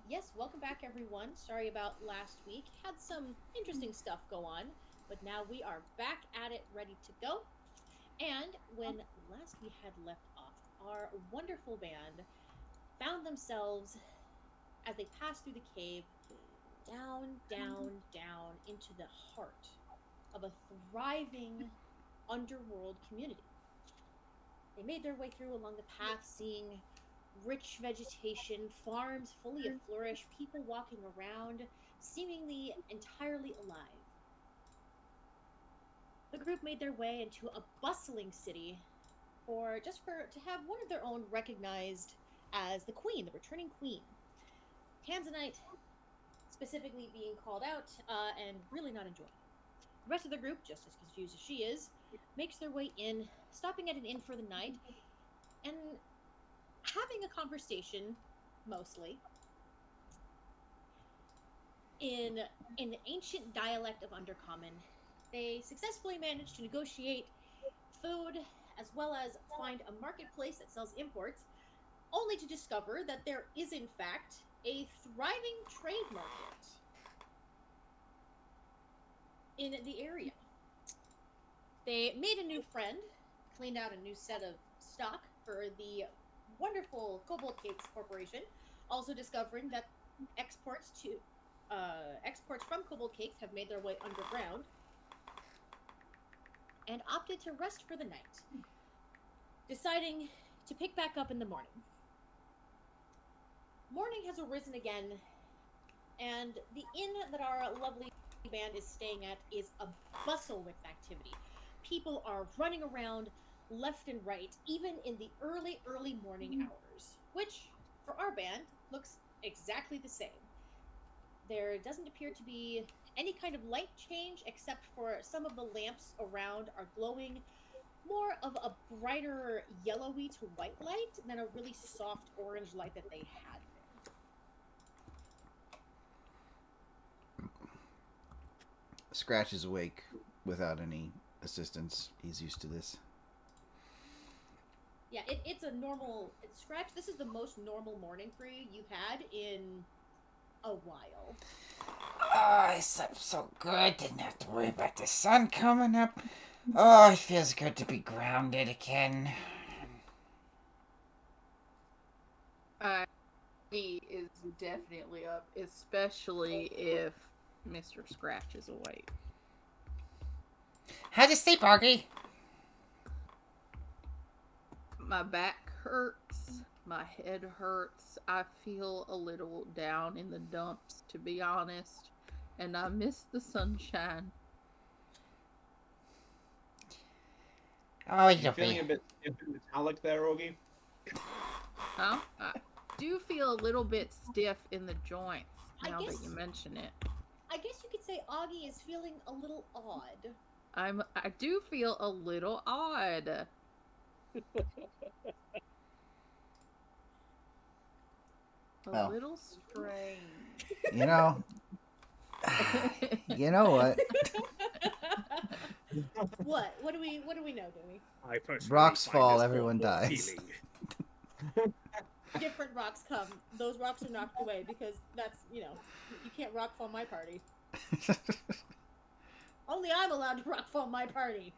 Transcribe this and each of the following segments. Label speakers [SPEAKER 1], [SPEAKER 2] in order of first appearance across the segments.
[SPEAKER 1] yes, welcome back, everyone. Sorry about last week. Had some interesting stuff go on, but now we are back at it, ready to go. And when last we had left off, our wonderful band found themselves as they passed through the cave down, down, down into the heart of a thriving underworld community. They made their way through along the path, seeing rich vegetation, farms fully of flourish, people walking around, seemingly entirely alive. The group made their way into a bustling city for to have one of their own recognized as the queen, the returning queen. Tanzanite specifically being called out and really not enjoying it. The rest of the group, just as confused as she is, makes their way in, stopping at an inn for the night and having a conversation, mostly in an ancient dialect of Undercommon. They successfully managed to negotiate food as well as find a marketplace that sells imports, only to discover that there is, in fact, a thriving trade market in the area. They made a new friend, cleaned out a new set of stock for the wonderful Cobalt Cakes Corporation, also discovering that exports to exports from Cobalt Cakes have made their way underground, and opted to rest for the night, deciding to pick back up in the morning. Morning has arisen again, and the inn that our lovely band is staying at is a bustle with activity. People are running around left and right, even in the early, early morning hours, which, for our band, looks exactly the same. There doesn't appear to be any kind of light change except for some of the lamps around are glowing more of a brighter yellowy to white light than a really soft orange light that they had been.
[SPEAKER 2] Scratch is awake without any assistance. He's used to this.
[SPEAKER 1] Yeah, it's a normal Scratch. This is the most normal morning for you you've had in a while.
[SPEAKER 3] Oh, I slept so good. Didn't have to worry about the sun coming up. Oh, it feels good to be grounded again.
[SPEAKER 4] He is definitely up, especially if Mr. Scratch is awake.
[SPEAKER 3] How'd you sleep, Augie?
[SPEAKER 4] My back hurts. My head hurts. I feel a little down in the dumps, to be honest. And I miss the sunshine.
[SPEAKER 3] Oh,
[SPEAKER 5] You
[SPEAKER 3] you'll
[SPEAKER 5] feeling
[SPEAKER 3] be.
[SPEAKER 5] a bit metallic there, Ogie?
[SPEAKER 4] Huh? I do feel a little bit stiff in the joints
[SPEAKER 1] I
[SPEAKER 4] now that you
[SPEAKER 1] guess
[SPEAKER 4] mention it.
[SPEAKER 1] I guess you could say Augie is feeling a little odd.
[SPEAKER 4] I do feel a little odd. A
[SPEAKER 2] Well,
[SPEAKER 4] little strange.
[SPEAKER 2] you know, you know what?
[SPEAKER 1] What? What do we know, do we?
[SPEAKER 6] I personally
[SPEAKER 2] Rocks
[SPEAKER 6] find
[SPEAKER 2] fall,
[SPEAKER 6] this
[SPEAKER 2] everyone
[SPEAKER 6] more
[SPEAKER 2] dies.
[SPEAKER 6] appealing.
[SPEAKER 1] Different rocks come. Those rocks are knocked away because you can't rock fall my party. Only I'm allowed to rock fall my party.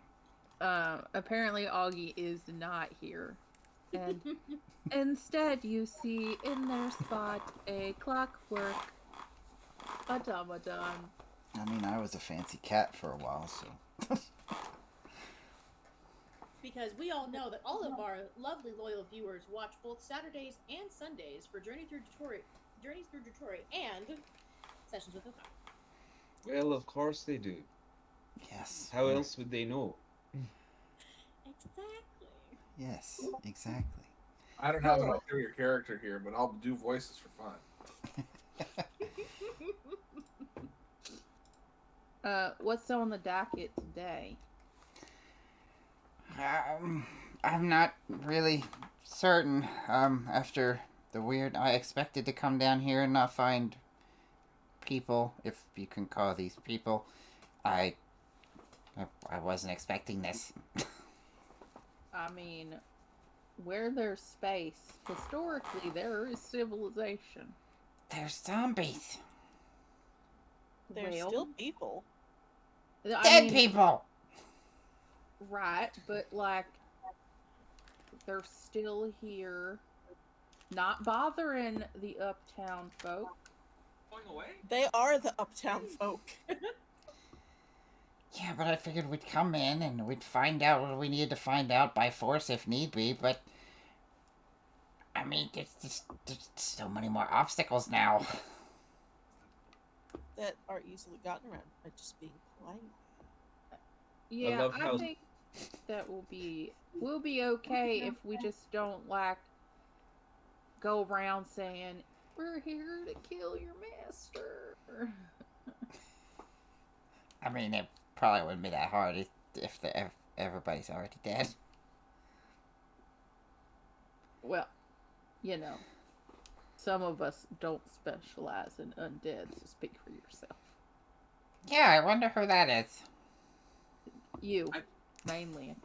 [SPEAKER 4] Apparently Augie is not here. And instead you see in their spot a clockwork automaton.
[SPEAKER 2] I mean, I was a fancy cat for a while, so.
[SPEAKER 1] Because we all know that all of our lovely loyal viewers watch both Saturdays and Sundays for Journeys through Detroit, and Sessions with Okami.
[SPEAKER 5] Well, of course they do.
[SPEAKER 2] Yes.
[SPEAKER 5] How else would they know?
[SPEAKER 1] Exactly.
[SPEAKER 2] Yes, exactly.
[SPEAKER 6] I don't have an ulterior character here, but I'll do voices for fun.
[SPEAKER 4] What's on the docket today?
[SPEAKER 3] I'm not really certain. After the weird, I expected to come down here and not find people, if you can call these people. I, I wasn't expecting this.
[SPEAKER 4] I mean, where there's space, historically there is civilization.
[SPEAKER 3] They're zombies.
[SPEAKER 7] They're
[SPEAKER 4] Well,
[SPEAKER 7] still people.
[SPEAKER 4] I
[SPEAKER 3] Dead
[SPEAKER 4] mean,
[SPEAKER 3] people.
[SPEAKER 4] right, but like they're still here, not bothering the uptown folk.
[SPEAKER 6] Going away?
[SPEAKER 7] They are the uptown folk.
[SPEAKER 3] Yeah, but I figured we'd come in and we'd find out what we needed to find out by force if need be, but... I mean, there's so many more obstacles now.
[SPEAKER 7] That are easily gotten around by just being polite.
[SPEAKER 4] Yeah,
[SPEAKER 5] love
[SPEAKER 4] I
[SPEAKER 5] how-
[SPEAKER 4] think that we'll be okay if we just don't like go around saying we're here to kill your master.
[SPEAKER 3] I mean, it probably wouldn't be that hard if everybody's already dead.
[SPEAKER 4] Well, you know, some of us don't specialize in undead, so speak for yourself.
[SPEAKER 3] Yeah, I wonder who that is.
[SPEAKER 4] You,
[SPEAKER 6] I-
[SPEAKER 4] mainly.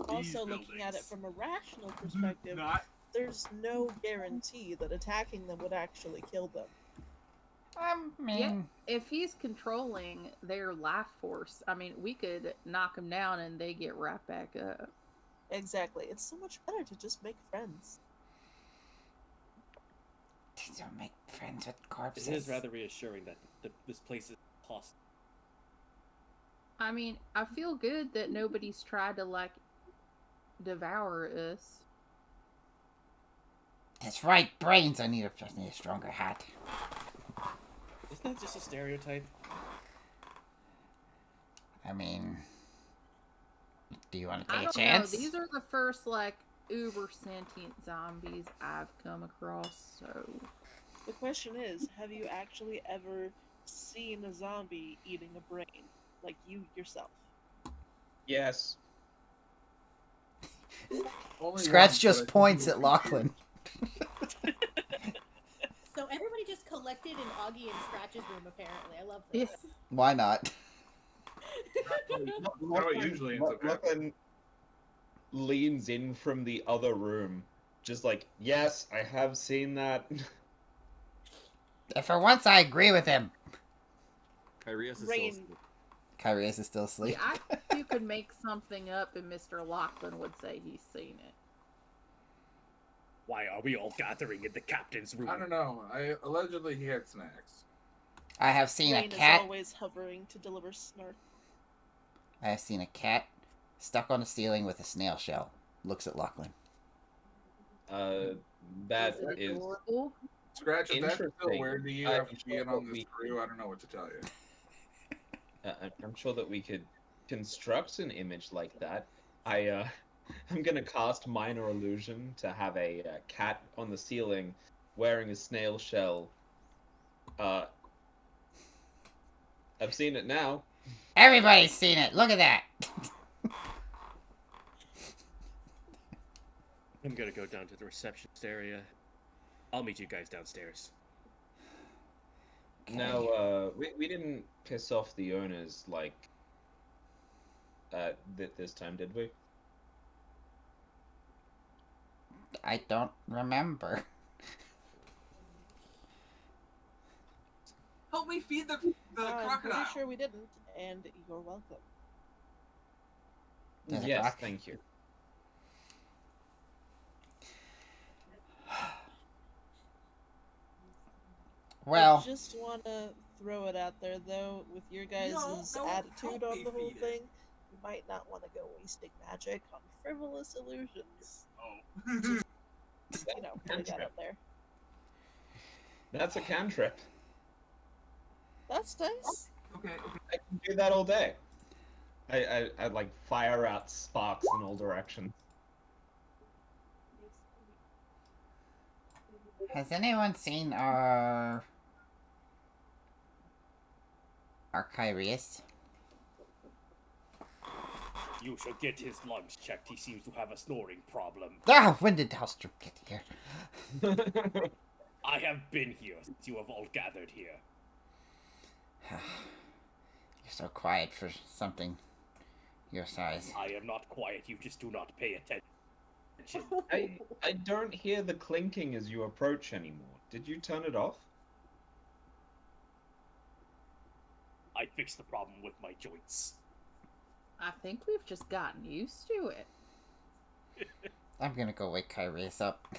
[SPEAKER 7] Also, looking at it from a rational perspective,
[SPEAKER 6] Not.
[SPEAKER 7] there's no guarantee that attacking them would actually kill them.
[SPEAKER 3] I mean,
[SPEAKER 4] If he's controlling their life force, I mean, we could knock them down and they get right back up.
[SPEAKER 7] Exactly. It's so much better to just make friends.
[SPEAKER 3] don't make friends with corpses.
[SPEAKER 8] It is rather reassuring that this place is hostile.
[SPEAKER 4] I mean, I feel good that nobody's tried to, like, devour us.
[SPEAKER 3] That's right, brains. I need a stronger hat.
[SPEAKER 8] Isn't that just a stereotype?
[SPEAKER 3] I mean, do you want to
[SPEAKER 4] I
[SPEAKER 3] take a
[SPEAKER 4] don't
[SPEAKER 3] chance?
[SPEAKER 4] know. These are the first, like, uber sentient zombies I've come across, so...
[SPEAKER 7] The question is, have you actually ever seen a zombie eating a brain? Like you yourself?
[SPEAKER 5] Yes.
[SPEAKER 6] Only
[SPEAKER 2] Scratch
[SPEAKER 6] once,
[SPEAKER 2] just
[SPEAKER 6] but I think
[SPEAKER 2] points
[SPEAKER 6] it
[SPEAKER 2] at
[SPEAKER 6] was
[SPEAKER 2] Lachlan.
[SPEAKER 1] So everybody just collected in Augie and Scratch's room, apparently. I love this.
[SPEAKER 4] Yes.
[SPEAKER 2] Why not?
[SPEAKER 6] How it usually ends up happening.
[SPEAKER 5] Lachlan leans in from the other room, just like, yes, I have seen that.
[SPEAKER 3] And for once, I agree with him.
[SPEAKER 8] Kyrios is
[SPEAKER 7] Rain.
[SPEAKER 8] still
[SPEAKER 2] Kyrios is still asleep.
[SPEAKER 4] Yeah, I think you could make something up and Mr. Lachlan would say he's seen it.
[SPEAKER 8] Why are we all gathering in the captain's room?
[SPEAKER 6] I don't know. Allegedly he had snacks.
[SPEAKER 3] I have seen
[SPEAKER 7] Rain
[SPEAKER 3] a cat.
[SPEAKER 7] is always hovering to deliver snark.
[SPEAKER 3] I have seen a cat stuck on a ceiling with a snail shell. Looks at Lachlan.
[SPEAKER 5] That
[SPEAKER 4] Is it
[SPEAKER 5] is
[SPEAKER 4] adorable?
[SPEAKER 6] Scratch, if that's still
[SPEAKER 5] Interesting.
[SPEAKER 6] weird to you
[SPEAKER 5] I'm
[SPEAKER 6] after
[SPEAKER 5] sure
[SPEAKER 6] being
[SPEAKER 5] that
[SPEAKER 6] on this
[SPEAKER 5] we-
[SPEAKER 6] crew, I don't know what to tell you.
[SPEAKER 5] I'm sure that we could construct an image like that. I'm gonna cast minor illusion to have a cat on the ceiling wearing a snail shell. I've seen it now.
[SPEAKER 3] Everybody's seen it. Look at that.
[SPEAKER 8] I'm gonna go down to the receptionist area. I'll meet you guys downstairs.
[SPEAKER 3] Okay.
[SPEAKER 5] Now, we didn't piss off the owners like this time, did we?
[SPEAKER 3] I don't remember.
[SPEAKER 6] Help me feed the
[SPEAKER 7] I'm
[SPEAKER 6] crocodile.
[SPEAKER 7] pretty sure we didn't, and you're welcome.
[SPEAKER 3] Does it
[SPEAKER 5] Yes,
[SPEAKER 3] rock?
[SPEAKER 5] thank you.
[SPEAKER 3] Well,
[SPEAKER 7] I just want to throw it out there, though, with your guys'
[SPEAKER 6] don't
[SPEAKER 7] attitude
[SPEAKER 6] help
[SPEAKER 7] on
[SPEAKER 6] me
[SPEAKER 7] the whole
[SPEAKER 6] feed it.
[SPEAKER 7] thing, you might not want to go wasting magic on frivolous illusions.
[SPEAKER 6] Oh.
[SPEAKER 7] You know, putting that out there.
[SPEAKER 5] That's a cantrip.
[SPEAKER 7] That's nice.
[SPEAKER 6] okay.
[SPEAKER 5] I can do that all day. I like fire out sparks in all directions.
[SPEAKER 3] has anyone seen our Kyrios?
[SPEAKER 8] You should get his lungs checked. He seems to have a snoring problem.
[SPEAKER 3] Ah, when did Halstrup get here?
[SPEAKER 8] I have been here since you have all gathered here.
[SPEAKER 3] You're so quiet for something your size.
[SPEAKER 8] I am not quiet. You just do not pay attention.
[SPEAKER 5] I don't hear the clinking as you approach anymore. Did you turn it off?
[SPEAKER 8] I fixed the problem with my joints.
[SPEAKER 4] I think we've just gotten used to it.
[SPEAKER 3] I'm gonna go wake Kyrius up.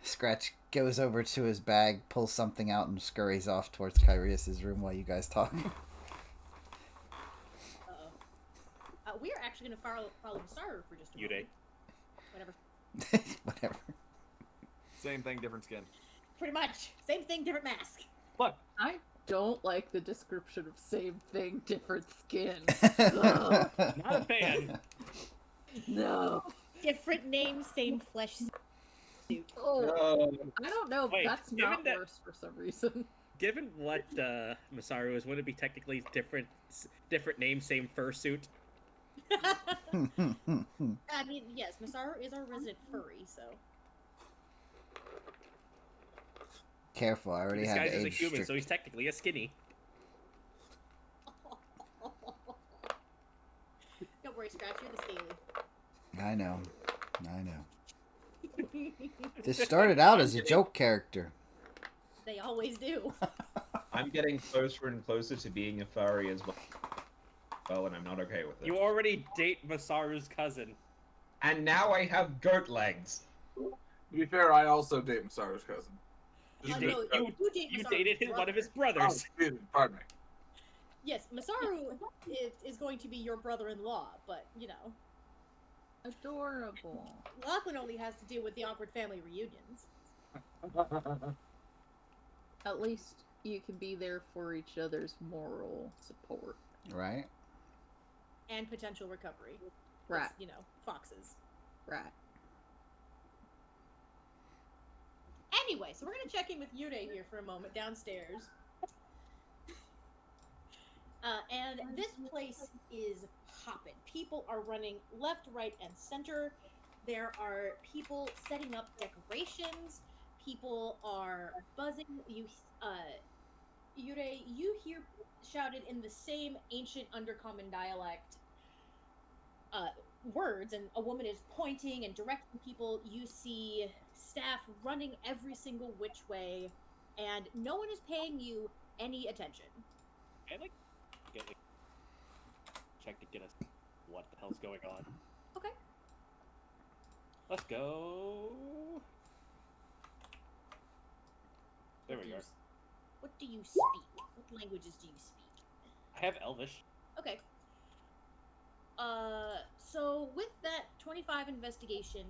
[SPEAKER 3] Scratch goes over to his bag, pulls something out, and scurries off towards Kyrius' room while you guys talk.
[SPEAKER 1] We are actually going to follow Masaru for just a moment. Whatever.
[SPEAKER 3] Whatever.
[SPEAKER 9] Same thing, different skin.
[SPEAKER 1] Pretty much. Same thing, different mask.
[SPEAKER 8] What?
[SPEAKER 4] I don't like the description of same thing, different skin.
[SPEAKER 8] Not a fan.
[SPEAKER 4] No.
[SPEAKER 1] Different name, same flesh suit.
[SPEAKER 4] Oh, I don't know.
[SPEAKER 8] Wait,
[SPEAKER 4] That's
[SPEAKER 8] given
[SPEAKER 4] not
[SPEAKER 8] that-
[SPEAKER 4] worse for some reason.
[SPEAKER 8] Given what Masaru is, wouldn't it be technically different name, same fursuit?
[SPEAKER 1] I mean, yes, Masaru is our resident furry, so.
[SPEAKER 3] Careful, I already
[SPEAKER 8] This
[SPEAKER 3] had
[SPEAKER 8] guy's
[SPEAKER 3] age
[SPEAKER 8] a human,
[SPEAKER 3] strict.
[SPEAKER 8] so he's technically a skinny.
[SPEAKER 1] Don't worry, Scratch, you're the scaly.
[SPEAKER 3] I know. This started out as a joke character.
[SPEAKER 1] They always do.
[SPEAKER 5] I'm getting closer and closer to being a furry as well, and I'm not okay with it.
[SPEAKER 8] You already date Masaru's cousin.
[SPEAKER 5] And now I have goat legs.
[SPEAKER 6] To be fair, I also date Masaru's cousin. Just
[SPEAKER 8] date-
[SPEAKER 6] because-
[SPEAKER 8] you
[SPEAKER 1] Masaru's
[SPEAKER 8] dated one of his
[SPEAKER 6] Oh,
[SPEAKER 8] brothers.
[SPEAKER 6] excuse me, pardon me.
[SPEAKER 1] Yes, Masaru is going to be your brother-in-law, but, you know.
[SPEAKER 4] Adorable.
[SPEAKER 1] Lachlan only has to deal with the awkward family reunions.
[SPEAKER 4] At least you can be there for each other's moral support.
[SPEAKER 3] Right?
[SPEAKER 1] And potential recovery.
[SPEAKER 4] Right.
[SPEAKER 1] You know, foxes.
[SPEAKER 4] Right.
[SPEAKER 1] Anyway, so we're going to check in with Yude here for a moment downstairs. And this place is hopping. People are running left, right, and center. There are people setting up decorations. People are buzzing. Yude, you hear shouted in the same ancient undercommon dialect words, and a woman is pointing and directing people. You see staff running every single which way, and no one is paying you any attention.
[SPEAKER 8] I'd like to get check to get us what the hell's going on.
[SPEAKER 1] Okay.
[SPEAKER 8] Let's go. There we go.
[SPEAKER 1] What do you speak? What languages do you speak?
[SPEAKER 8] I have Elvish.
[SPEAKER 1] Okay. So with that 25 investigation,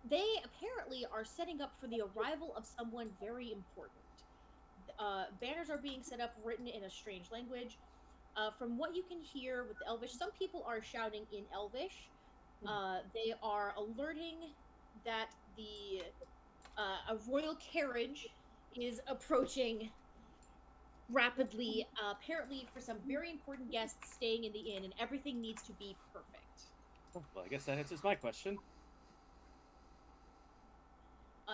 [SPEAKER 1] they apparently are setting up for the arrival of someone very important. Banners are being set up, written in a strange language. From what you can hear with the Elvish, some people are shouting in Elvish. They are alerting that a royal carriage is approaching rapidly, apparently for some very important guests staying in the inn, and everything needs to be perfect.
[SPEAKER 8] Well, I guess that answers my question.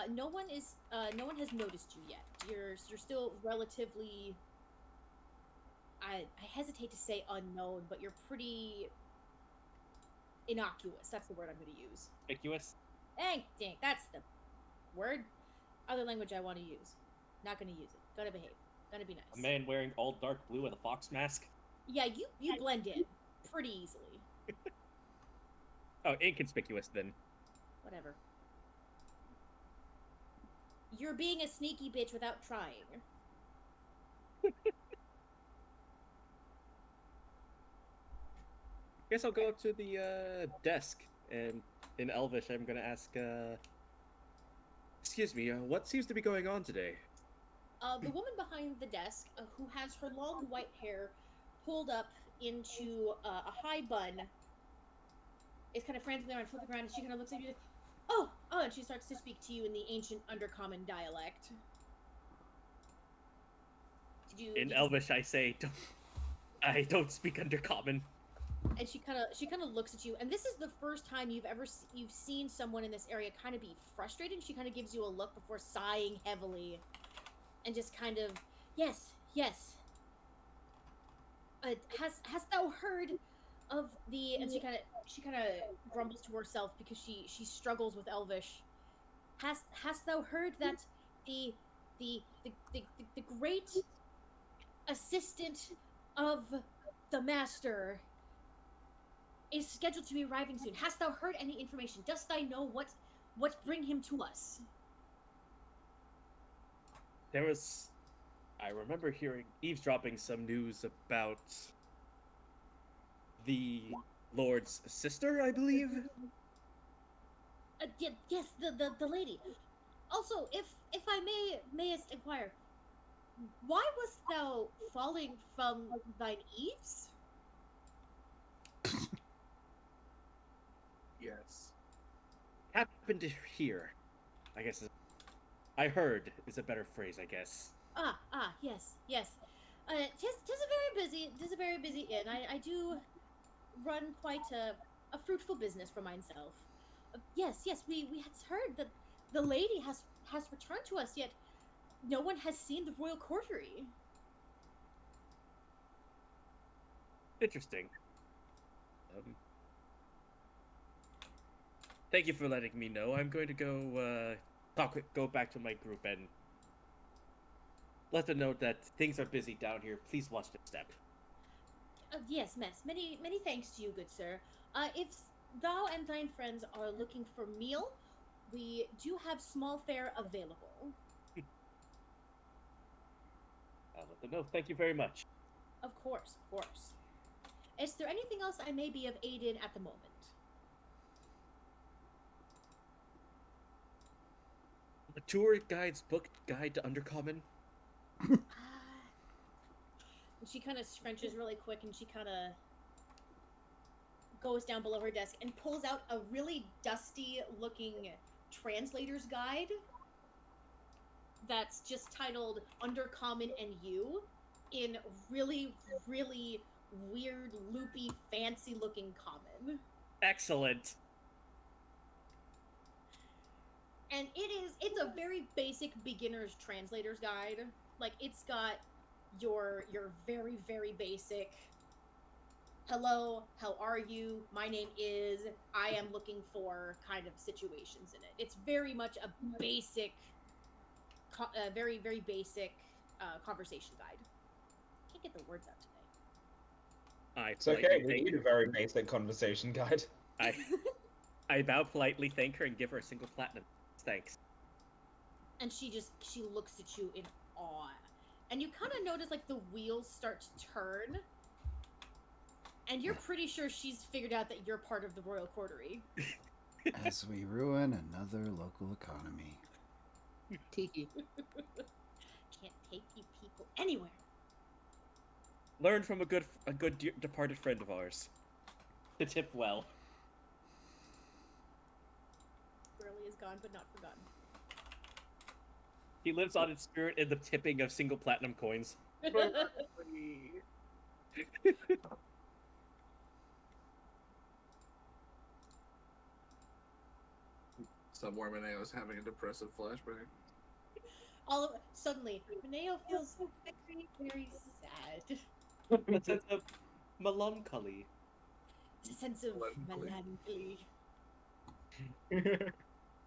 [SPEAKER 1] No one has noticed you yet. You're still relatively. I hesitate to say unknown, but you're pretty innocuous. That's the word I'm going to use.
[SPEAKER 8] Conspicuous.
[SPEAKER 1] Dang, that's the word. Other language I want to use. Not going to use it. Gonna behave. Gonna be nice.
[SPEAKER 8] A man wearing all dark blue with a fox mask.
[SPEAKER 1] Yeah, you blend in pretty easily.
[SPEAKER 8] Oh, inconspicuous then.
[SPEAKER 1] Whatever. You're being a sneaky bitch without trying.
[SPEAKER 8] Guess I'll go up to the desk, and in Elvish, I'm gonna ask, excuse me, what seems to be going on today?
[SPEAKER 1] The woman behind the desk, who has her long white hair pulled up into a high bun, is kind of frantically around, flipping around, and she kind of looks at you. Oh, and she starts to speak to you in the ancient undercommon dialect.
[SPEAKER 8] In Elvish, I say, I don't speak undercommon.
[SPEAKER 1] And she kind of looks at you, and this is the first time you've seen someone in this area kind of be frustrated. She kind of gives you a look before sighing heavily, and just kind of, yes. Hast thou heard of the? And she kind of grumbles to herself because she struggles with Elvish. Hast thou heard that the the great assistant of the master is scheduled to be arriving soon. Hast thou heard any information? Dost thou know what bring him to us?
[SPEAKER 8] There was, I remember eavesdropping some news about the Lord's sister, I believe.
[SPEAKER 1] Yes, the lady. Also, if I mayest inquire, why wast thou falling from thine eaves?
[SPEAKER 6] Yes.
[SPEAKER 8] Happened to hear, I guess. I heard is a better phrase, I guess.
[SPEAKER 1] Yes. Tis a very busy inn. I do run quite a fruitful business for myself. Yes, we had heard that the lady has returned to us, yet no one has seen the royal coterie.
[SPEAKER 8] Interesting. Thank you for letting me know. I'm going to go back to my group and let them know that things are busy down here. Please watch the step.
[SPEAKER 1] Yes, Mess. Many thanks to you, good sir. If thou and thine friends are looking for meal, we do have small fare available.
[SPEAKER 8] I'll let them know. Thank you very much.
[SPEAKER 1] Of course. Is there anything else I may be of aid in at the moment?
[SPEAKER 8] A tour guide's book guide to Undercommon.
[SPEAKER 1] She kind of scrunches really quick, and she kind of goes down below her desk and pulls out a really dusty-looking translator's guide that's just titled Undercommon and You in really, really weird, loopy, fancy-looking common.
[SPEAKER 8] Excellent.
[SPEAKER 1] And it's a very basic beginner's translator's guide. Like, it's got your very, very basic, hello, how are you, my name is, I am looking for kind of situations in it. It's very much a basic, very, very basic conversation guide. Can't get the words out today.
[SPEAKER 5] It's okay, we need a very basic conversation guide.
[SPEAKER 8] I bow politely, thank her, and give her a single platinum. Thanks.
[SPEAKER 1] And she looks at you in awe. And you kind of notice, like, the wheels start to turn. And you're pretty sure she's figured out that you're part of the royal coterie.
[SPEAKER 2] As we ruin another local economy.
[SPEAKER 4] Tiki.
[SPEAKER 1] Can't take you people anywhere.
[SPEAKER 8] Learn from a good departed friend of ours. To tip well.
[SPEAKER 1] Burley is gone, but not forgotten.
[SPEAKER 8] He lives on in spirit in the tipping of single platinum coins.
[SPEAKER 6] Somewhere Mineo is having a depressive flashback.
[SPEAKER 1] Suddenly, Mineo feels very, very sad.
[SPEAKER 8] A sense of melancholy.
[SPEAKER 1] It's a sense of melancholy.
[SPEAKER 6] I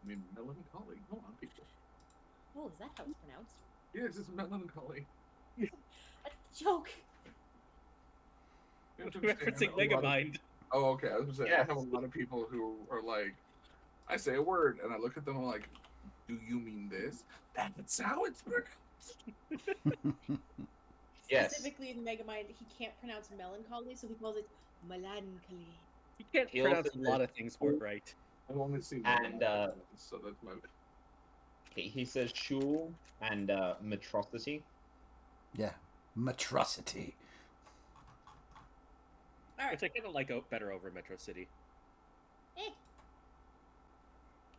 [SPEAKER 6] mean, melancholy. Come on, people.
[SPEAKER 1] Oh, is that how it's pronounced?
[SPEAKER 6] Yes, it's melancholy.
[SPEAKER 1] A joke.
[SPEAKER 6] You have to understand,
[SPEAKER 8] Referencing
[SPEAKER 6] a lot of-
[SPEAKER 8] Megamind.
[SPEAKER 6] Oh, okay. I was gonna say,
[SPEAKER 5] Yes.
[SPEAKER 6] I have a lot of people who are like, I say a word, and I look at them, I'm like, do you mean this? That's how it's pronounced.
[SPEAKER 5] Yes.
[SPEAKER 1] Specifically in Megamind, he can't pronounce melancholy, so he calls it melancholy.
[SPEAKER 8] You can't
[SPEAKER 5] He
[SPEAKER 8] pronounce
[SPEAKER 5] also
[SPEAKER 8] a lot of things word right.
[SPEAKER 6] I've only seen
[SPEAKER 5] And,
[SPEAKER 6] one, so that's my.
[SPEAKER 5] He says shul and metrocity.
[SPEAKER 2] Yeah. Metrocity.
[SPEAKER 1] Alright.
[SPEAKER 8] Which I kind of like better over Metro City.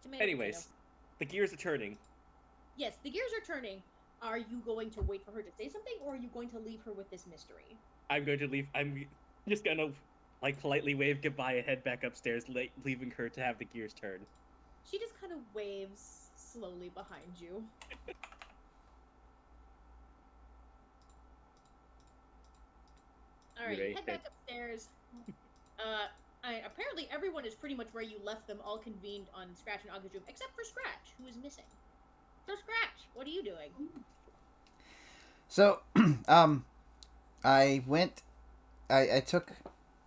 [SPEAKER 1] Tomato,
[SPEAKER 8] Anyways,
[SPEAKER 1] tomato.
[SPEAKER 8] the gears are turning.
[SPEAKER 1] Yes, the gears are turning. Are you going to wait for her to say something, or are you going to leave her with this mystery?
[SPEAKER 8] I'm going to leave. I'm just gonna like politely wave goodbye and head back upstairs, leaving her to have the gears turn.
[SPEAKER 1] She just kind of waves slowly behind you. Alright,
[SPEAKER 8] Right,
[SPEAKER 1] head back upstairs. Apparently everyone is pretty much where you left them, all convened on Scratch and Aga's room, except for Scratch, who is missing. So Scratch, what are you doing?
[SPEAKER 2] So, I took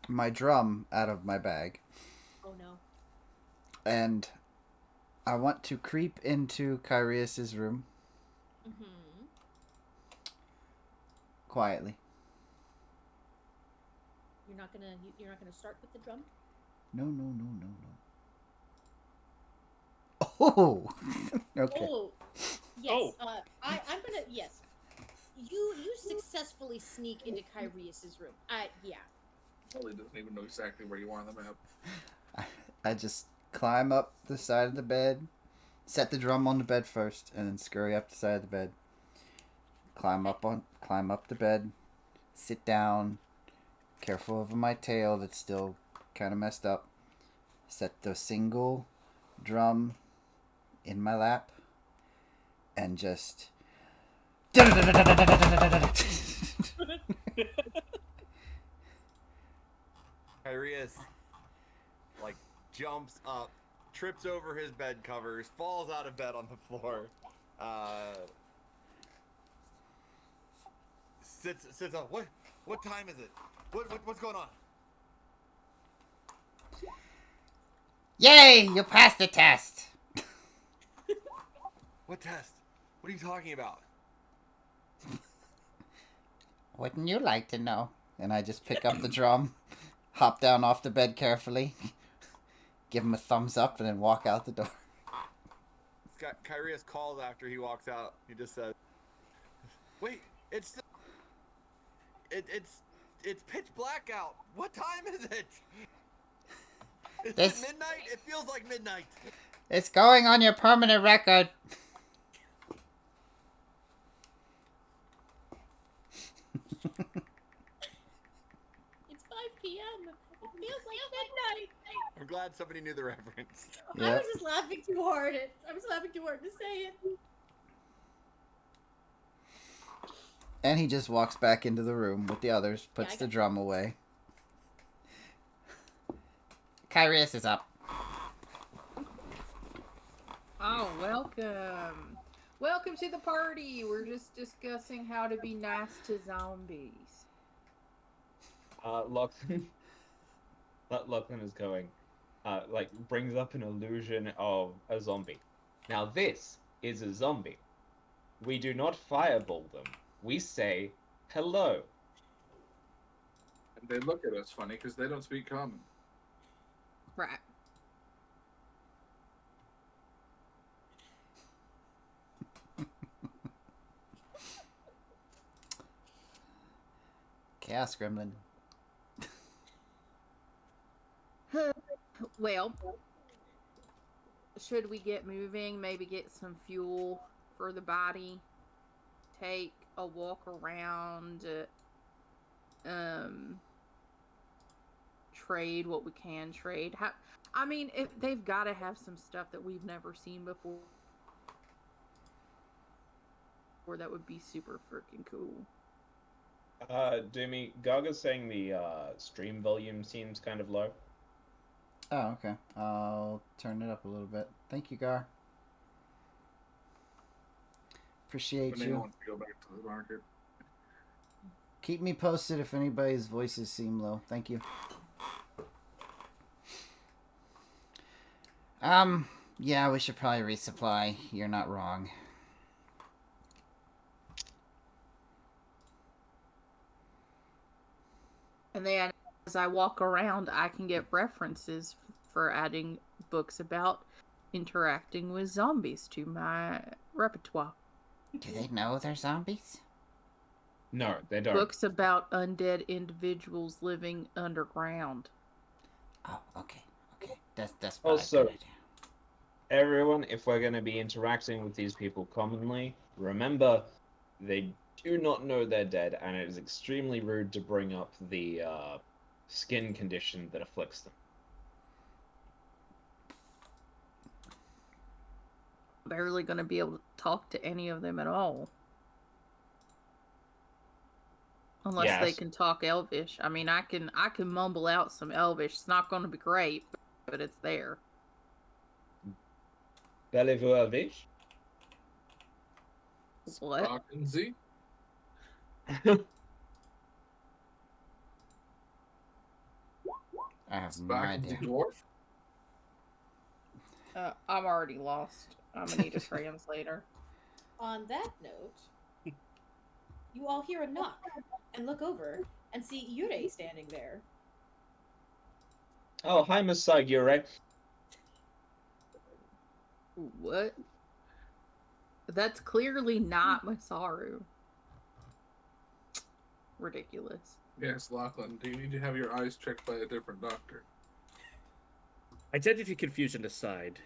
[SPEAKER 2] my drum out of my bag,
[SPEAKER 1] Oh no.
[SPEAKER 2] and I want to creep into Kyrius's room
[SPEAKER 1] Mm-hmm.
[SPEAKER 2] quietly.
[SPEAKER 1] You're not gonna start with the drum?
[SPEAKER 2] No. Oh, okay.
[SPEAKER 1] Oh, yes.
[SPEAKER 8] Oh.
[SPEAKER 1] I'm gonna yes. You successfully sneak into Kyrius's room. Yeah.
[SPEAKER 6] Probably doesn't even know exactly where you are on the map.
[SPEAKER 2] I just climb up the side of the bed, set the drum on the bed first, and then scurry up the side of the bed. Climb up the bed, sit down, careful of my tail that's still kind of messed up. Set the single drum in my lap, and just.
[SPEAKER 9] Kyrius, like, jumps up, trips over his bed covers, falls out of bed on the floor, sits up. What time is it? What's going on?
[SPEAKER 3] Yay! You passed the test.
[SPEAKER 9] What test? What are you talking about?
[SPEAKER 3] Wouldn't you like to know?
[SPEAKER 2] And I just pick up the drum, hop down off the bed carefully, give him a thumbs up, and then walk out the door.
[SPEAKER 9] Kyrius calls after he walks out. He just says, "Wait, it's pitch black out. What time is it? Is it midnight? It feels like midnight."
[SPEAKER 3] It's going on your permanent record.
[SPEAKER 1] It's 5 p.m. It feels like midnight.
[SPEAKER 9] I'm glad somebody knew the reference.
[SPEAKER 1] I was just laughing too hard. I was laughing too hard to say it.
[SPEAKER 2] And he just walks back into the room with the others, puts
[SPEAKER 1] I
[SPEAKER 2] the
[SPEAKER 1] got-
[SPEAKER 2] drum away.
[SPEAKER 3] Kyrius is up.
[SPEAKER 4] Oh, welcome. Welcome to the party. We're just discussing how to be nice to zombies.
[SPEAKER 5] Lachlan is going, brings up an illusion of a zombie. Now this is a zombie. We do not fireball them. We say hello.
[SPEAKER 6] And they look at us funny because they don't speak common.
[SPEAKER 4] Right.
[SPEAKER 2] Chaos Gremlin.
[SPEAKER 4] Well, should we get moving? Maybe get some fuel for the body. Take a walk around. Trade what we can trade. If they've got to have some stuff that we've never seen before. Or that would be super freaking cool.
[SPEAKER 5] Doomy, Gaga's saying the stream volume seems kind of low.
[SPEAKER 2] Oh, okay. I'll turn it up a little bit. Thank you, Gar. Appreciate
[SPEAKER 6] But they
[SPEAKER 2] you.
[SPEAKER 6] want to go back to the market.
[SPEAKER 2] Keep me posted if anybody's voices seem low. Thank you.
[SPEAKER 3] Yeah, we should probably resupply. You're not wrong.
[SPEAKER 4] And then as I walk around, I can get references for adding books about interacting with zombies to my repertoire.
[SPEAKER 3] Do they know they're zombies?
[SPEAKER 5] No, they don't.
[SPEAKER 4] Books about undead individuals living underground.
[SPEAKER 3] Oh, okay. That's
[SPEAKER 5] Also-
[SPEAKER 3] a good idea.
[SPEAKER 5] Everyone, if we're going to be interacting with these people commonly, remember they do not know they're dead, and it is extremely rude to bring up the skin condition that afflicts them.
[SPEAKER 4] Barely going to be able to talk to any of them at all. Unless they
[SPEAKER 5] Yes.
[SPEAKER 4] can talk Elvish. I mean, I can mumble out some Elvish. It's not going to be great, but it's there.
[SPEAKER 5] Parlez-vous Elvish?
[SPEAKER 4] What?
[SPEAKER 6] Spock and Z.
[SPEAKER 3] I have no
[SPEAKER 6] Spock and the
[SPEAKER 3] idea.
[SPEAKER 6] dwarf.
[SPEAKER 4] I'm already lost. I'm gonna need a translator.
[SPEAKER 1] On that note, you all hear a knock and look over and see Yurei standing there.
[SPEAKER 5] Oh, hi, Miss Sagure.
[SPEAKER 4] What? That's clearly not Masaru. Ridiculous.
[SPEAKER 6] Yes, Lachlan. Do you need to have your eyes checked by a different doctor?
[SPEAKER 8] Identity confusion aside,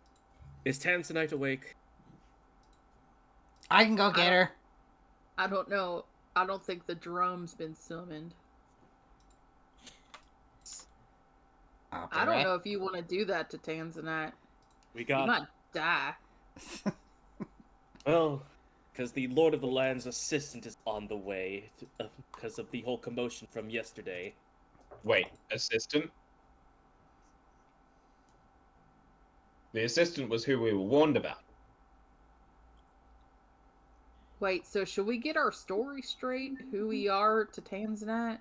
[SPEAKER 8] is Tanzanite awake?
[SPEAKER 3] I can go get her.
[SPEAKER 4] I don't know. I don't think the drum's been summoned.
[SPEAKER 3] I'll be
[SPEAKER 4] I don't
[SPEAKER 3] right-
[SPEAKER 4] know if you want to do that to Tanzanite.
[SPEAKER 8] We
[SPEAKER 4] You
[SPEAKER 8] got
[SPEAKER 4] might die.
[SPEAKER 8] well, because the Lord of the Land's assistant is on the way because of the whole commotion from yesterday.
[SPEAKER 5] Wait, assistant? The assistant was who we were warned about.
[SPEAKER 4] Wait, so should we get our story straight? Who we are to Tanzanite?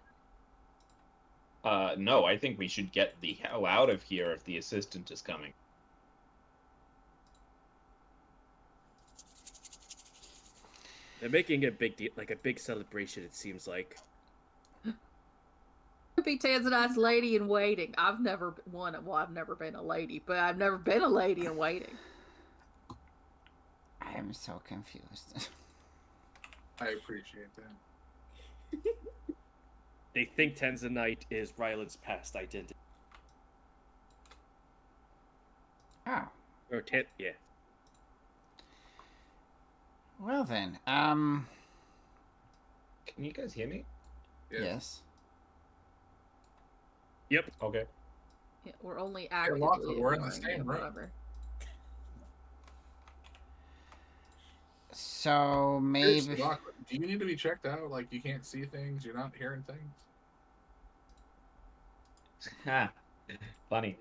[SPEAKER 5] No, I think we should get the hell out of here if the assistant is coming.
[SPEAKER 8] They're making a big deal, like a big celebration. It seems like.
[SPEAKER 4] Be Tanzanite's lady in waiting. I've never I've never been a lady, but I've never been a lady in waiting.
[SPEAKER 3] I am so confused.
[SPEAKER 6] I appreciate that.
[SPEAKER 8] They think Tanzanite is Ryland's past identity.
[SPEAKER 3] Oh.
[SPEAKER 8] Or yeah.
[SPEAKER 3] Well then,
[SPEAKER 5] Can you guys hear me?
[SPEAKER 3] yes.
[SPEAKER 8] Yep.
[SPEAKER 5] Okay.
[SPEAKER 4] Yeah, we're only
[SPEAKER 6] Lachlan,
[SPEAKER 4] actively
[SPEAKER 6] we're in the
[SPEAKER 4] ignoring
[SPEAKER 6] same
[SPEAKER 4] you,
[SPEAKER 6] room.
[SPEAKER 4] however.
[SPEAKER 3] So
[SPEAKER 6] Seriously,
[SPEAKER 3] maybe
[SPEAKER 6] Lachlan, do you need to be checked out? Like you can't see things, you're not hearing things.
[SPEAKER 5] Ha. Funny.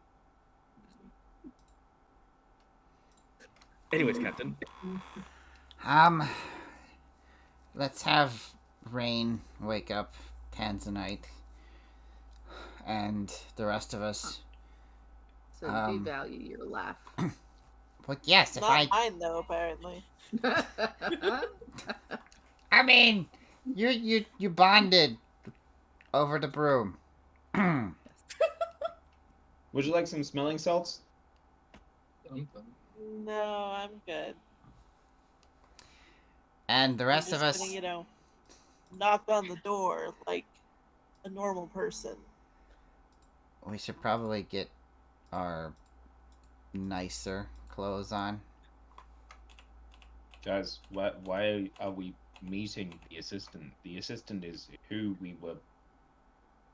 [SPEAKER 8] Anyways, Captain.
[SPEAKER 3] let's have Rain wake up Tanzanite and the rest of us.
[SPEAKER 4] So we value your laugh.
[SPEAKER 3] But yes, if
[SPEAKER 7] Not mine though, apparently.
[SPEAKER 3] I mean, you bonded over the broom.
[SPEAKER 5] Would you like some smelling salts?
[SPEAKER 6] Something.
[SPEAKER 7] No, I'm good.
[SPEAKER 3] And the rest
[SPEAKER 7] I'm
[SPEAKER 3] of
[SPEAKER 7] just
[SPEAKER 3] us,
[SPEAKER 7] gonna, knock on the door like a normal person.
[SPEAKER 3] we should probably get our nicer clothes on.
[SPEAKER 5] Guys, why are we meeting the assistant? The assistant is who we were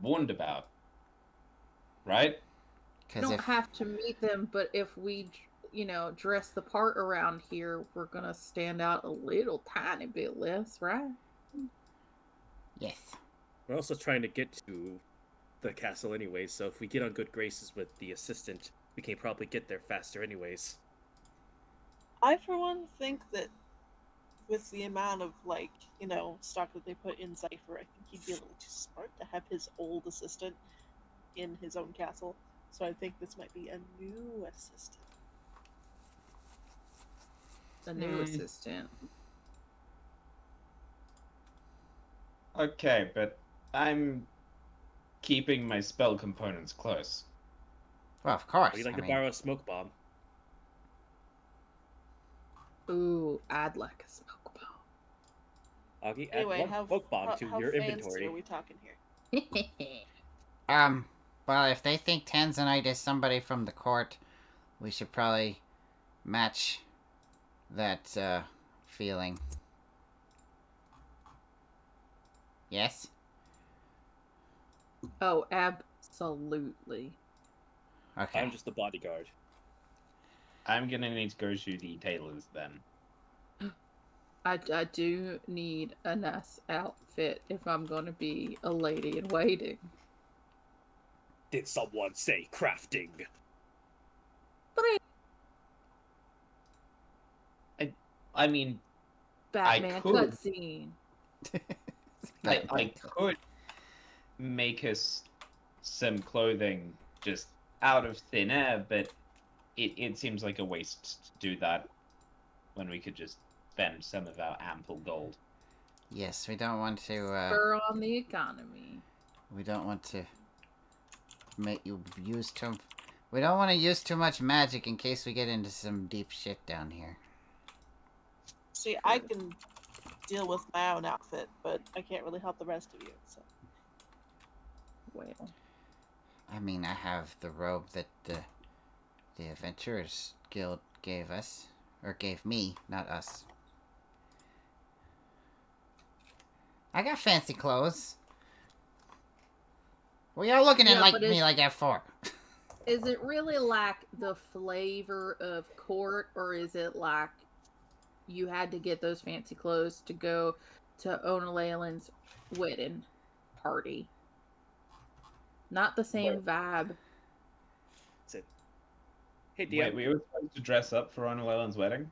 [SPEAKER 5] warned about. Right?
[SPEAKER 4] We don't have to meet them, but if we, dress the part around here, we're gonna stand out a little tiny bit less, right?
[SPEAKER 3] Yes.
[SPEAKER 8] We're also trying to get to the castle anyways, so if we get on good graces with the assistant, we can probably get there faster anyways.
[SPEAKER 7] I, for one, think that with the amount of, stock that they put in Cypher, I think he'd be a little too smart to have his old assistant in his own castle. So I think this might be a new assistant.
[SPEAKER 4] The new assistant.
[SPEAKER 5] Okay, but I'm keeping my spell components close.
[SPEAKER 3] Well, of course.
[SPEAKER 8] We'd like to borrow a smoke bomb.
[SPEAKER 4] Ooh, I'd like a smoke bomb.
[SPEAKER 8] Augie,
[SPEAKER 7] Anyway,
[SPEAKER 8] add one smoke bomb to
[SPEAKER 7] how
[SPEAKER 8] your
[SPEAKER 7] fancy
[SPEAKER 8] inventory.
[SPEAKER 7] are we talking here?
[SPEAKER 3] Well, if they think Tanzanite is somebody from the court, we should probably match that, feeling. Yes?
[SPEAKER 4] Oh, absolutely.
[SPEAKER 3] Okay.
[SPEAKER 8] I'm just the bodyguard.
[SPEAKER 5] I'm gonna need to go to the tailors then.
[SPEAKER 4] I do need a nice outfit if I'm going to be a lady in waiting.
[SPEAKER 8] Did someone say crafting?
[SPEAKER 5] I mean,
[SPEAKER 4] Batman
[SPEAKER 5] could.
[SPEAKER 4] cutscene.
[SPEAKER 5] I could make us some clothing just out of thin air, but it seems like a waste to do that when we could just spend some of our ample gold.
[SPEAKER 3] Yes, we don't want to.
[SPEAKER 4] Spur on the economy.
[SPEAKER 3] We don't want to make you use too. We don't want to use too much magic in case we get into some deep shit down here.
[SPEAKER 7] See, I can deal with my own outfit, but I can't really help the rest of you. So.
[SPEAKER 4] Well,
[SPEAKER 3] I mean, I have the robe that the Adventurers Guild gave us. Or gave me, not us. I got fancy clothes. Well, you're looking at me like F4.
[SPEAKER 4] is it really like the flavor of court, or is it like you had to get those fancy clothes to go to Onalalen's wedding party? Not the same vibe.
[SPEAKER 8] Hey,
[SPEAKER 5] Wait, we were supposed to dress up for Honor Llewellyn's wedding?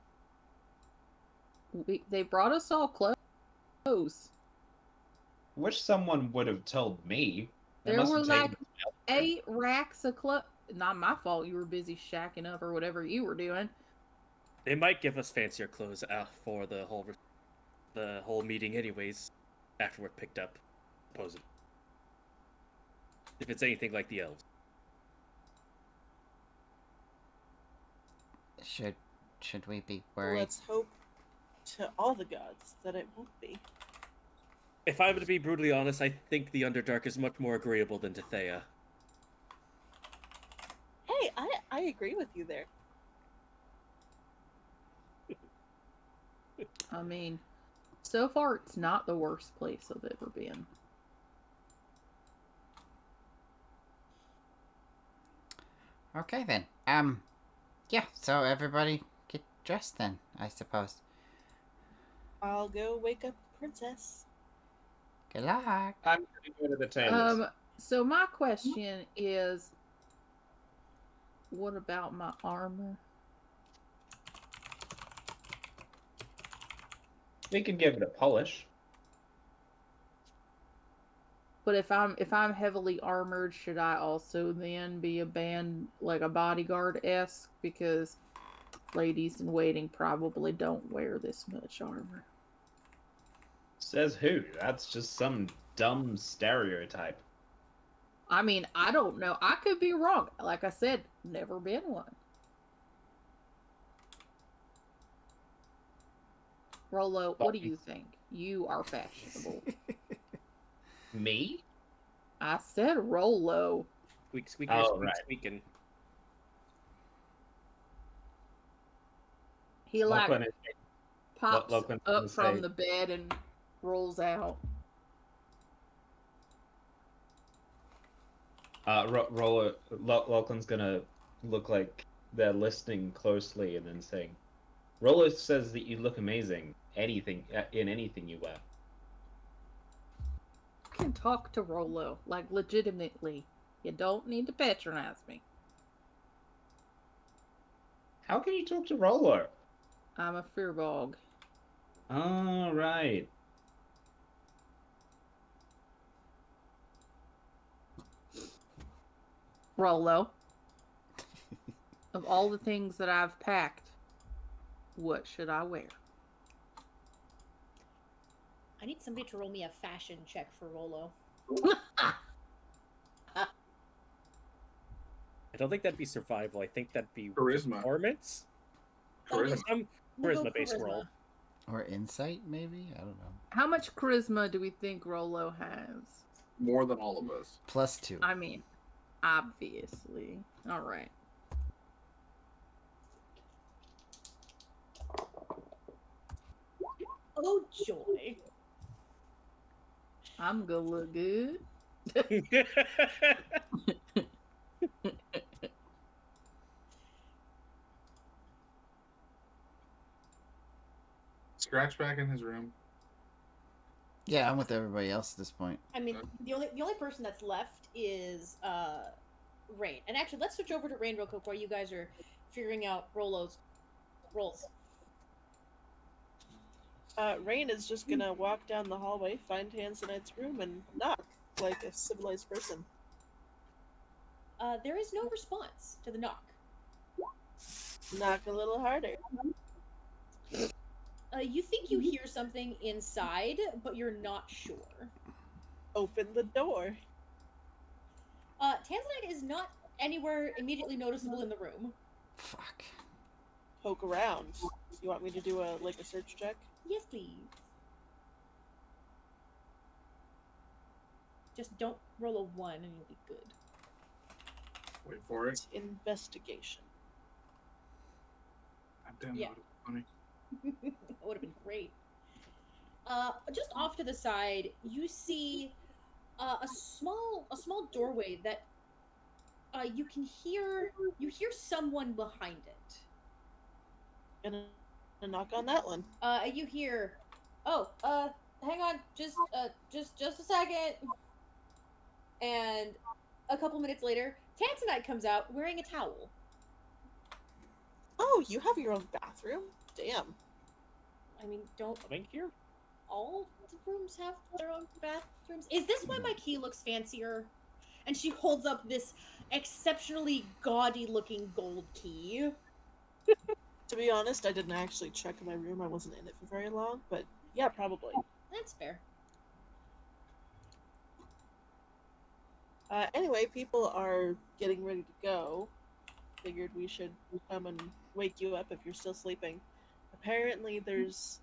[SPEAKER 4] They brought us all clothes.
[SPEAKER 5] Wish someone would have told me. They
[SPEAKER 4] There
[SPEAKER 5] must
[SPEAKER 4] were
[SPEAKER 5] have
[SPEAKER 4] like
[SPEAKER 5] taken us out.
[SPEAKER 4] 8 racks of clothes. Not my fault. You were busy shacking up or whatever you were doing.
[SPEAKER 8] They might give us fancier clothes for the whole meeting, anyways. After we're picked up, supposedly. If it's anything like the elves.
[SPEAKER 3] Should we be worried?
[SPEAKER 7] Let's hope to all the gods that it won't be.
[SPEAKER 8] If I'm to be brutally honest, I think the Underdark is much more agreeable than Thea.
[SPEAKER 7] Hey, I agree with you there.
[SPEAKER 4] I mean, so far it's not the worst place I've ever been.
[SPEAKER 3] Okay then. Yeah, so everybody get dressed then, I suppose.
[SPEAKER 7] I'll go wake up the princess.
[SPEAKER 3] Good luck.
[SPEAKER 5] I'm going to go to the tailors.
[SPEAKER 4] So my question is, what about my armor?
[SPEAKER 5] We can give it a polish.
[SPEAKER 4] But if I'm heavily armored, should I also then be a bodyguard-esque? Because ladies in waiting probably don't wear this much armor.
[SPEAKER 5] Says who? That's just some dumb stereotype.
[SPEAKER 4] I mean, I don't know. I could be wrong. Like I said, never been one. Rolo, what do you think? You are fashionable.
[SPEAKER 5] Me?
[SPEAKER 4] I said Rolo.
[SPEAKER 8] Squeak, squeak,
[SPEAKER 5] Oh,
[SPEAKER 8] squeak,
[SPEAKER 5] right.
[SPEAKER 8] squeaking.
[SPEAKER 4] He like
[SPEAKER 5] Lachlan is-
[SPEAKER 4] pops
[SPEAKER 5] Lachlan's
[SPEAKER 4] up
[SPEAKER 5] gonna
[SPEAKER 4] from
[SPEAKER 5] say-
[SPEAKER 4] the bed and rolls out.
[SPEAKER 5] Lachlan's gonna look like they're listening closely and then saying, Rollo says that you look amazing in anything you wear.
[SPEAKER 4] You can talk to Rolo, like legitimately. You don't need to patronize me.
[SPEAKER 5] How can you talk to Rollo?
[SPEAKER 4] I'm a fearbog.
[SPEAKER 5] Oh, right.
[SPEAKER 4] Rolo. Of all the things that I've packed, what should I wear?
[SPEAKER 1] I need somebody to roll me a fashion check for Rolo.
[SPEAKER 8] I don't think that'd be survival. I think that'd be
[SPEAKER 6] Charisma.
[SPEAKER 8] performance.
[SPEAKER 6] Charisma.
[SPEAKER 8] Some
[SPEAKER 1] We'll go
[SPEAKER 8] charisma-based roll.
[SPEAKER 2] Or insight, maybe? I don't know.
[SPEAKER 4] How much charisma do we think Rolo has?
[SPEAKER 6] More than all of us.
[SPEAKER 2] +2.
[SPEAKER 4] I mean, obviously. Alright.
[SPEAKER 1] Oh, joy.
[SPEAKER 4] I'm gonna look good.
[SPEAKER 6] Scratch back in his room.
[SPEAKER 2] Yeah, I'm with everybody else at this point.
[SPEAKER 1] I mean, the only person that's left is Rain. And actually, let's switch over to Rain real quick while you guys are figuring out Rolo's rolls.
[SPEAKER 7] Rain is just gonna walk down the hallway, find Tanzanite's room, and knock like a civilized person.
[SPEAKER 1] There is no response to the knock.
[SPEAKER 7] Knock a little harder.
[SPEAKER 1] You think you hear something inside, but you're not sure.
[SPEAKER 7] Open the door.
[SPEAKER 1] Tanzanite is not anywhere immediately noticeable in the room.
[SPEAKER 2] Fuck.
[SPEAKER 7] Poke around. You want me to do a search check?
[SPEAKER 1] Yes, please. Just don't roll a 1 and you'll be good.
[SPEAKER 6] Wait for it.
[SPEAKER 7] It's investigation.
[SPEAKER 6] God damn,
[SPEAKER 1] Yeah.
[SPEAKER 6] that was funny.
[SPEAKER 1] That would have been great. Just off to the side, you see a small doorway that you hear someone behind it.
[SPEAKER 7] Gonna knock on that one.
[SPEAKER 1] You hear, oh, hang on, just a second. And a couple minutes later, Tanzanite comes out wearing a towel.
[SPEAKER 7] Oh, you have your own bathroom? Damn.
[SPEAKER 1] I mean, don't
[SPEAKER 8] Coming here?
[SPEAKER 1] all the rooms have their own bathrooms? Is this why my key looks fancier? And she holds up this exceptionally gaudy looking gold key.
[SPEAKER 7] To be honest, I didn't actually check my room. I wasn't in it for very long, but yeah, probably.
[SPEAKER 1] That's fair.
[SPEAKER 7] Anyway, people are getting ready to go. Figured we should come and wake you up if you're still sleeping. Apparently, there's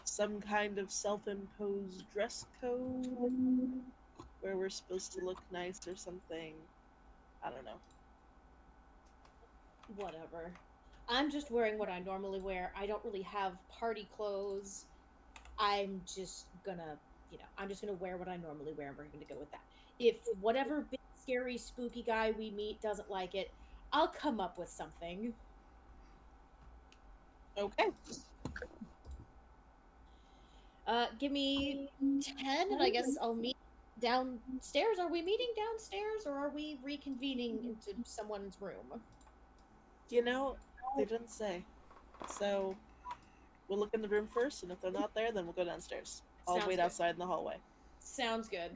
[SPEAKER 7] some kind of self-imposed dress code where we're supposed to look nice or something. I don't know.
[SPEAKER 1] Whatever. I'm just wearing what I normally wear. I don't really have party clothes. I'm just gonna wear what I normally wear, and we're gonna go with that. If whatever big, scary, spooky guy we meet doesn't like it, I'll come up with something.
[SPEAKER 7] Okay.
[SPEAKER 1] Give me 10, and I guess I'll meet downstairs. Are we meeting downstairs, or are we reconvening into someone's room?
[SPEAKER 7] You know, they didn't say. So, we'll look in the room first, and if they're not there, then we'll go downstairs. I'll
[SPEAKER 1] Sounds
[SPEAKER 7] wait
[SPEAKER 1] good.
[SPEAKER 7] outside in the hallway.
[SPEAKER 1] Sounds good.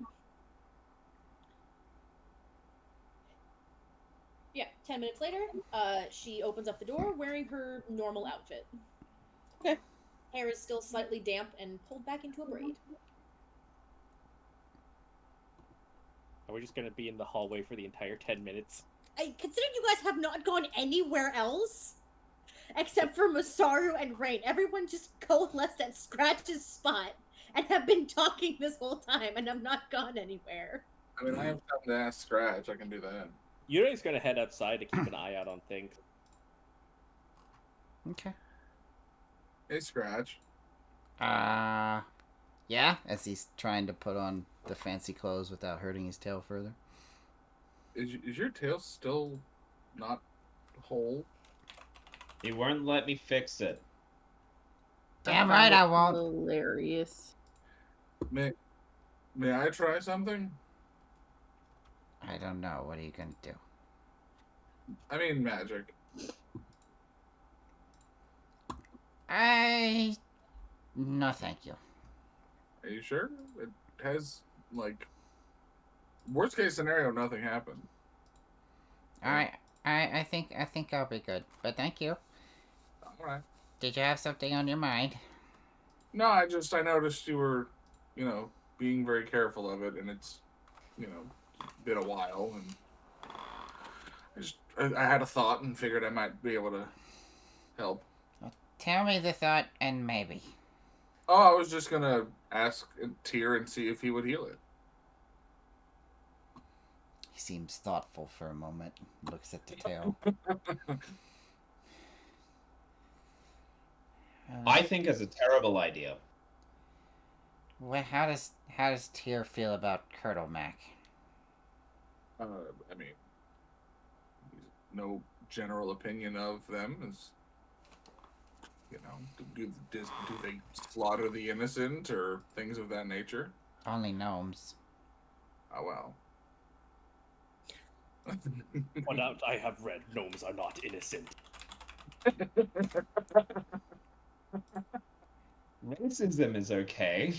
[SPEAKER 1] Yeah, 10 minutes later, she opens up the door wearing her normal outfit.
[SPEAKER 7] Okay.
[SPEAKER 1] Hair is still slightly damp and pulled back into a braid.
[SPEAKER 8] Are we just gonna be in the hallway for the entire 10 minutes?
[SPEAKER 1] Considering you guys have not gone anywhere else, except for Masaru and Rain, everyone just coalesced at Scratch's spot and have been talking this whole time and have not gone anywhere.
[SPEAKER 6] I mean, I have time to ask Scratch. I can do that.
[SPEAKER 8] You guys gotta head outside to keep an eye out on things.
[SPEAKER 2] Okay.
[SPEAKER 6] Hey, Scratch.
[SPEAKER 2] Yeah? As he's trying to put on the fancy clothes without hurting his tail further.
[SPEAKER 6] Is your tail still not whole?
[SPEAKER 5] He won't let me fix it.
[SPEAKER 2] Damn right I won't.
[SPEAKER 4] Hilarious.
[SPEAKER 6] May I try something?
[SPEAKER 2] I don't know. What are you gonna do?
[SPEAKER 6] I mean, magic.
[SPEAKER 2] No, thank you.
[SPEAKER 6] Are you sure? It has, like, worst case scenario, nothing happened.
[SPEAKER 2] Alright. I think I'll be good. But thank you.
[SPEAKER 6] Alright.
[SPEAKER 2] Did you have something on your mind?
[SPEAKER 6] No, I noticed you were, being very careful of it, and it's, been a while, and I had a thought and figured I might be able to help.
[SPEAKER 2] Tell me the thought and maybe.
[SPEAKER 6] Oh, I was just gonna ask Tyr and see if he would heal it.
[SPEAKER 2] He seems thoughtful for a moment. Looks at the tail.
[SPEAKER 5] I think it's a terrible idea.
[SPEAKER 2] Well, how does Tyr feel about Curdle Mac?
[SPEAKER 6] I mean, no general opinion of them is, do they slaughter the innocent or things of that nature?
[SPEAKER 2] Only gnomes.
[SPEAKER 6] Oh, well.
[SPEAKER 8] What out I have read, gnomes are not innocent.
[SPEAKER 5] Racism is okay.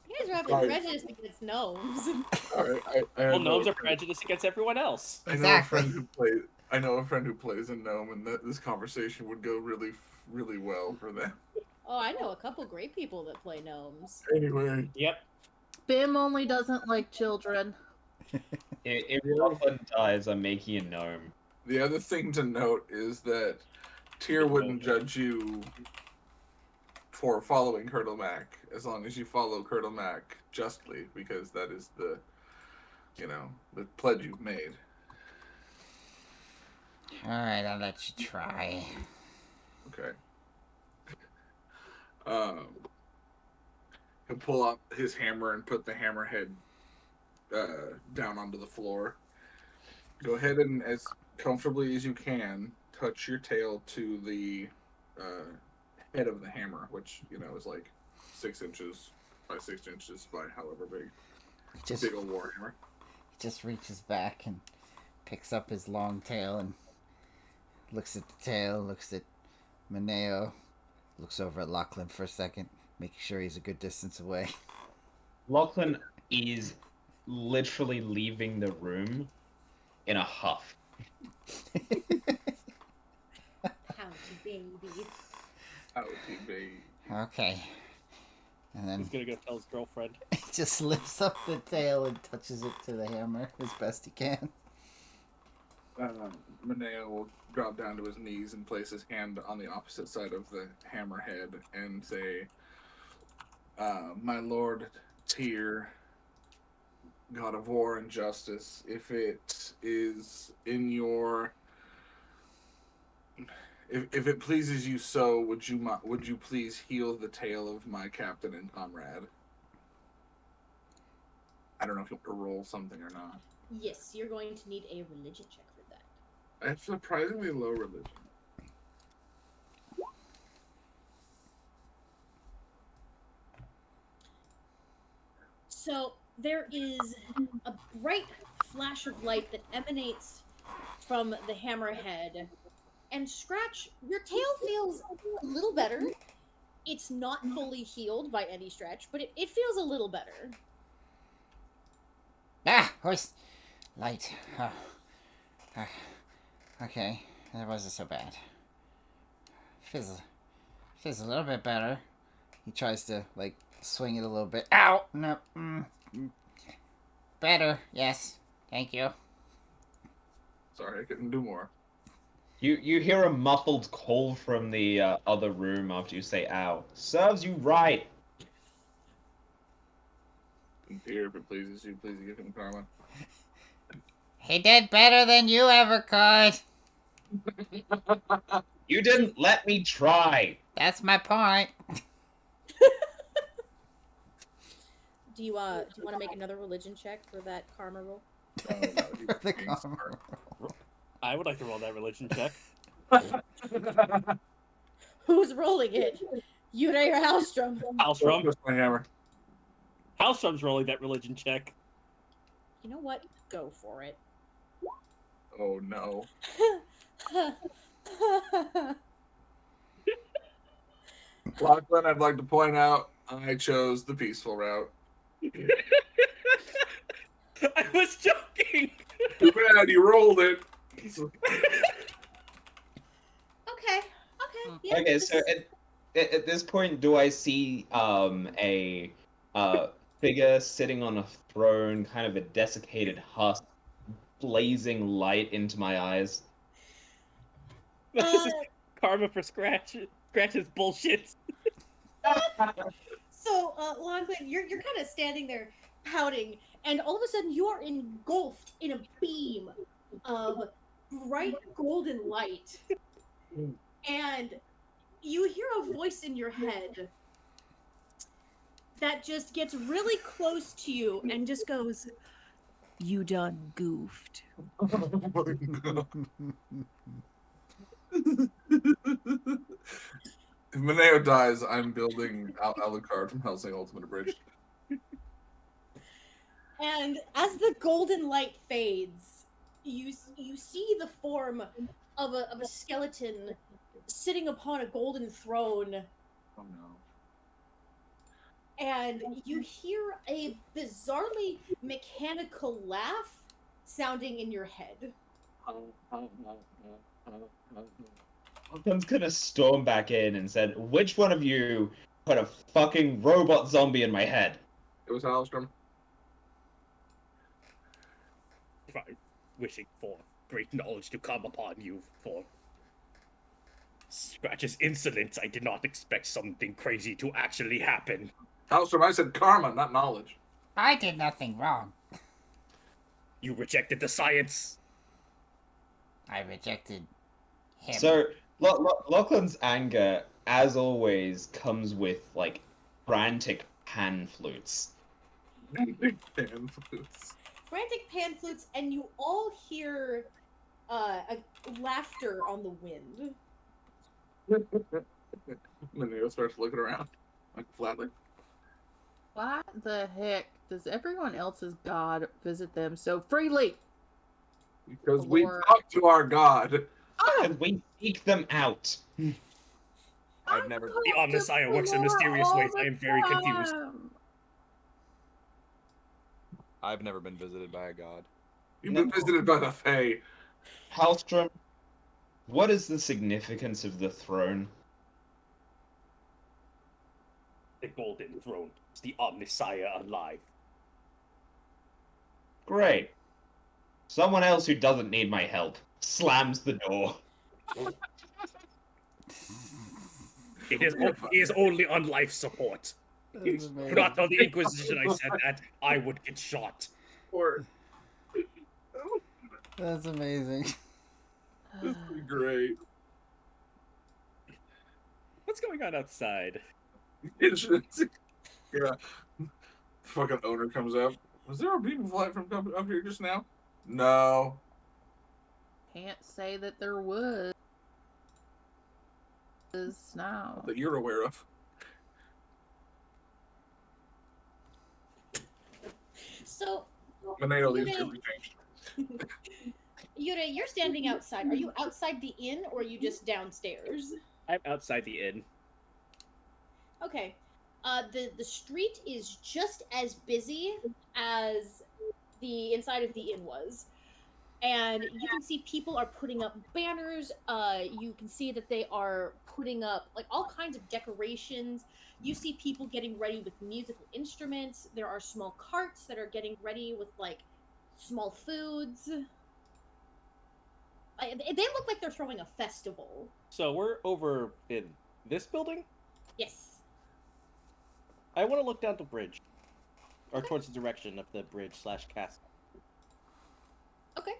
[SPEAKER 1] You guys are having
[SPEAKER 6] Sorry.
[SPEAKER 1] prejudice against gnomes.
[SPEAKER 6] All right, I
[SPEAKER 8] Well,
[SPEAKER 6] know
[SPEAKER 8] gnomes
[SPEAKER 6] a
[SPEAKER 8] are
[SPEAKER 6] friend-
[SPEAKER 8] prejudiced against everyone else.
[SPEAKER 6] I know a
[SPEAKER 2] Exactly.
[SPEAKER 6] friend who plays. I know a friend who plays a gnome, and this conversation would go really well for them.
[SPEAKER 1] Oh, I know a couple great people that play gnomes.
[SPEAKER 6] Anyway,
[SPEAKER 8] Yep.
[SPEAKER 4] Bim only doesn't like children.
[SPEAKER 5] If Lachlan dies, I'm making a gnome.
[SPEAKER 6] the other thing to note is that Tyr wouldn't judge you for following Curdle Mac as long as you follow Curdle Mac justly, because that is the pledge you've made.
[SPEAKER 3] Alright, I'll let you try.
[SPEAKER 6] Okay. He'll pull out his hammer and put the hammerhead down onto the floor. Go ahead and, as comfortably as you can, touch your tail to the head of the hammer, which is like 6 inches by 6 inches by however big.
[SPEAKER 3] Just,
[SPEAKER 6] Big old warhammer.
[SPEAKER 3] just reaches back and picks up his long tail and looks at the tail, looks at Mineo, looks over at Lachlan for a second, making sure he's a good distance away.
[SPEAKER 5] Lachlan is literally leaving the room in a huff.
[SPEAKER 1] Howdy, baby.
[SPEAKER 6] Outie baby.
[SPEAKER 3] Okay. And then
[SPEAKER 8] He's gonna go tell his girlfriend.
[SPEAKER 3] he just lifts up the tail and touches it to the hammer as best he can.
[SPEAKER 6] Mineo will drop down to his knees and place his hand on the opposite side of the hammerhead and say, my lord Tyr, god of war and justice, if it is in your... If it pleases you so, would you please heal the tail of my captain and comrade? I don't know if you want to roll something or not.
[SPEAKER 1] Yes, you're going to need a religion check for that.
[SPEAKER 6] I have surprisingly low religion.
[SPEAKER 1] So there is a bright flash of light that emanates from the hammerhead. And Scratch, your tail feels a little better. It's not fully healed by any stretch, but it feels a little better.
[SPEAKER 3] Ah, horse light. Oh. Okay, that wasn't so bad. Feels a little bit better. He tries to swing it a little bit. Ow! No. Better. Yes. Thank you.
[SPEAKER 6] Sorry, I couldn't do more.
[SPEAKER 5] You hear a muffled call from the other room after you say "ow." Serves you right.
[SPEAKER 6] Tyr, if it pleases you, please give him karma.
[SPEAKER 3] He did better than you ever could.
[SPEAKER 5] You didn't let me try.
[SPEAKER 3] That's my point.
[SPEAKER 1] Do you want to make another religion check for that karma roll?
[SPEAKER 2] The karma.
[SPEAKER 8] I would like to roll that religion check.
[SPEAKER 1] Who's rolling it? Yurei or Halstrom?
[SPEAKER 8] Halstrom.
[SPEAKER 6] Twist my hammer.
[SPEAKER 8] Halstrom's rolling that religion check.
[SPEAKER 1] You know what? Go for it.
[SPEAKER 6] Oh no. Lachlan, I'd like to point out I chose the peaceful route.
[SPEAKER 8] I was joking.
[SPEAKER 6] Too bad you rolled it.
[SPEAKER 1] Okay. Yeah,
[SPEAKER 5] Okay,
[SPEAKER 1] this
[SPEAKER 5] so
[SPEAKER 1] is-
[SPEAKER 5] at this point, do I see a figure sitting on a throne, kind of a desiccated husk, blazing light into my eyes?
[SPEAKER 8] This is karma for Scratch. Scratch is bullshit.
[SPEAKER 1] So, Lachlan, you're kind of standing there pouting, and all of a sudden you are engulfed in a beam of bright golden light. And you hear a voice in your head that just gets really close to you and just goes, "You done goofed."
[SPEAKER 6] If Mineo dies, I'm building Alucard from Hellsing Ultimate Abridged.
[SPEAKER 1] And as the golden light fades, you see the form of a skeleton sitting upon a golden throne,
[SPEAKER 6] Oh no.
[SPEAKER 1] and you hear a bizarrely mechanical laugh sounding in your head.
[SPEAKER 5] Lachlan's gonna storm back in and said, "Which one of you put a fucking robot zombie in my head?"
[SPEAKER 6] It was Halstrom.
[SPEAKER 8] Wishing for great knowledge to come upon you, for Scratch's insolence, I did not expect something crazy to actually happen.
[SPEAKER 6] Halstrom, I said karma, not knowledge.
[SPEAKER 3] I did nothing wrong.
[SPEAKER 8] You rejected the science.
[SPEAKER 3] I rejected him.
[SPEAKER 5] So Lachlan's anger, as always, comes with like frantic pan flutes.
[SPEAKER 6] Big fan flutes.
[SPEAKER 1] Frantic pan flutes, and you all hear a laughter on the wind.
[SPEAKER 6] Maneo starts looking around, like flatly.
[SPEAKER 4] Why the heck does everyone else's god visit them so freely?
[SPEAKER 6] Because we
[SPEAKER 4] Lord.
[SPEAKER 6] talk to our god.
[SPEAKER 5] And we seek them out.
[SPEAKER 9] I've never.
[SPEAKER 8] The Omnissiah works in mysterious ways. I am very confused.
[SPEAKER 9] I've never been visited by a god.
[SPEAKER 6] You've been visited by the Fae.
[SPEAKER 5] Halstrom, what is the significance of the throne?
[SPEAKER 8] The golden throne is the Omnissiah alive.
[SPEAKER 5] Great. Someone else who doesn't need my help slams the door.
[SPEAKER 8] He is only on life support.
[SPEAKER 2] That's amazing.
[SPEAKER 8] Do not tell the Inquisition I said that. I would get shot.
[SPEAKER 6] Or
[SPEAKER 2] That's amazing.
[SPEAKER 6] this is great.
[SPEAKER 8] What's going on outside?
[SPEAKER 6] Yeah. Fucking owner comes up. Was there a beam flight from up here just now? No.
[SPEAKER 4] Can't say that there was now.
[SPEAKER 6] That you're aware of.
[SPEAKER 1] So,
[SPEAKER 6] Maneo leaves
[SPEAKER 1] Yuri,
[SPEAKER 6] to be changed.
[SPEAKER 1] Yuri, you're standing outside. Are you outside the inn, or are you just downstairs?
[SPEAKER 8] I'm outside the inn.
[SPEAKER 1] Okay. The street is just as busy as the inside of the inn was. And you can see people are putting up banners. You can see that they are putting up like all kinds of decorations. You see people getting ready with musical instruments. There are small carts that are getting ready with like small foods. They look like they're throwing a festival.
[SPEAKER 8] So we're over in this building?
[SPEAKER 1] Yes.
[SPEAKER 8] I want to look down the bridge. Or towards the direction of the bridge/castle.
[SPEAKER 1] Okay.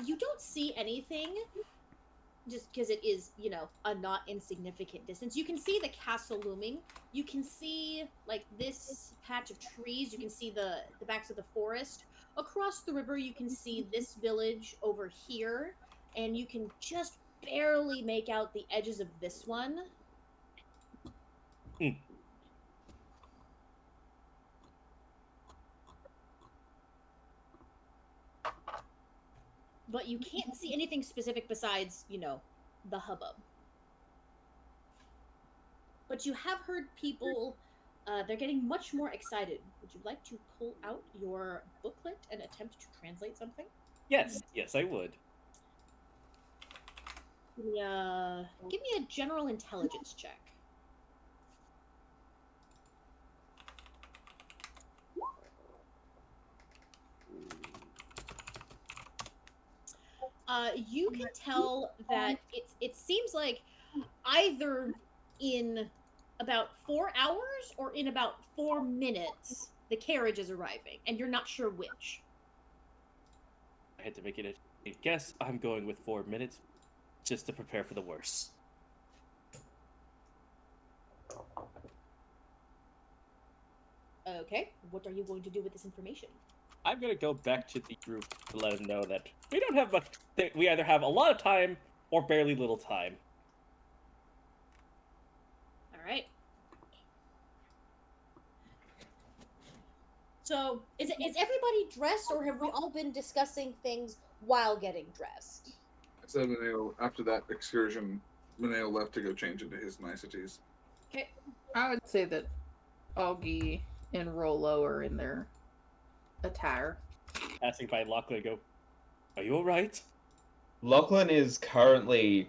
[SPEAKER 1] You don't see anything, just because it is, you know, a not insignificant distance. You can see the castle looming. You can see, like, this patch of trees. You can see the backs of the forest. Across the river, you can see this village over here. And you can just barely make out the edges of this one.
[SPEAKER 8] Hmm.
[SPEAKER 1] But you can't see anything specific besides, you know, the hubbub. But you have heard people, they're getting much more excited. Would you like to pull out your booklet and attempt to translate something?
[SPEAKER 8] Yes, I would.
[SPEAKER 1] Give me a general intelligence check. You can tell that it seems like either in about 4 hours or in about 4 minutes the carriage is arriving, and you're not sure which.
[SPEAKER 8] I had to make it a guess. I'm going with 4 minutes, just to prepare for the worst.
[SPEAKER 1] Okay, what are you going to do with this information?
[SPEAKER 8] I'm gonna go back to the group to let them know that we don't have much. We either have a lot of time or barely little time.
[SPEAKER 1] All right. So, is everybody dressed, or have we all been discussing things while getting dressed?
[SPEAKER 6] So Maneo, after that excursion, Maneo left to go change into his niceties.
[SPEAKER 1] Okay.
[SPEAKER 4] I would say that Augie and Rolo are in their attire.
[SPEAKER 8] Passing by Lachlan, go, "Are you alright?"
[SPEAKER 5] Lachlan is currently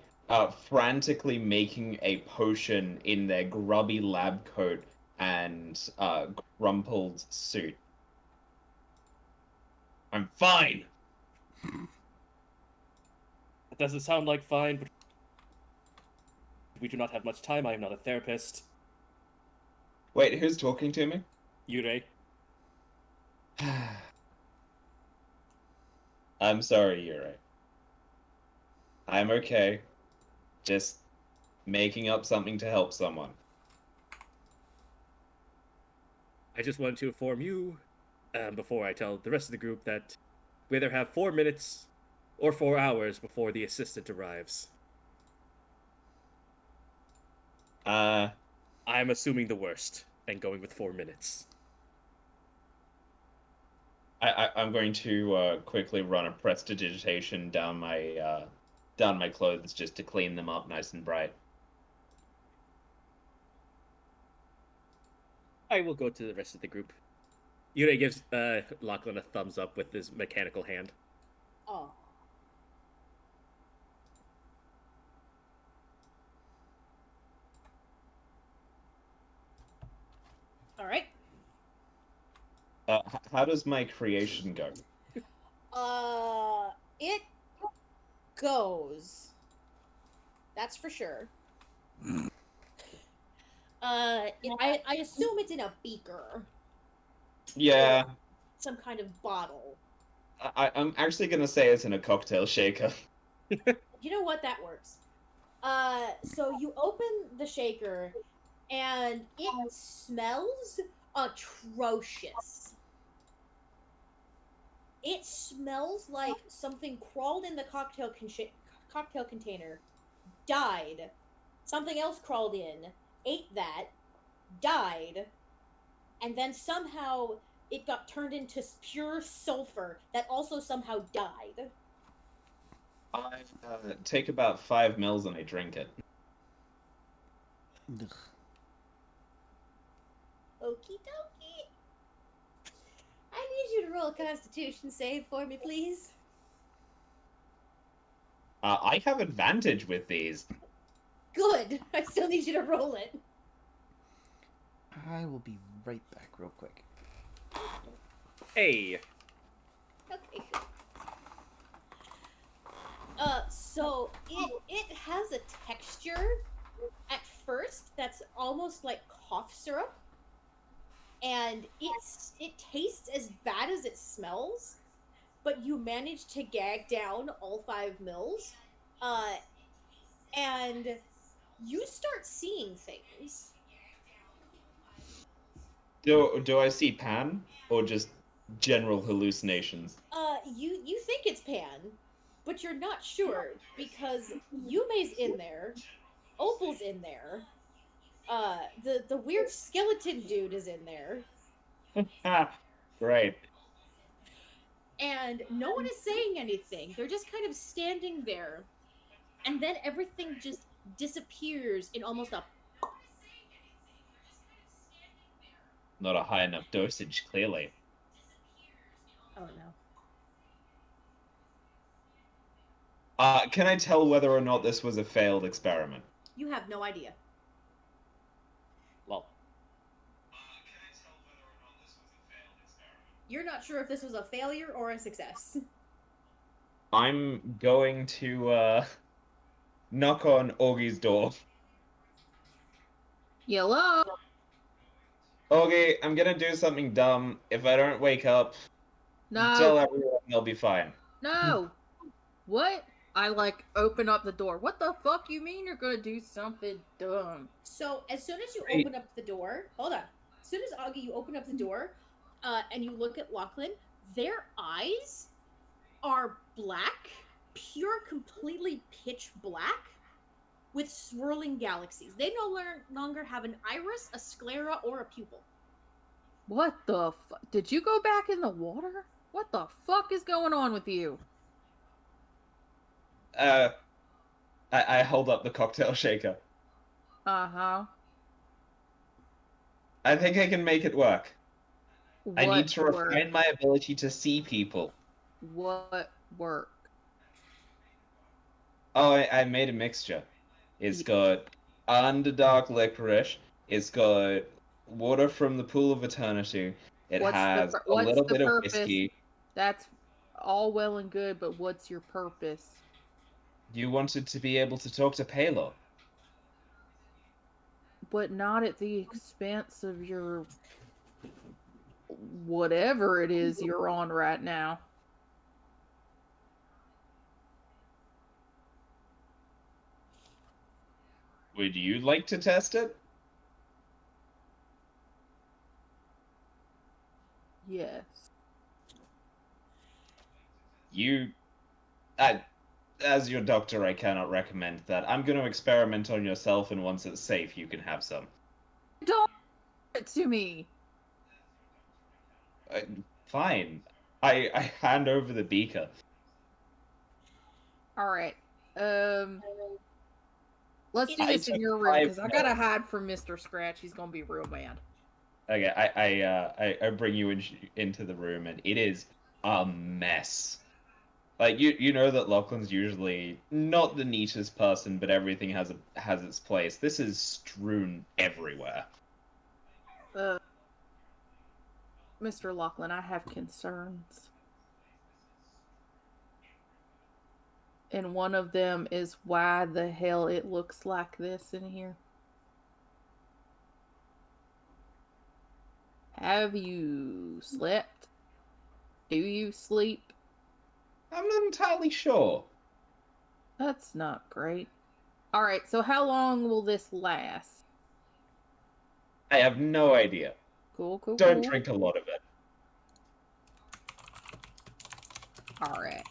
[SPEAKER 5] frantically making a potion in their grubby lab coat and crumpled suit. I'm fine.
[SPEAKER 8] It doesn't sound like fine, but we do not have much time. I am not a therapist.
[SPEAKER 5] Wait, who's talking to me?
[SPEAKER 8] Yurei.
[SPEAKER 5] I'm sorry, Yuri. I'm okay. Just making up something to help someone.
[SPEAKER 8] I just wanted to inform you, before I tell the rest of the group, that we either have 4 minutes or 4 hours before the assistant arrives. I'm assuming the worst and going with 4 minutes.
[SPEAKER 5] I'm going to quickly run a prestidigitation down my clothes just to clean them up nice and bright.
[SPEAKER 8] I will go to the rest of the group. Yurei gives Lachlan a thumbs up with his mechanical hand.
[SPEAKER 1] Oh. All right.
[SPEAKER 5] How does my creation go?
[SPEAKER 1] It goes. That's for sure. I assume it's in a beaker,
[SPEAKER 5] Yeah,
[SPEAKER 1] some kind of bottle.
[SPEAKER 5] I'm actually gonna say it's in a cocktail shaker.
[SPEAKER 1] You know what? That works. So you open the shaker, and it smells atrocious. It smells like something crawled in the cocktail container, died. Something else crawled in, ate that, died, and then somehow it got turned into pure sulfur that also somehow died.
[SPEAKER 5] I take about 5 mils and I drink it.
[SPEAKER 2] Ugh.
[SPEAKER 1] Okie dokie. I need you to roll a constitution save for me, please.
[SPEAKER 5] I have advantage with these.
[SPEAKER 1] Good. I still need you to roll it.
[SPEAKER 2] I will be right back real quick.
[SPEAKER 8] Hey!
[SPEAKER 1] Okay, good. So it has a texture at first that's almost like cough syrup, and it tastes as bad as it smells, but you manage to gag down all 5 mils, and you start seeing things.
[SPEAKER 5] Do I see Pan or just general hallucinations?
[SPEAKER 1] You think it's Pan, but you're not sure because Yume's in there, Opal's in there, the weird skeleton dude is in there,
[SPEAKER 5] Great.
[SPEAKER 1] and no one is saying anything. They're just kind of standing there, and then everything just disappears in almost a.
[SPEAKER 5] Not a high enough dosage, clearly.
[SPEAKER 1] Oh no.
[SPEAKER 5] Can I tell whether or not this was a failed experiment?
[SPEAKER 1] You have no idea.
[SPEAKER 8] Well,
[SPEAKER 1] You're not sure if this was a failure or a success.
[SPEAKER 5] I'm going to knock on Augie's door.
[SPEAKER 4] Yellow.
[SPEAKER 5] Augie, I'm gonna do something dumb. If I don't wake up, tell
[SPEAKER 4] No.
[SPEAKER 5] everyone they'll be fine.
[SPEAKER 4] No. What? I open up the door. What the fuck you mean you're gonna do something dumb?
[SPEAKER 1] So as soon as you
[SPEAKER 5] Wait.
[SPEAKER 1] open up the door, hold on. As soon as Augie, you open up the door, and you look at Lachlan, their eyes are black, pure, completely pitch black, with swirling galaxies. They no longer have an iris, a sclera, or a pupil.
[SPEAKER 4] What the fuck? Did you go back in the water? What the fuck is going on with you?
[SPEAKER 5] Uh, I hold up the cocktail shaker.
[SPEAKER 4] Uh-huh.
[SPEAKER 5] I think I can make it work. I need
[SPEAKER 4] What
[SPEAKER 5] to
[SPEAKER 4] work?
[SPEAKER 5] refine my ability to see people.
[SPEAKER 4] What work?
[SPEAKER 5] Oh, I made a mixture. It's
[SPEAKER 4] Ye-
[SPEAKER 5] got underdark licorice. It's got water from the pool of eternity. It has a
[SPEAKER 4] What's
[SPEAKER 5] little
[SPEAKER 4] the
[SPEAKER 5] bit of
[SPEAKER 4] purpose?
[SPEAKER 5] whiskey.
[SPEAKER 4] That's all well and good, but what's your purpose?
[SPEAKER 5] You wanted to be able to talk to Palo.
[SPEAKER 4] But not at the expense of your whatever it is you're on right now.
[SPEAKER 5] Would you like to test it?
[SPEAKER 4] Yes.
[SPEAKER 5] You, as your doctor, I cannot recommend that. I'm going to experiment on yourself, and once it's safe, you can have some.
[SPEAKER 4] Don't do it to me.
[SPEAKER 5] Uh, Fine. I hand over the beaker.
[SPEAKER 4] All right. Let's do
[SPEAKER 1] I
[SPEAKER 4] this in
[SPEAKER 5] took
[SPEAKER 4] your room
[SPEAKER 5] 5
[SPEAKER 4] because I gotta hide from Mr. Scratch. He's gonna be real mad.
[SPEAKER 5] Okay, I bring you into the room, and it is a mess. Like you know that Lachlan's usually not the neatest person, but everything has its place. This is strewn everywhere.
[SPEAKER 4] Mr. Lachlan, I have concerns. And one of them is why the hell it looks like this in here. Have you slept? Do you sleep?
[SPEAKER 5] I'm not entirely sure.
[SPEAKER 4] That's not great. Alright, so how long will this last?
[SPEAKER 5] I have no idea.
[SPEAKER 4] Cool, cool,
[SPEAKER 5] Don't
[SPEAKER 4] cool.
[SPEAKER 5] drink a lot of it.
[SPEAKER 4] Alright.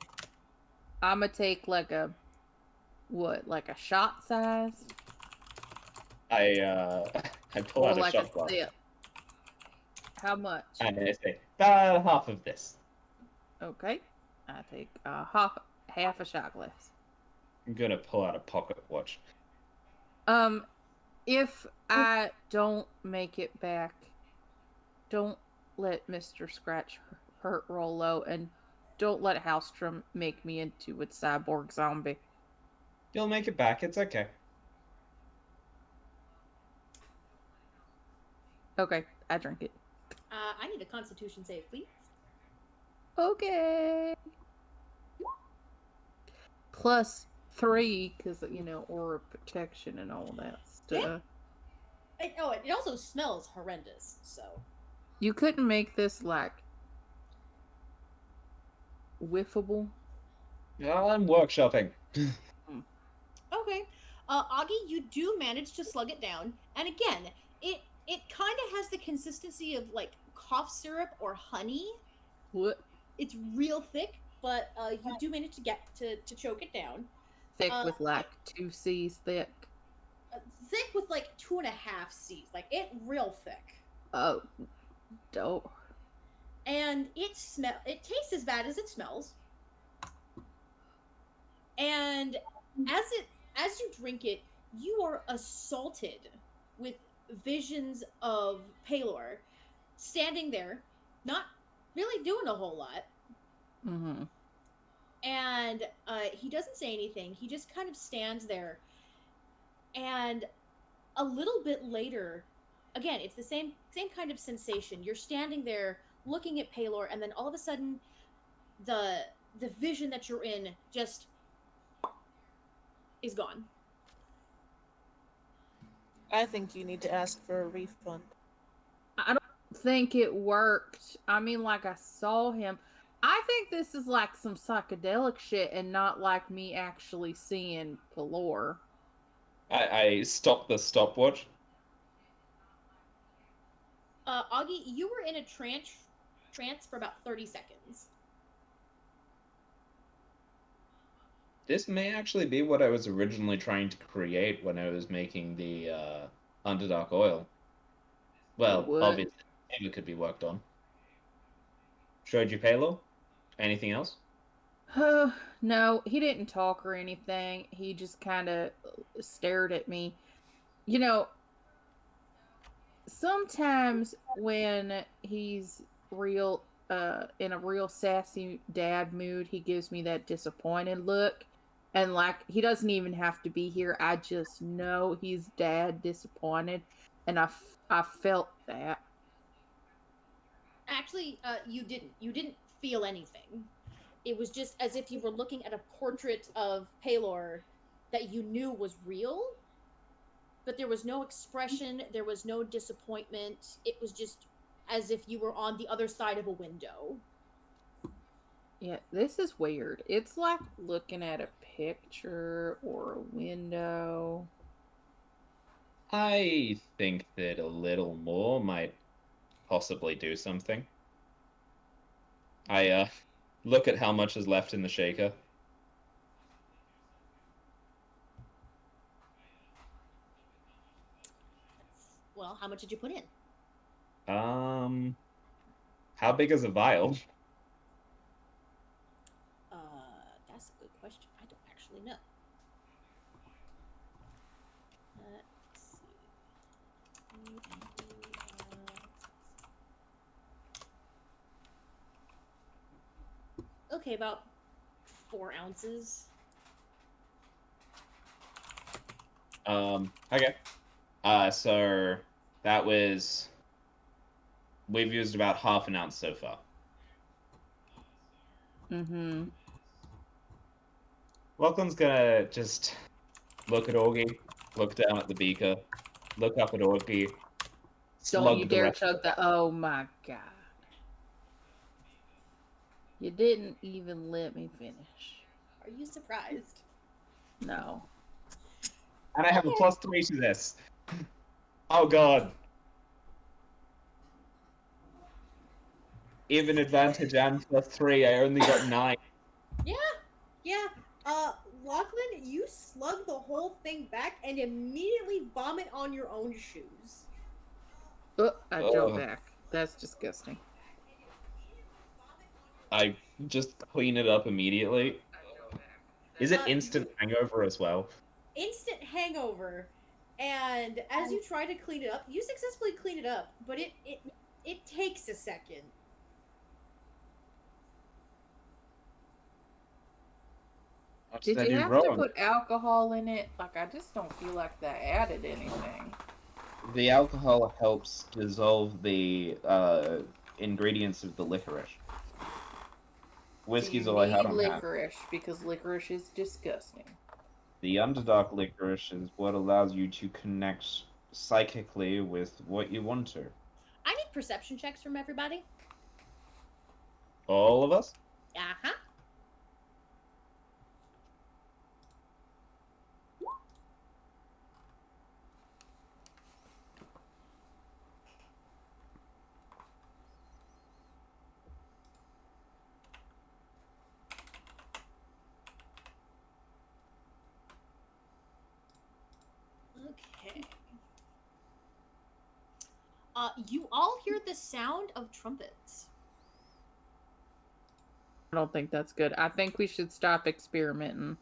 [SPEAKER 4] I'ma take like a shot size?
[SPEAKER 5] I pull
[SPEAKER 4] Or
[SPEAKER 5] out a
[SPEAKER 4] like a
[SPEAKER 5] shot glass,
[SPEAKER 4] sip? How much?
[SPEAKER 5] and I say about half of this.
[SPEAKER 4] Okay. I take half a shot glass.
[SPEAKER 5] I'm gonna pull out a pocket watch.
[SPEAKER 4] If I don't make it back, don't let Mr. Scratch hurt Rollo, and don't let Halstrom make me into a cyborg zombie.
[SPEAKER 5] You'll make it back. It's okay.
[SPEAKER 4] Okay, I drink it.
[SPEAKER 1] I need a Constitution save, please.
[SPEAKER 4] Okay. +3, because, aura protection and all that stuff.
[SPEAKER 1] It also smells horrendous. So
[SPEAKER 4] You couldn't make this, whiffable?
[SPEAKER 5] I'm workshopping.
[SPEAKER 1] okay, Augie, you do manage to slug it down, and again, it kind of has the consistency of like cough syrup or honey.
[SPEAKER 4] What?
[SPEAKER 1] It's real thick, but you do manage to get to choke it down.
[SPEAKER 4] Thick with 2 C's thick.
[SPEAKER 1] Thick with 2.5 C's, it real thick.
[SPEAKER 4] Oh, dope.
[SPEAKER 1] And it tastes as bad as it smells. And as you drink it, you are assaulted with visions of Palor standing there, not really doing a whole lot.
[SPEAKER 4] Mm-hmm.
[SPEAKER 1] And he doesn't say anything. He just kind of stands there. And a little bit later, again, it's the same kind of sensation. You're standing there looking at Palor, and then all of a sudden, the vision that you're in just is gone.
[SPEAKER 7] I think you need to ask for a refund.
[SPEAKER 4] I don't think it worked. I mean, I saw him. I think this is some psychedelic shit and not me actually seeing Pelor.
[SPEAKER 5] I stop the stopwatch.
[SPEAKER 1] Augie, you were in a trance for about 30 seconds.
[SPEAKER 5] This may actually be what I was originally trying to create when I was making the Underdark oil. Well, obviously, it could be worked on. Showed you Palo? Anything else?
[SPEAKER 4] No, he didn't talk or anything. He just kind of stared at me. You know, sometimes when he's real in a real sassy dad mood, he gives me that disappointed look. And like he doesn't even have to be here. I just know he's dad disappointed, and I felt that.
[SPEAKER 1] Actually, you didn't. You didn't feel anything. It was just as if you were looking at a portrait of Palor that you knew was real, but there was no expression, there was no disappointment. It was just as if you were on the other side of a window.
[SPEAKER 4] Yeah, this is weird. It's like looking at a picture or a window.
[SPEAKER 5] I think that a little more might possibly do something. I look at how much is left in the shaker.
[SPEAKER 1] Well, how much did you put in?
[SPEAKER 5] How big is a vial?
[SPEAKER 1] Uh, that's a good question. I don't actually know. Let's see. Okay, about 4 ounces.
[SPEAKER 5] Okay. So that was we've used about half an ounce so far.
[SPEAKER 4] Mm-hmm.
[SPEAKER 5] Lachlan's gonna just look at Augie, look down at the beaker, look up at Augie,
[SPEAKER 4] Don't you
[SPEAKER 5] slug the
[SPEAKER 4] dare
[SPEAKER 5] rest.
[SPEAKER 4] chug that. Oh my god. You didn't even let me finish.
[SPEAKER 1] Are you surprised?
[SPEAKER 4] No.
[SPEAKER 5] And I have a
[SPEAKER 1] Okay.
[SPEAKER 5] +3 to this. Oh god. Even advantage and +3, I only got 9.
[SPEAKER 1] Yeah. Lachlan, you slug the whole thing back and immediately vomit on your own shoes.
[SPEAKER 4] Oh, I jumped
[SPEAKER 5] Ugh.
[SPEAKER 4] back. That's disgusting.
[SPEAKER 5] I just clean it up immediately. Is it
[SPEAKER 1] Uh,
[SPEAKER 5] instant hangover as well?
[SPEAKER 1] Instant hangover, and as you try to clean it up, you successfully clean it up, but it takes a second.
[SPEAKER 5] What
[SPEAKER 4] Did
[SPEAKER 5] I
[SPEAKER 4] you
[SPEAKER 5] do
[SPEAKER 4] have to
[SPEAKER 5] wrong?
[SPEAKER 4] put alcohol in it? Like, I just don't feel like that added anything.
[SPEAKER 5] The alcohol helps dissolve the ingredients of the licorice.
[SPEAKER 4] Do
[SPEAKER 5] Whiskey's
[SPEAKER 4] you
[SPEAKER 5] all I
[SPEAKER 4] need
[SPEAKER 5] had on hand.
[SPEAKER 4] licorice? Because licorice is disgusting.
[SPEAKER 5] The underdark licorice is what allows you to connect psychically with what you want to.
[SPEAKER 1] I need perception checks from everybody.
[SPEAKER 5] All of us?
[SPEAKER 1] Uh-huh. Okay. You all hear the sound of trumpets.
[SPEAKER 4] I don't think that's good. I think we should stop experimenting.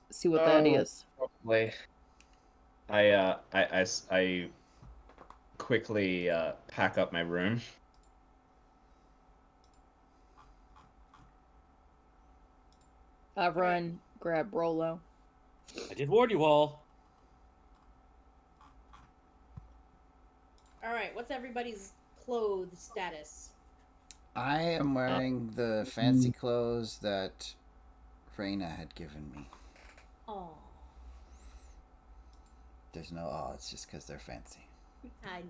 [SPEAKER 4] See what that is.
[SPEAKER 5] Probably. I quickly pack up my room.
[SPEAKER 4] I run, grab Rolo.
[SPEAKER 8] I did warn you all.
[SPEAKER 1] All right, what's everybody's clothes status?
[SPEAKER 2] I am wearing the fancy clothes that Reyna had given me.
[SPEAKER 1] Oh,
[SPEAKER 2] There's no awe, it's just because they're fancy.
[SPEAKER 1] I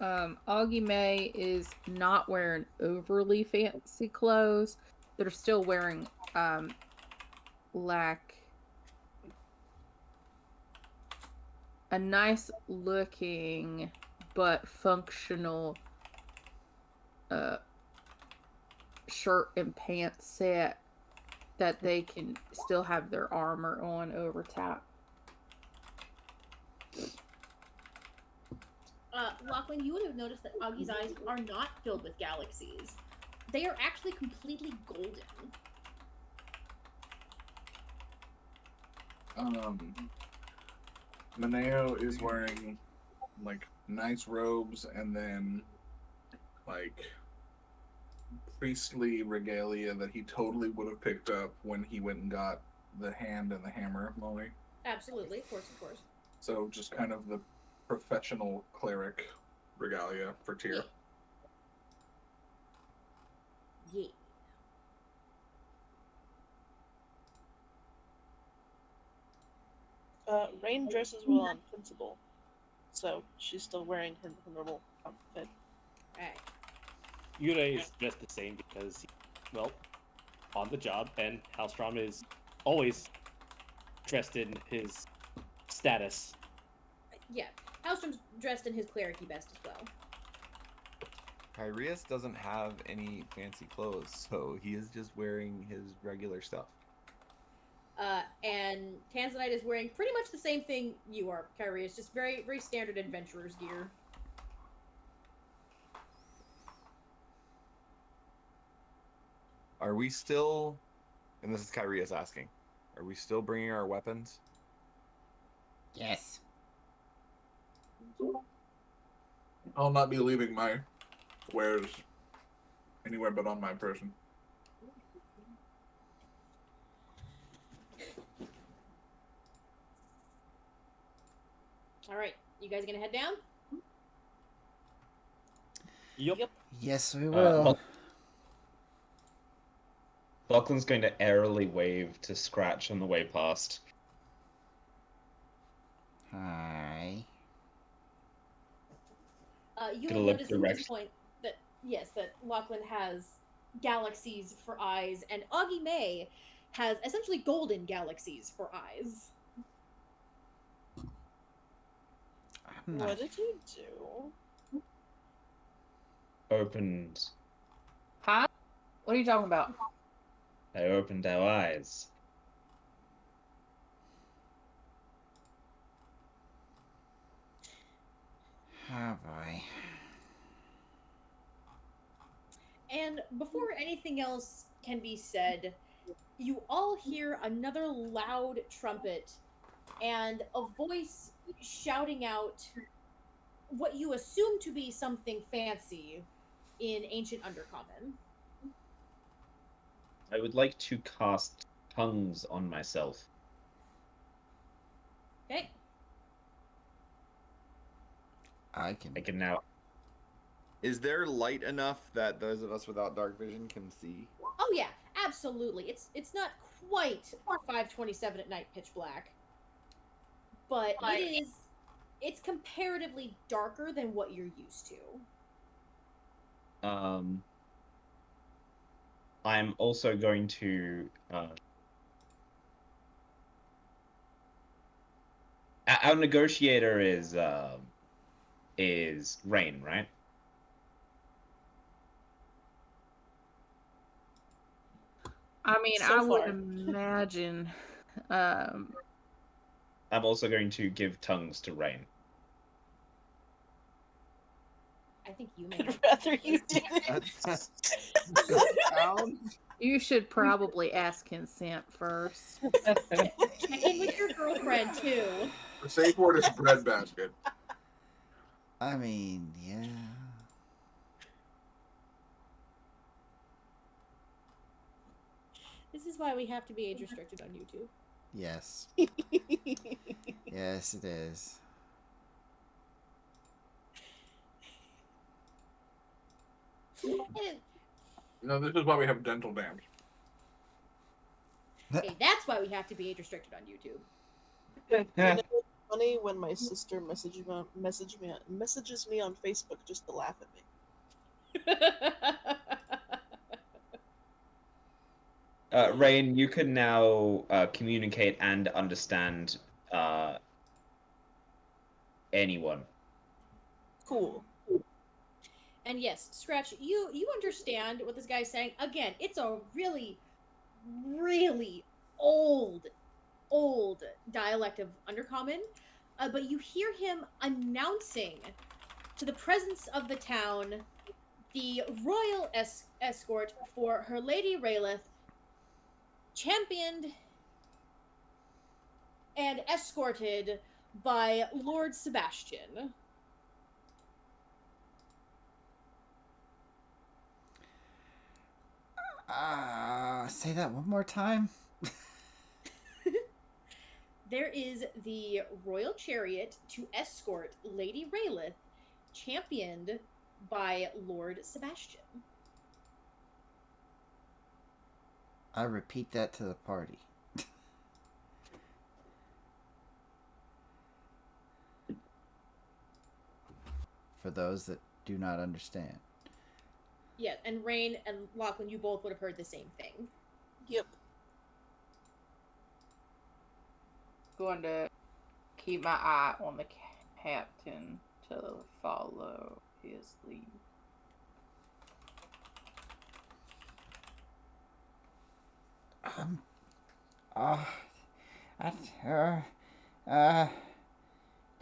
[SPEAKER 1] know.
[SPEAKER 4] Augie May is not wearing overly fancy clothes. They're still wearing like a nice looking but functional shirt and pants set that they can still have their armor on over top.
[SPEAKER 1] Lachlan, you would have noticed that Augie's eyes are not filled with galaxies. They are actually completely golden.
[SPEAKER 6] Mineo is wearing like nice robes and then like priestly regalia that he totally would have picked up when he went and got the hand and the hammer Molly.
[SPEAKER 1] Absolutely, of course, of course.
[SPEAKER 6] So just kind of the professional cleric regalia for Tyr.
[SPEAKER 1] Yeah.
[SPEAKER 7] Rain dresses well on principle, so she's still wearing her normal outfit.
[SPEAKER 1] Alright.
[SPEAKER 8] Yurei is just the same because, well, on the job, and Halstrom is always dressed in his status.
[SPEAKER 1] Yeah. Halstrom's dressed in his clericy best as well.
[SPEAKER 9] Kyrius doesn't have any fancy clothes, so he is just wearing his regular stuff.
[SPEAKER 1] And Tanzanite is wearing pretty much the same thing you are, Kyrie. It's just very, very standard adventurer's gear.
[SPEAKER 9] Are we still, and this is Kyrius asking, are we still bringing our weapons?
[SPEAKER 3] Yes.
[SPEAKER 6] I'll not be leaving my wares anywhere but on my person.
[SPEAKER 1] Alright, you guys gonna head down?
[SPEAKER 8] Yep.
[SPEAKER 2] Yes, we will.
[SPEAKER 5] Lachlan's going to airily wave to Scratch on the way past.
[SPEAKER 3] Hi.
[SPEAKER 1] You
[SPEAKER 5] Gonna
[SPEAKER 1] will
[SPEAKER 5] look
[SPEAKER 1] notice at this
[SPEAKER 5] direct.
[SPEAKER 1] point that, yes, that Lachlan has galaxies for eyes, and Augie May has essentially golden galaxies for eyes.
[SPEAKER 2] I'm not-
[SPEAKER 7] What did you do?
[SPEAKER 5] Opened.
[SPEAKER 4] Huh? What are you talking about?
[SPEAKER 5] I opened our eyes.
[SPEAKER 3] Oh boy.
[SPEAKER 1] And before anything else can be said, you all hear another loud trumpet and a voice shouting out what you assume to be something fancy in ancient Undercommon.
[SPEAKER 5] I would like to cast tongues on myself.
[SPEAKER 1] Okay?
[SPEAKER 2] I can.
[SPEAKER 5] I can now.
[SPEAKER 9] Is there light enough that those of us without dark vision can see?
[SPEAKER 1] Oh yeah, absolutely. It's not quite 5:27 at night pitch black. But it's comparatively darker than what you're used to.
[SPEAKER 5] I'm also going to. Our negotiator is Rain, right?
[SPEAKER 4] I mean,
[SPEAKER 7] So
[SPEAKER 4] I would
[SPEAKER 7] far.
[SPEAKER 4] imagine.
[SPEAKER 5] I'm also going to give tongues to Rain.
[SPEAKER 1] I think you may.
[SPEAKER 7] I'd rather you didn't.
[SPEAKER 4] You should probably ask consent first.
[SPEAKER 1] Check in with your girlfriend too.
[SPEAKER 6] The safe word is breadbasket.
[SPEAKER 2] I mean, yeah.
[SPEAKER 1] This is why we have to be age restricted on YouTube.
[SPEAKER 2] Yes. Yes, it is.
[SPEAKER 1] And,
[SPEAKER 6] No, this is why we have dental dams.
[SPEAKER 1] hey, that's why we have to be age restricted on YouTube.
[SPEAKER 7] You know, it's funny when my sister messages me on Facebook just to laugh at me.
[SPEAKER 5] Rain, you can now communicate and understand anyone.
[SPEAKER 7] Cool.
[SPEAKER 1] And yes, Scratch, you understand what this guy's saying. Again, it's a really, really old dialect of Undercommon, but you hear him announcing to the presence of the town, the royal escort for Her Lady Raelith, championed and escorted by Lord Sebastian.
[SPEAKER 2] Say that one more time.
[SPEAKER 1] There is the royal chariot to escort Lady Raelith, championed by Lord Sebastian.
[SPEAKER 2] I repeat that to the party. For those that do not understand.
[SPEAKER 1] Yeah, and Rain and Lachlan, you both would have heard the same thing.
[SPEAKER 7] Yep.
[SPEAKER 4] Going to keep my eye on the captain to follow his lead.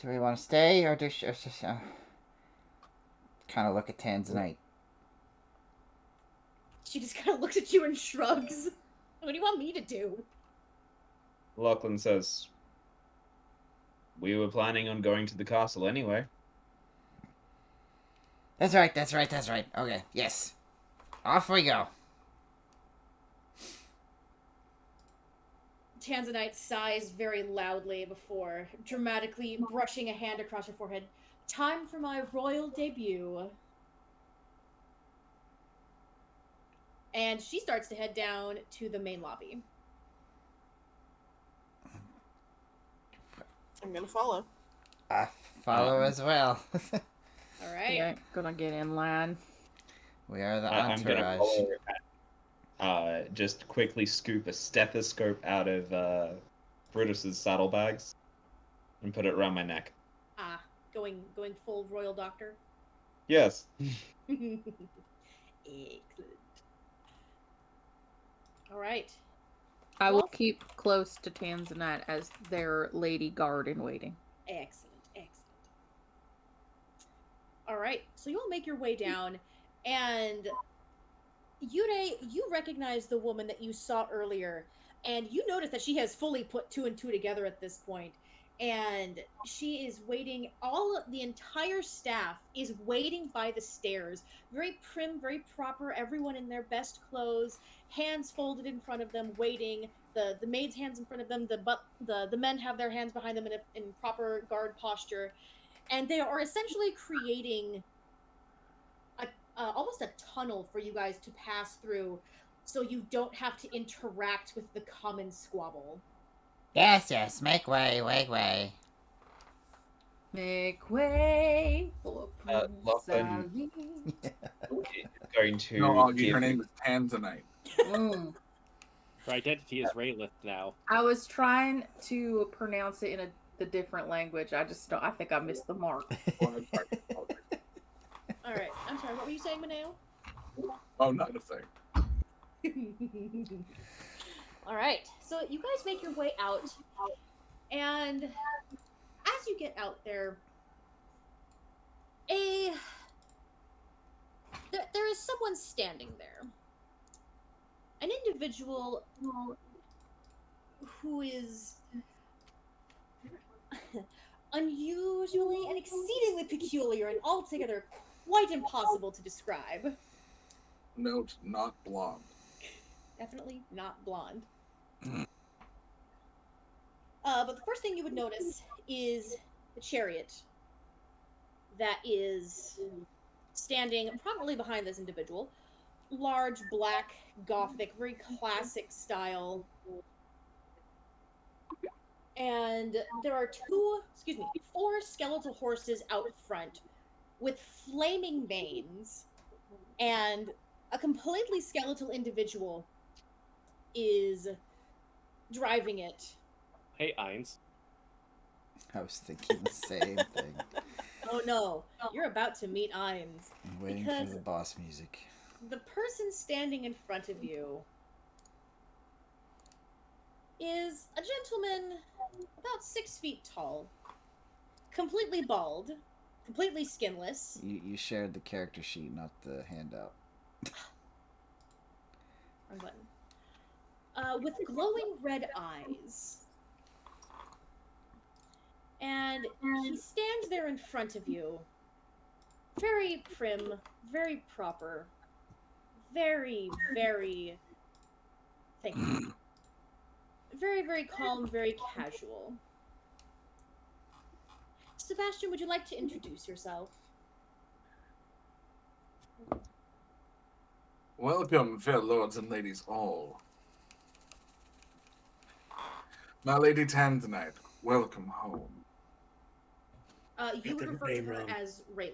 [SPEAKER 3] Do we want to stay or just kind of look at Tanzanite?
[SPEAKER 1] She just kind of looks at you and shrugs. What do you want me to do?
[SPEAKER 5] Lachlan says, "We were planning on going to the castle anyway."
[SPEAKER 3] That's right. Okay, yes. Off we go.
[SPEAKER 1] Tanzanite sighs very loudly before dramatically brushing a hand across her forehead. Time for my royal debut. And she starts to head down to the main lobby.
[SPEAKER 7] I'm gonna follow.
[SPEAKER 3] I follow as well.
[SPEAKER 1] All right.
[SPEAKER 4] Yeah, gonna get in line.
[SPEAKER 3] We are the
[SPEAKER 5] I'm gonna
[SPEAKER 3] entourage.
[SPEAKER 5] follow. Just quickly scoop a stethoscope out of Brutus's saddlebags and put it around my neck.
[SPEAKER 1] Ah, going full royal doctor.
[SPEAKER 5] Yes.
[SPEAKER 1] Excellent. All right.
[SPEAKER 4] I will
[SPEAKER 1] Well-
[SPEAKER 4] keep close to Tanzanite as their lady guard in waiting.
[SPEAKER 1] Excellent. All right, so you all make your way down, and Yude, you recognize the woman that you saw earlier, and you notice that she has fully put two and two together at this point, and she is waiting. The entire staff is waiting by the stairs, very prim, very proper. Everyone in their best clothes, hands folded in front of them, waiting. The maid's hands in front of them. The men have their hands behind them in proper guard posture. And they are essentially creating almost a tunnel for you guys to pass through, so you don't have to interact with the common squabble.
[SPEAKER 3] Yes, make way.
[SPEAKER 4] Make way for
[SPEAKER 5] Lachlan-
[SPEAKER 4] Sally.
[SPEAKER 5] Going to
[SPEAKER 6] No, Augie,
[SPEAKER 5] give
[SPEAKER 6] her name is Tanzanite.
[SPEAKER 8] Her identity is Raelith now.
[SPEAKER 4] I was trying to pronounce it in the different language. I think I missed the mark.
[SPEAKER 1] All right, I'm sorry. What were you saying, Maneo?
[SPEAKER 6] Oh, not a thing.
[SPEAKER 1] All right, so you guys make your way out, and as you get out there, there is someone standing there. An individual who is unusually and exceedingly peculiar and altogether quite impossible to describe.
[SPEAKER 6] Note, not blonde.
[SPEAKER 1] Definitely not blonde. But the first thing you would notice is the chariot that is standing prominently behind this individual. Large, black, gothic, very classic style. And there are four skeletal horses out front with flaming manes, and a completely skeletal individual is driving it.
[SPEAKER 8] Hey, Ainz.
[SPEAKER 2] I was thinking the same thing.
[SPEAKER 1] Oh no, you're about to meet Ainz.
[SPEAKER 2] I'm waiting
[SPEAKER 1] Because-
[SPEAKER 2] for the boss music.
[SPEAKER 1] The person standing in front of you is a gentleman about 6 feet tall, completely bald, completely skinless.
[SPEAKER 2] You shared the character sheet, not the handout.
[SPEAKER 1] Wrong button. With glowing red eyes. And he stands there in front of you. Very prim, very proper, very, very... Thank you. Very, very calm, very casual. Sebastian, would you like to introduce yourself?
[SPEAKER 6] Welcome, fair lords and ladies all. My lady Tanzanite, welcome home.
[SPEAKER 1] You would
[SPEAKER 8] the
[SPEAKER 1] refer to
[SPEAKER 8] name
[SPEAKER 1] her
[SPEAKER 8] wrong.
[SPEAKER 1] as Raylith.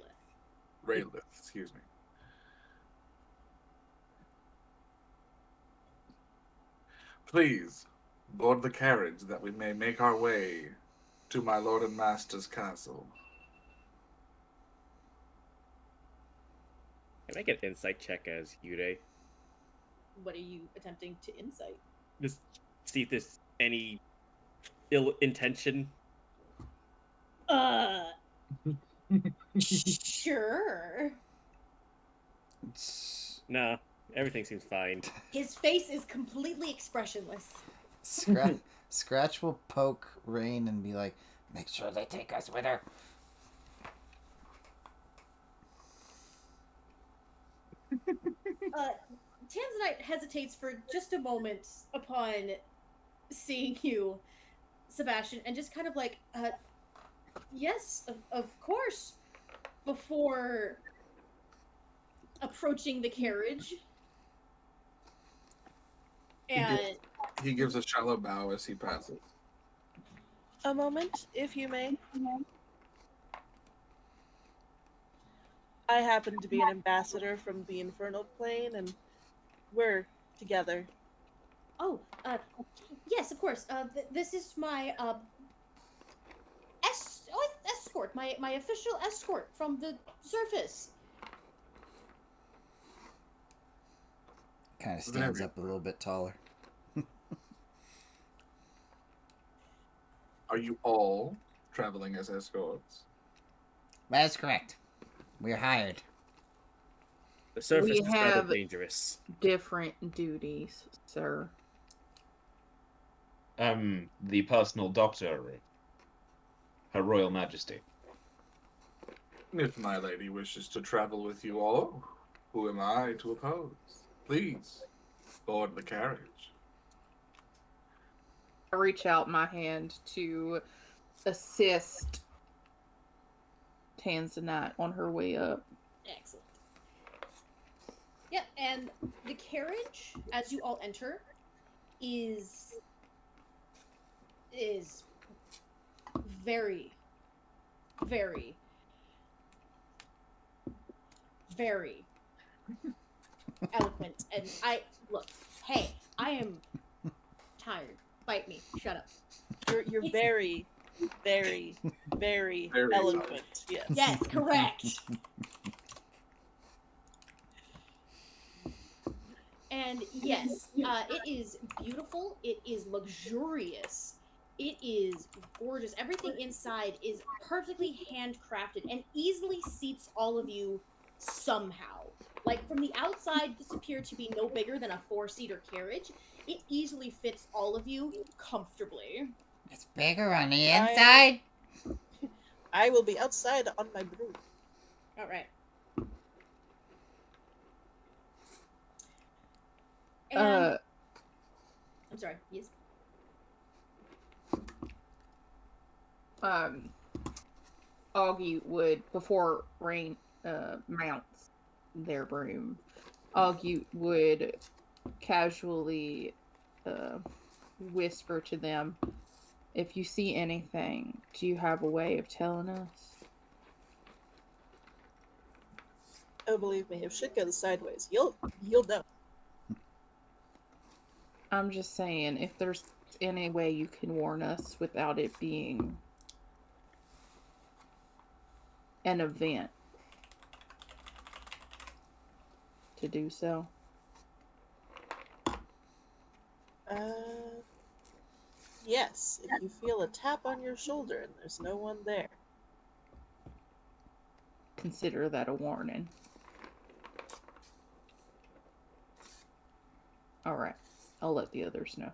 [SPEAKER 6] Raylith, excuse me. Please, board the carriage that we may make our way to my lord and master's castle.
[SPEAKER 8] Can I get an insight check as Yurei?
[SPEAKER 1] What are you attempting to insight?
[SPEAKER 8] Just see if there's any ill intention.
[SPEAKER 1] Sure.
[SPEAKER 8] Nah, everything seems fine.
[SPEAKER 1] His face is completely expressionless.
[SPEAKER 2] Scratch will poke Rain and be like, make sure they take us with her.
[SPEAKER 1] Tanzanite hesitates for just a moment upon seeing you, Sebastian, and just kind of like, yes, of course, before approaching the carriage. And
[SPEAKER 6] He gives a shallow bow as he passes.
[SPEAKER 7] A moment, if you may. I happen to be an ambassador from the Infernal Plane, and we're together.
[SPEAKER 1] oh, yes, of course. This is my escort, my official escort from the surface.
[SPEAKER 2] Kind of stands
[SPEAKER 6] Very
[SPEAKER 2] up a little bit taller.
[SPEAKER 6] Are you all traveling as escorts?
[SPEAKER 3] That is correct. We're hired.
[SPEAKER 8] The surface
[SPEAKER 4] We
[SPEAKER 8] is rather
[SPEAKER 4] have-
[SPEAKER 8] dangerous.
[SPEAKER 4] Different duties, sir.
[SPEAKER 5] The personal doctor, Her Royal Majesty.
[SPEAKER 6] If my lady wishes to travel with you all, who am I to oppose? Please, board the carriage.
[SPEAKER 4] I reach out my hand to assist Tanzanite on her way up.
[SPEAKER 1] Excellent. Yeah, and the carriage, as you all enter, is very, very, very eloquent. And hey, I am tired. Bite me. Shut up.
[SPEAKER 7] You're
[SPEAKER 1] It's-
[SPEAKER 7] very, very, very
[SPEAKER 6] Very
[SPEAKER 7] eloquent. Yes.
[SPEAKER 1] Yes, correct. And yes, it is beautiful. It is luxurious. It is gorgeous. Everything inside is perfectly handcrafted and easily seats all of you somehow. Like, from the outside, this appeared to be no bigger than a 4-seater carriage. It easily fits all of you comfortably.
[SPEAKER 3] It's bigger on the inside.
[SPEAKER 7] I will be outside on my broom.
[SPEAKER 1] All right. And, I'm sorry. Yes.
[SPEAKER 4] Augie would, before Rain mounts their broom, Augie would casually whisper to them, if you see anything, do you have a way of telling us?
[SPEAKER 7] Oh, believe me, if shit goes sideways, you'll know.
[SPEAKER 4] I'm just saying, if there's any way you can warn us without it being an event, to do so.
[SPEAKER 7] Yes, if you feel a tap on your shoulder and there's no one there.
[SPEAKER 4] consider that a warning. Alright. I'll let the others know.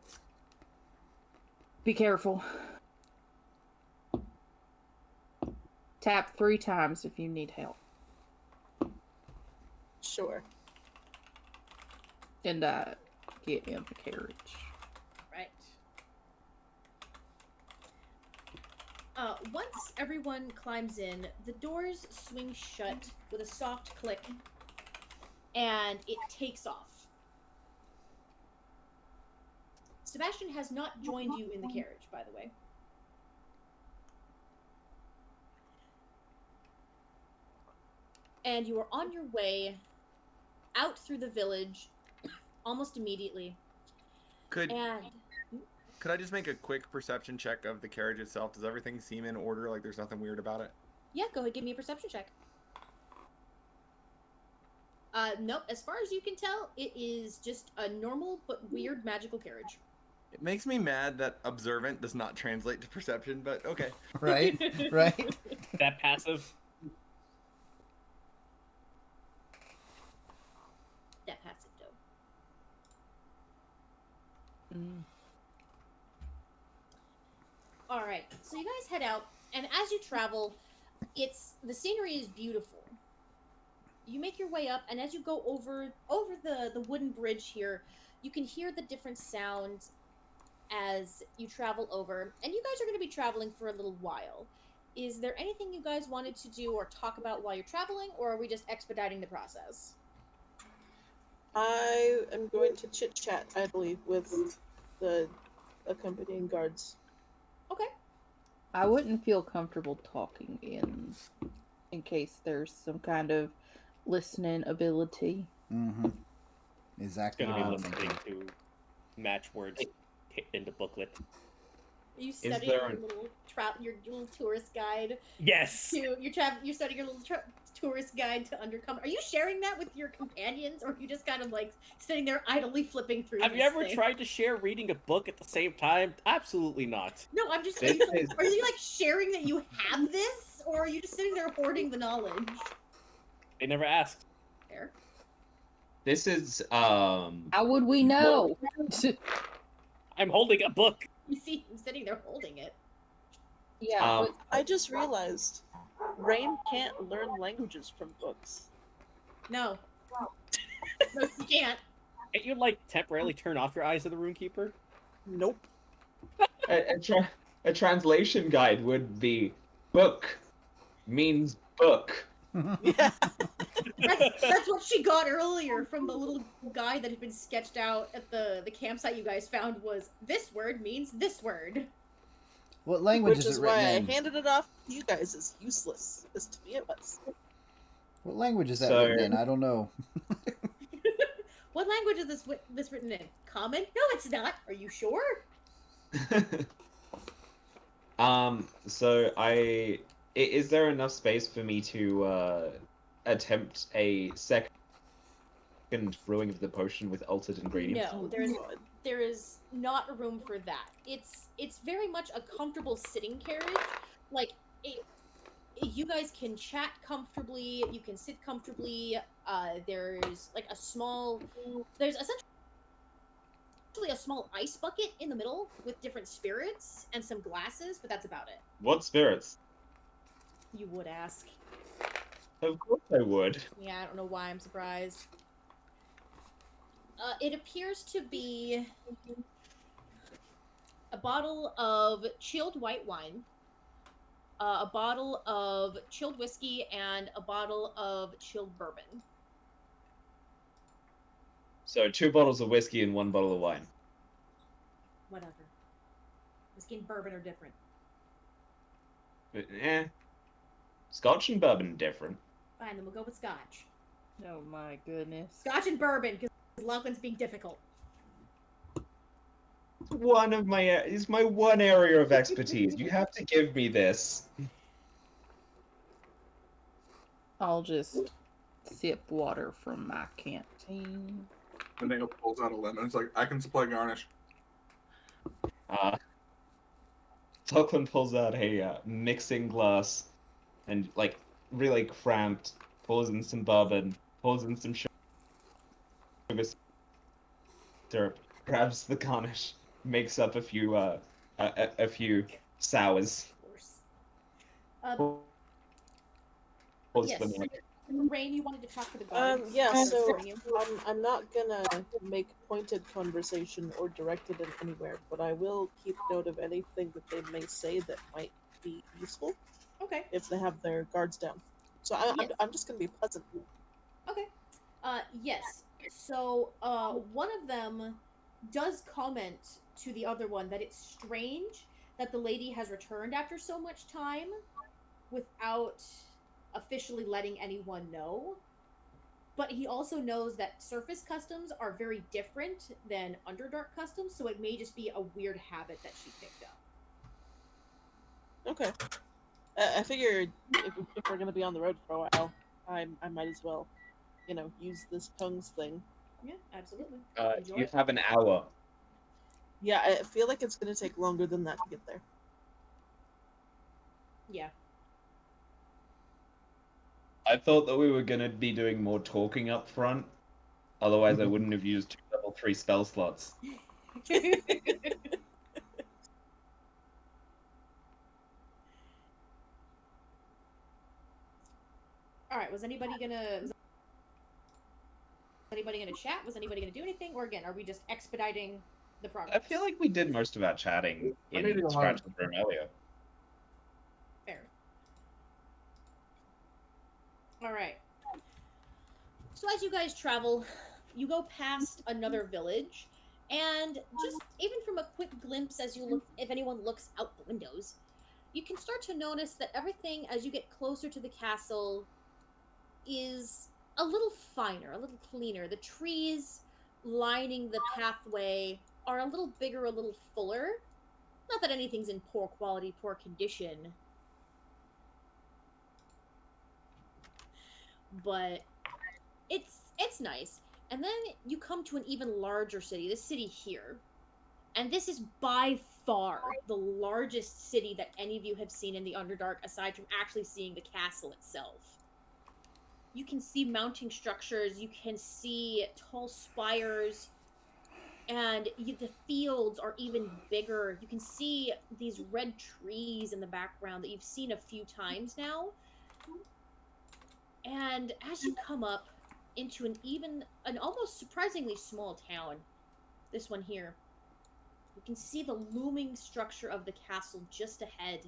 [SPEAKER 4] Be careful. Tap 3 times if you need help.
[SPEAKER 7] Sure.
[SPEAKER 4] And get in the carriage.
[SPEAKER 1] Right. Once everyone climbs in, the doors swing shut with a soft click, and it takes off. Sebastian has not joined you in the carriage, by the way. And you are on your way out through the village almost immediately.
[SPEAKER 9] Could
[SPEAKER 1] And
[SPEAKER 9] I just make a quick perception check of the carriage itself? Does everything seem in order? Like there's nothing weird about it?
[SPEAKER 1] yeah, go ahead, give me a perception check. Nope, as far as you can tell, it is just a normal but weird magical carriage.
[SPEAKER 9] It makes me mad that observant does not translate to perception, but okay.
[SPEAKER 2] Right? Right?
[SPEAKER 8] That passive.
[SPEAKER 1] That passive though. All right, so you guys head out, and as you travel, the scenery is beautiful. You make your way up, and as you go over the wooden bridge here, you can hear the different sounds as you travel over. And you guys are going to be traveling for a little while. Is there anything you guys wanted to do or talk about while you're traveling, or are we just expediting the process?
[SPEAKER 7] I am going to chit chat, I believe, with the accompanying guards.
[SPEAKER 1] Okay.
[SPEAKER 4] I wouldn't feel comfortable talking in case there's some kind of listening ability.
[SPEAKER 2] Mm-hmm. Exactly
[SPEAKER 8] Gonna
[SPEAKER 2] what
[SPEAKER 8] be
[SPEAKER 2] I'm
[SPEAKER 8] listening
[SPEAKER 2] thinking.
[SPEAKER 8] to match words in the booklet.
[SPEAKER 1] Are you studying
[SPEAKER 5] there
[SPEAKER 1] your little tourist guide?
[SPEAKER 8] Yes.
[SPEAKER 1] You're studying your little tourist guide to Undercover. Are you sharing that with your companions, or are you just kind of like sitting there idly flipping through?
[SPEAKER 8] Have you
[SPEAKER 1] this
[SPEAKER 8] ever
[SPEAKER 1] thing?
[SPEAKER 8] tried to share reading a book at the same time? Absolutely not.
[SPEAKER 1] No, I'm just.
[SPEAKER 5] This is-
[SPEAKER 1] Are you like sharing that you have this, or are you just sitting there hoarding the knowledge?
[SPEAKER 8] They never asked.
[SPEAKER 1] Fair.
[SPEAKER 5] This is
[SPEAKER 4] How would we know?
[SPEAKER 8] I'm holding a book.
[SPEAKER 1] You see him sitting there holding it.
[SPEAKER 4] Yeah,
[SPEAKER 5] Um,
[SPEAKER 4] but
[SPEAKER 7] I just realized Rain can't learn languages from books.
[SPEAKER 1] No. No, you can't.
[SPEAKER 8] Can't you like temporarily turn off your eyes to the Runekeeper?
[SPEAKER 7] Nope.
[SPEAKER 5] a translation guide would be book means book.
[SPEAKER 7] Yeah.
[SPEAKER 1] That's what she got earlier from the little guide that had been sketched out at the campsite you guys found. Was this word means this word.
[SPEAKER 2] What language
[SPEAKER 7] Which
[SPEAKER 2] is
[SPEAKER 7] is
[SPEAKER 2] it
[SPEAKER 7] why I
[SPEAKER 2] written in?
[SPEAKER 7] handed it off to you guys as useless as to me it was.
[SPEAKER 2] What language is that
[SPEAKER 5] So-
[SPEAKER 2] written in? I don't know.
[SPEAKER 1] What language is this written in? Common? No, it's not. Are you sure?
[SPEAKER 5] So is there enough space for me to attempt a second brewing of the potion with altered ingredients?
[SPEAKER 1] No, there is not a room for that. It's very much a comfortable sitting carriage. Like you guys can chat comfortably. You can sit comfortably. There's essentially a small ice bucket in the middle with different spirits and some glasses, but that's about it.
[SPEAKER 5] What spirits?
[SPEAKER 1] You would ask.
[SPEAKER 5] Of course I would.
[SPEAKER 1] Yeah, I don't know why I'm surprised. It appears to be a bottle of chilled white wine, a bottle of chilled whiskey, and a bottle of chilled bourbon.
[SPEAKER 5] So 2 bottles of whiskey and 1 bottle of wine.
[SPEAKER 1] Whatever. Whiskey and bourbon are different.
[SPEAKER 5] But, Scotch and bourbon are different.
[SPEAKER 1] Fine, then we'll go with scotch.
[SPEAKER 4] oh my goodness.
[SPEAKER 1] Scotch and bourbon, because Lachlan's being difficult.
[SPEAKER 5] It's my one area of expertise. You have to give me this.
[SPEAKER 4] I'll just sip water from my canteen.
[SPEAKER 6] And Nail pulls out a lemon. It's like, I can supply garnish.
[SPEAKER 5] Lachlan pulls out a mixing glass and really cramped, pours in some bourbon, pours in some sugar syrup, grabs the garnish, makes up a few a few sours.
[SPEAKER 1] Of course.
[SPEAKER 5] Pours
[SPEAKER 1] Yes.
[SPEAKER 5] them in.
[SPEAKER 1] Rain, you wanted to talk to the guards?
[SPEAKER 7] Yeah,
[SPEAKER 1] Who's
[SPEAKER 7] so
[SPEAKER 1] serving you?
[SPEAKER 7] I'm not gonna make pointed conversation or direct it in anywhere, but I will keep note of anything that they may say that might be useful
[SPEAKER 1] Okay.
[SPEAKER 7] if they have their guards down. So
[SPEAKER 1] Yes.
[SPEAKER 7] I'm just gonna be pleasant.
[SPEAKER 1] Okay. Yes. So, one of them does comment to the other one that it's strange that the lady has returned after so much time without officially letting anyone know. But he also knows that surface customs are very different than Underdark customs, so it may just be a weird habit that she picked up.
[SPEAKER 7] Okay. I figured if we're gonna be on the road for a while, I might as well, use this tongues thing.
[SPEAKER 1] Yeah, absolutely. Enjoy
[SPEAKER 5] You
[SPEAKER 1] it.
[SPEAKER 5] have an hour.
[SPEAKER 7] Yeah, I feel like it's gonna take longer than that to get there.
[SPEAKER 1] Yeah.
[SPEAKER 5] I thought that we were gonna be doing more talking up front. Otherwise, I wouldn't have used 2 level 3 spell slots.
[SPEAKER 1] All right. Was anybody gonna chat? Was anybody gonna do anything? Or again, are we just expediting the progress?
[SPEAKER 5] I feel like we did most of our chatting
[SPEAKER 6] I need to
[SPEAKER 5] in
[SPEAKER 6] go
[SPEAKER 5] Scratch's
[SPEAKER 6] home.
[SPEAKER 5] room earlier.
[SPEAKER 1] Fair. All right. So as you guys travel, you go past another village, and just even from a quick glimpse as you look, if anyone looks out the windows, you can start to notice that everything as you get closer to the castle is a little finer, a little cleaner. The trees lining the pathway are a little bigger, a little fuller. Not that anything's in poor quality, poor condition, but it's nice. And then you come to an even larger city, this city here. And this is by far the largest city that any of you have seen in the Underdark, aside from actually seeing the castle itself. You can see mounting structures, you can see tall spires, and the fields are even bigger. You can see these red trees in the background that you've seen a few times now. And as you come up into an almost surprisingly small town, this one here, you can see the looming structure of the castle just ahead.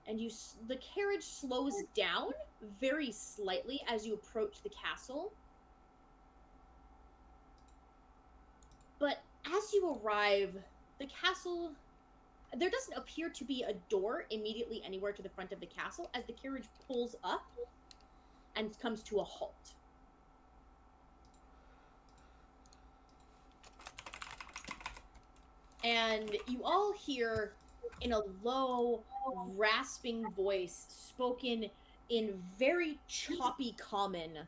[SPEAKER 1] And the carriage slows down very slightly as you approach the castle. But as you arrive, the castle, there doesn't appear to be a door immediately anywhere to the front of the castle as the carriage pulls up and comes to a halt. And you all hear in a low, rasping voice, spoken in very choppy common,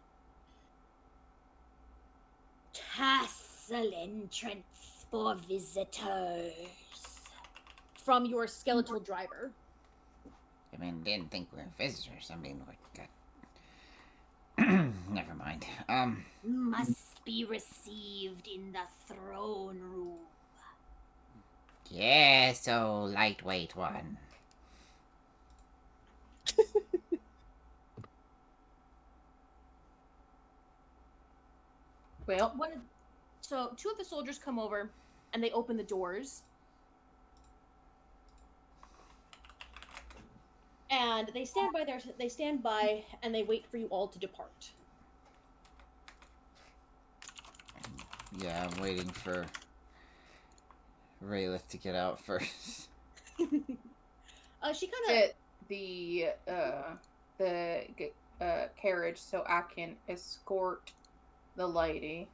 [SPEAKER 1] "Castle entrance for visitors," from your skeletal driver.
[SPEAKER 3] I mean, didn't think we were visitors. I mean, we got. Never mind.
[SPEAKER 1] Must be received in the throne room.
[SPEAKER 3] Yeah, so lightweight one.
[SPEAKER 4] Well,
[SPEAKER 1] So 2 of the soldiers come over and they open the doors. And they stand by and they wait for you all to depart.
[SPEAKER 3] Yeah, I'm waiting for Raylith to get out first.
[SPEAKER 1] She kind of
[SPEAKER 4] get the carriage so I can escort the lady.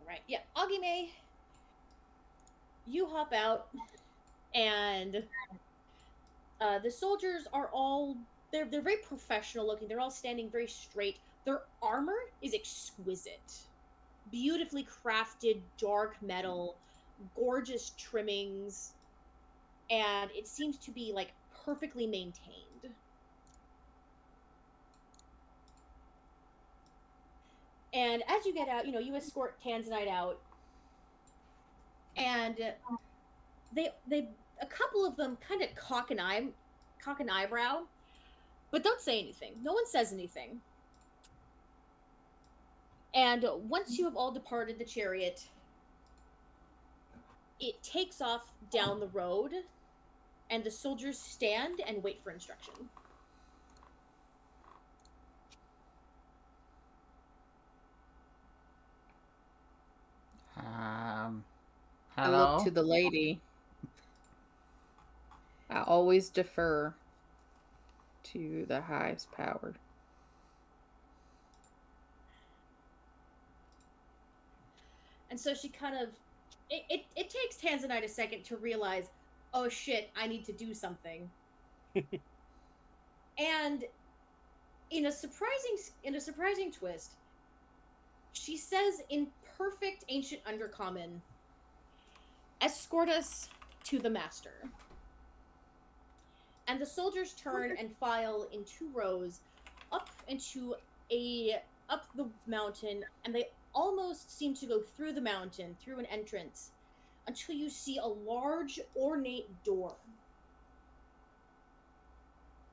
[SPEAKER 1] all right. Yeah, Agime, you hop out, and the soldiers are all they're very professional looking. They're all standing very straight. Their armor is exquisite, beautifully crafted, dark metal, gorgeous trimmings. and it seems to be like perfectly maintained. And as you get out, you escort Tanzanite out, and they a couple of them kind of cock an eyebrow, but don't say anything. No one says anything. And once you have all departed the chariot, it takes off down the road, and the soldiers stand and wait for instruction.
[SPEAKER 4] I
[SPEAKER 3] Hello?
[SPEAKER 4] look to the lady. I always defer to the highest power.
[SPEAKER 1] And so she kind of it takes Tanzanite a second to realize, oh shit, I need to do something. And in a surprising twist, she says in perfect ancient undercommon, escort us to the master. And the soldiers turn and file in 2 rows up the mountain, and they almost seem to go through the mountain, through an entrance, until you see a large, ornate door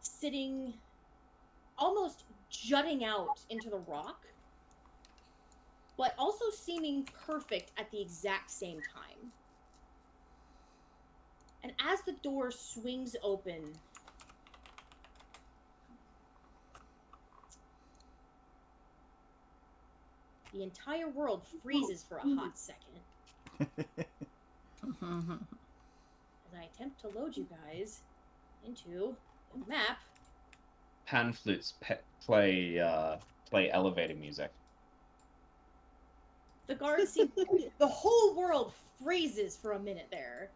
[SPEAKER 1] sitting, almost jutting out into the rock, but also seeming perfect at the exact same time. And as the door swings open, the entire world freezes for a hot second. As I attempt to load you guys into the map.
[SPEAKER 5] Pan flutes play elevator music.
[SPEAKER 1] The guards seem the whole world freezes for a minute there,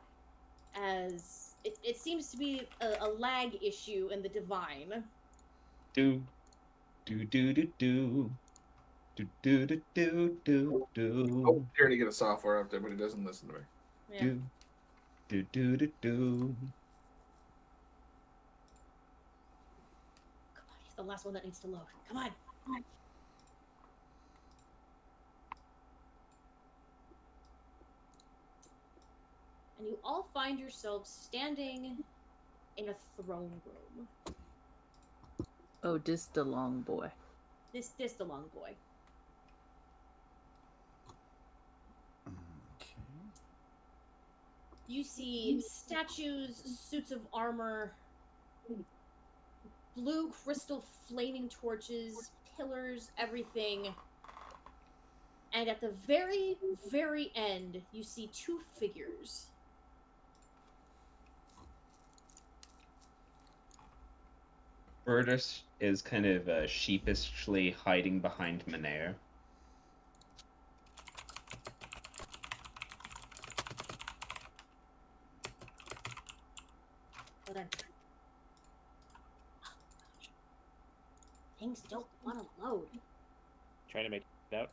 [SPEAKER 1] as it seems to be a lag issue in the divine.
[SPEAKER 5] Do do do do do do do do do do do.
[SPEAKER 6] Oh, here to get a software update, but he doesn't listen to me.
[SPEAKER 1] Yeah.
[SPEAKER 5] Do do do do do.
[SPEAKER 1] Come on, he's the last one that needs to load. Come on. And you all find yourselves standing in a throne room.
[SPEAKER 4] Oh, this the long boy.
[SPEAKER 1] This the long boy.
[SPEAKER 2] Okay.
[SPEAKER 1] You see statues, suits of armor, blue crystal flaming torches, pillars, everything. And at the very, very end, you see 2 figures.
[SPEAKER 5] Burtis is kind of sheepishly hiding behind Menair.
[SPEAKER 1] Hold on. Oh, gosh. Things don't want to load.
[SPEAKER 8] Trying to make it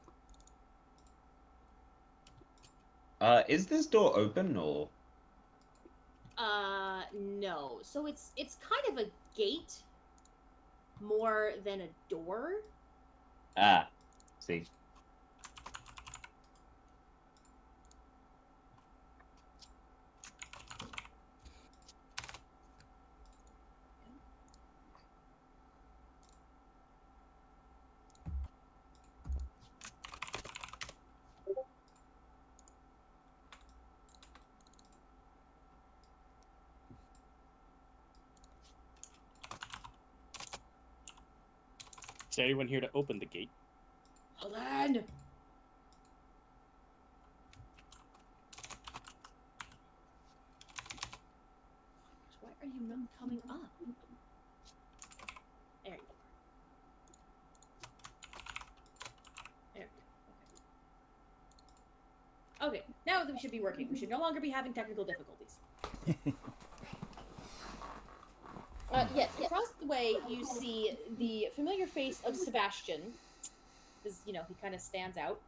[SPEAKER 8] out.
[SPEAKER 5] Is this door open or?
[SPEAKER 1] No. So it's kind of a gate more than a door.
[SPEAKER 5] Ah, see.
[SPEAKER 8] Is there anyone here to open the gate?
[SPEAKER 1] Hold on. Why are you not coming up? There you go. There we go. Okay, now we should be working. We should no longer be having technical difficulties. Yes, across the way you see the familiar face of Sebastian, because, he kind of stands out.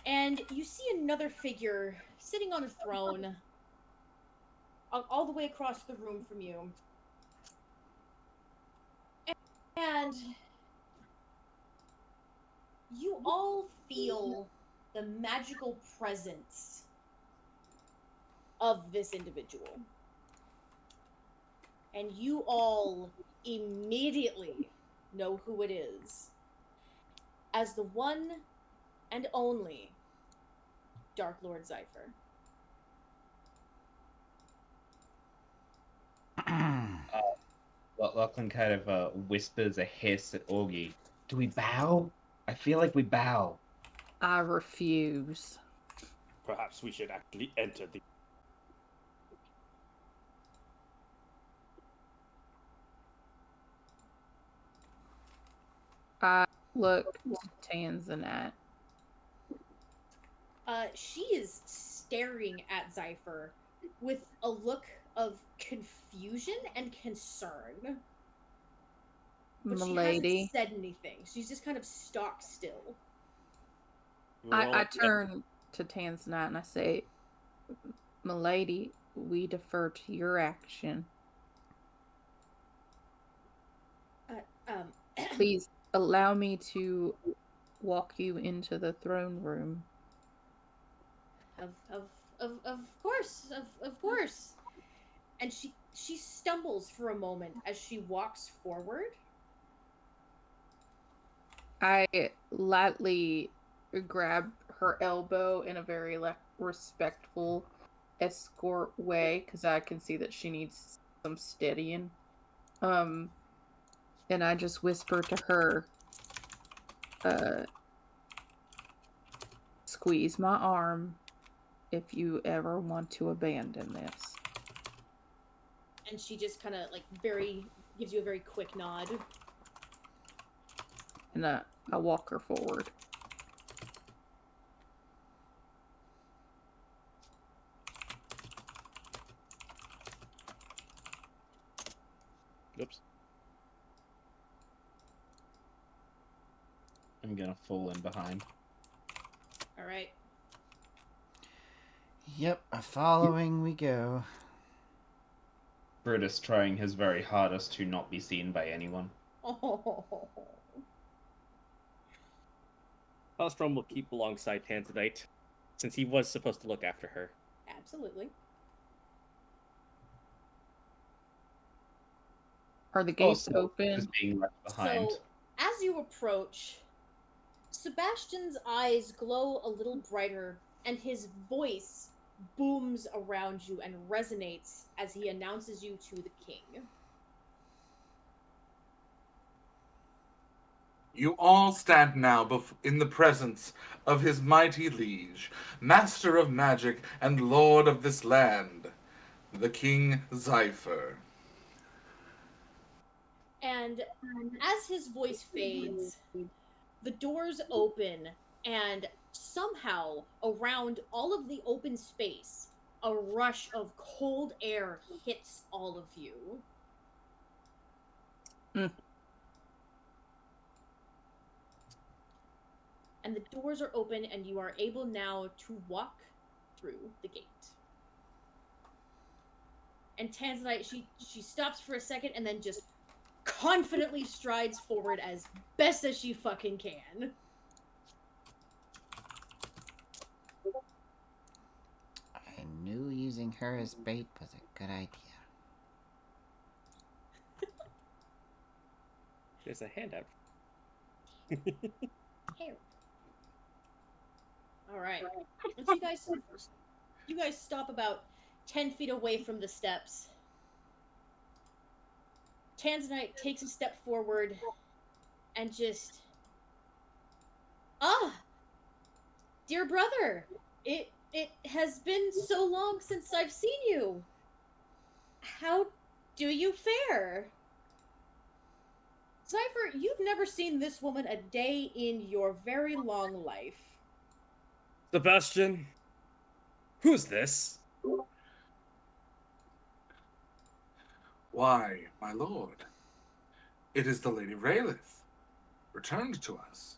[SPEAKER 1] And you see another figure sitting on a throne, all the way across the room from you. And you all feel the magical presence of this individual. And you all immediately know who it is as the one and only Dark Lord Zypher.
[SPEAKER 5] Lachlan kind of whispers a hiss at Augie. Do we bow? I feel like we bow.
[SPEAKER 4] I refuse.
[SPEAKER 8] Perhaps we should actually enter the.
[SPEAKER 4] I look to Tanzanite.
[SPEAKER 1] She is staring at Zypher with a look of confusion and concern. But she
[SPEAKER 4] Milady.
[SPEAKER 1] hasn't said anything. She's just kind of stock still.
[SPEAKER 4] I turn to Tanzanite and I say, Milady, we defer to your action. Please allow me to walk you into the throne room.
[SPEAKER 1] Of course, of course. And she stumbles for a moment as she walks forward.
[SPEAKER 4] I lightly grab her elbow in a very respectful escort way because I can see that she needs some steadying. And I just whisper to her, squeeze my arm if you ever want to abandon this.
[SPEAKER 1] And she just kind of like gives you a very quick nod.
[SPEAKER 4] And I walk her forward.
[SPEAKER 8] Oops.
[SPEAKER 5] I'm gonna fall in behind.
[SPEAKER 1] All right.
[SPEAKER 2] Yep, following we go.
[SPEAKER 5] Brutus trying his very hardest to not be seen by anyone.
[SPEAKER 1] Oh.
[SPEAKER 8] Hellstrom will keep alongside Tanzanite, since he was supposed to look after her.
[SPEAKER 1] Absolutely.
[SPEAKER 4] Are the gates
[SPEAKER 5] Also,
[SPEAKER 4] open?
[SPEAKER 5] just being left behind.
[SPEAKER 1] So, as you approach, Sebastian's eyes glow a little brighter, and his voice booms around you and resonates as he announces you to the king.
[SPEAKER 6] You all stand now in the presence of his mighty liege, master of magic and lord of this land, the King Zypher.
[SPEAKER 1] And as his voice fades, the doors open, and somehow, around all of the open space, a rush of cold air hits all of you. And the doors are open, and you are able now to walk through the gate. And Tanzanite, she stops for a second and then just confidently strides forward as best as she fucking can.
[SPEAKER 3] I knew using her as bait was a good idea.
[SPEAKER 8] There's a handout.
[SPEAKER 1] Here. All right. Once you guys stop about 10 feet away from the steps. Tanzanite takes a step forward and just, dear brother, it has been so long since I've seen you. How do you fare? Zypher, you've never seen this woman a day in your very long life.
[SPEAKER 8] Sebastian, who's this?
[SPEAKER 6] Why, my lord, it is the Lady Raelith, returned to us.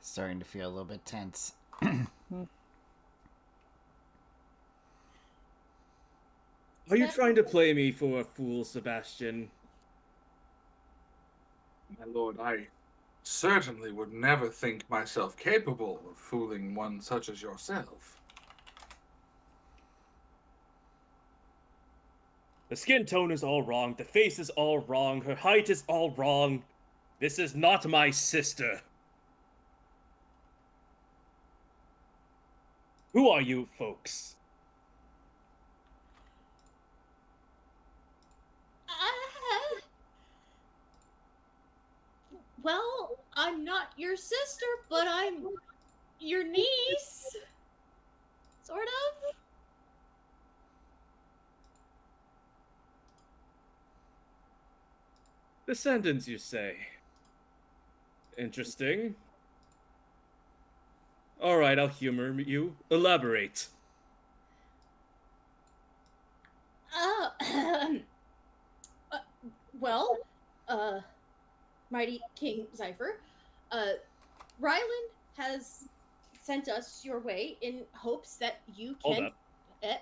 [SPEAKER 3] Starting to feel a little bit tense.
[SPEAKER 8] Are you trying to play me for a fool, Sebastian?
[SPEAKER 6] My lord, I certainly would never think myself capable of fooling one such as yourself.
[SPEAKER 8] The skin tone is all wrong, the face is all wrong, her height is all wrong. This is not my sister. Who are you folks?
[SPEAKER 1] Well, I'm not your sister, but I'm your niece. Sort of.
[SPEAKER 8] Descendants, you say? Interesting. Alright, I'll humor you. Elaborate.
[SPEAKER 1] Uh, well, mighty King Zypher, Ryland has sent us your way in hopes that you can.
[SPEAKER 8] Hold up.
[SPEAKER 1] Eh,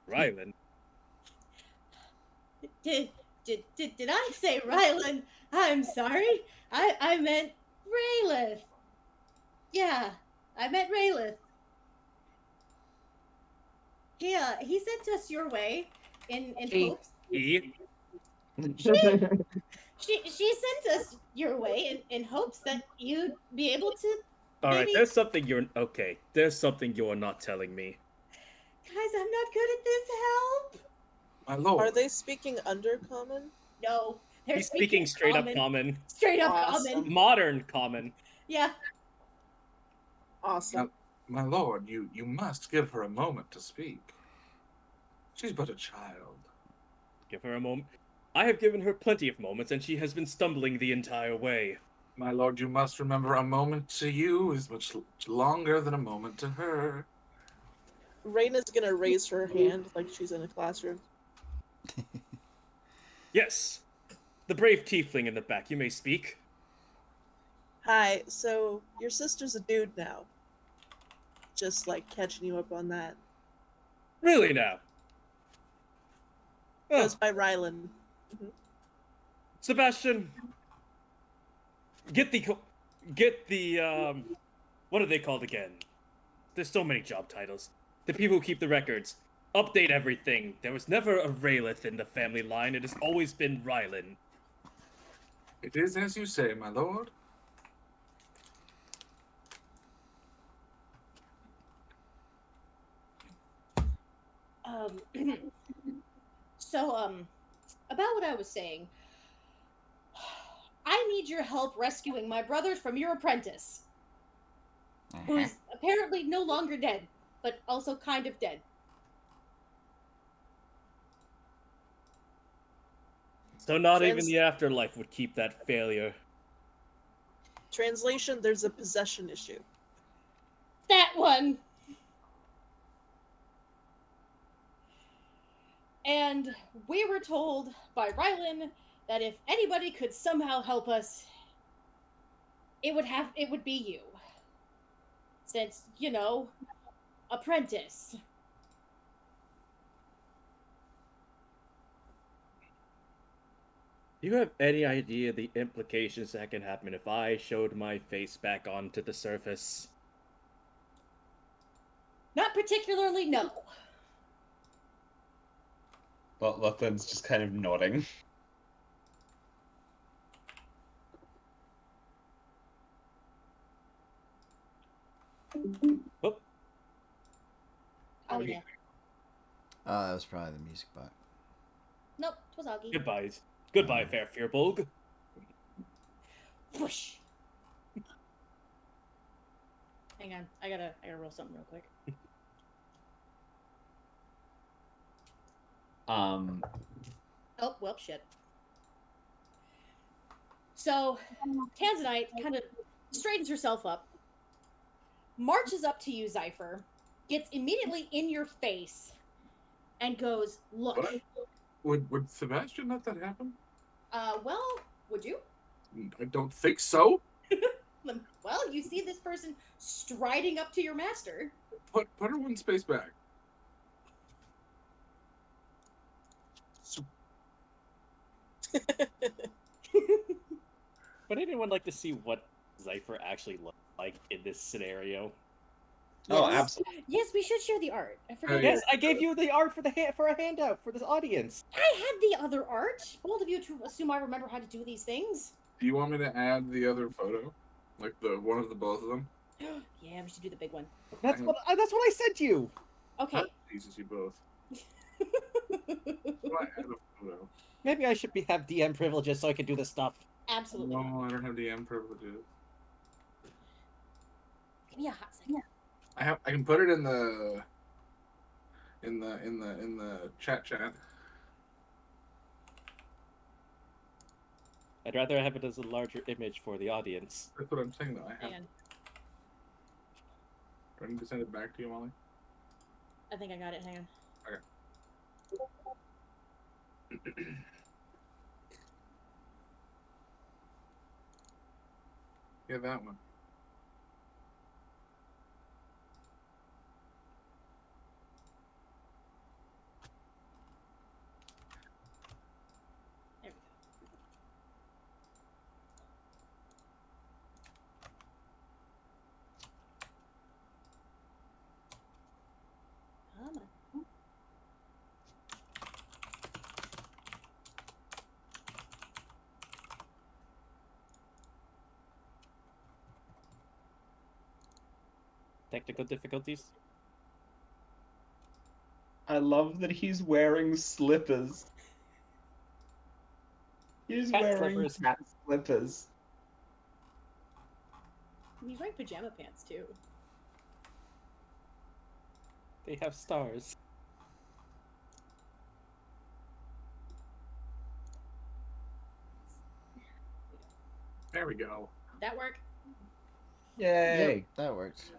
[SPEAKER 8] Ryland?
[SPEAKER 1] did I say Ryland? I'm sorry. I meant Raylith. Yeah, I meant Raylith. He sent us your way in hopes.
[SPEAKER 8] E?
[SPEAKER 1] She sent us your way in hopes that you'd be able to.
[SPEAKER 8] Alright,
[SPEAKER 1] Maybe-
[SPEAKER 8] there's something you're. Okay, there's something you're not telling me.
[SPEAKER 1] Guys, I'm not good at this. Help!
[SPEAKER 6] My lord.
[SPEAKER 7] Are they speaking Undercommon?
[SPEAKER 1] No, they're
[SPEAKER 8] He's speaking straight up
[SPEAKER 1] common.
[SPEAKER 8] common.
[SPEAKER 1] Straight up
[SPEAKER 7] Awesome.
[SPEAKER 1] common.
[SPEAKER 8] Modern common.
[SPEAKER 1] Yeah.
[SPEAKER 7] Awesome.
[SPEAKER 6] My lord, you must give her a moment to speak. She's but a child.
[SPEAKER 8] Give her a moment. I have given her plenty of moments, and she has been stumbling the entire way.
[SPEAKER 6] My lord, you must remember a moment to you is much longer than a moment to her.
[SPEAKER 7] Raina's gonna raise her hand like she's in a classroom.
[SPEAKER 8] Yes. The brave tiefling in the back, you may speak.
[SPEAKER 7] Hi, so your sister's a dude now. Just like catching you up on that.
[SPEAKER 8] Really now? Oh,
[SPEAKER 7] Goes by Rylan.
[SPEAKER 8] Sebastian, get the what are they called again? There's so many job titles. The people who keep the records. Update everything. There was never a Raylith in the family line. It has always been Rylan.
[SPEAKER 6] It is as you say, my lord.
[SPEAKER 1] So, about what I was saying. I need your help rescuing my brothers from your apprentice, who's apparently no longer dead, but also kind of dead.
[SPEAKER 8] So not even the afterlife would keep that failure.
[SPEAKER 7] Translation, there's a possession issue.
[SPEAKER 1] That one! And we were told by Rylan that if anybody could somehow help us, it would be you. Since, you know, apprentice.
[SPEAKER 8] Do you have any idea the implications that can happen if I showed my face back onto the surface?
[SPEAKER 1] Not particularly, no.
[SPEAKER 5] Well, Lachlan's just kind of nodding.
[SPEAKER 8] Oh,
[SPEAKER 1] Oh, yeah.
[SPEAKER 2] Oh, that was probably the music bot.
[SPEAKER 1] Nope, it was Augie.
[SPEAKER 8] goodbye. Goodbye, Fair Fearbulg.
[SPEAKER 1] Whoosh. Hang on, I gotta roll something real quick. Oh, well, shit. So, Tanzanite kind of straightens herself up, marches up to you, Zypher, gets immediately in your face, and goes, "Look."
[SPEAKER 6] What? Would Sebastian let that happen?
[SPEAKER 1] Well, would you?
[SPEAKER 6] I don't think so.
[SPEAKER 1] Well, you see this person striding up to your master.
[SPEAKER 6] Put her one space back.
[SPEAKER 8] Would anyone like to see what Zypher actually looks like in this scenario?
[SPEAKER 5] Oh,
[SPEAKER 1] Yes.
[SPEAKER 5] absolutely.
[SPEAKER 1] Yes, we should share the art. I forgot.
[SPEAKER 6] Yeah.
[SPEAKER 8] Yes, I gave you the art for for a handout for this audience.
[SPEAKER 1] I had the other art. Bold of you to assume I remember how to do these things.
[SPEAKER 6] Do you want me to add the other photo? Like the one of the both of them?
[SPEAKER 1] Yeah, we should do the big one.
[SPEAKER 8] That's what I sent you.
[SPEAKER 1] Okay.
[SPEAKER 6] Jesus, you both. Why add a photo?
[SPEAKER 8] Maybe I should have DM privileges so I can do this stuff.
[SPEAKER 1] Absolutely.
[SPEAKER 6] No, I don't have DM privileges.
[SPEAKER 1] Give me a hot second.
[SPEAKER 6] I can put it in the chat.
[SPEAKER 8] I'd rather have it as a larger image for the audience.
[SPEAKER 6] That's what I'm saying though. I have.
[SPEAKER 1] Hang on.
[SPEAKER 6] Do I need to send it back to you, Molly?
[SPEAKER 1] I think I got it. Hang on.
[SPEAKER 6] Yeah, that one.
[SPEAKER 1] There we go. Come on.
[SPEAKER 8] Technical difficulties?
[SPEAKER 5] I love that he's wearing slippers. He's
[SPEAKER 8] Cat
[SPEAKER 5] wearing
[SPEAKER 8] slippers.
[SPEAKER 5] cat slippers.
[SPEAKER 1] He's wearing pajama pants too.
[SPEAKER 8] They have stars.
[SPEAKER 6] There we go.
[SPEAKER 1] That work?
[SPEAKER 5] Yay!
[SPEAKER 2] Yep, that works.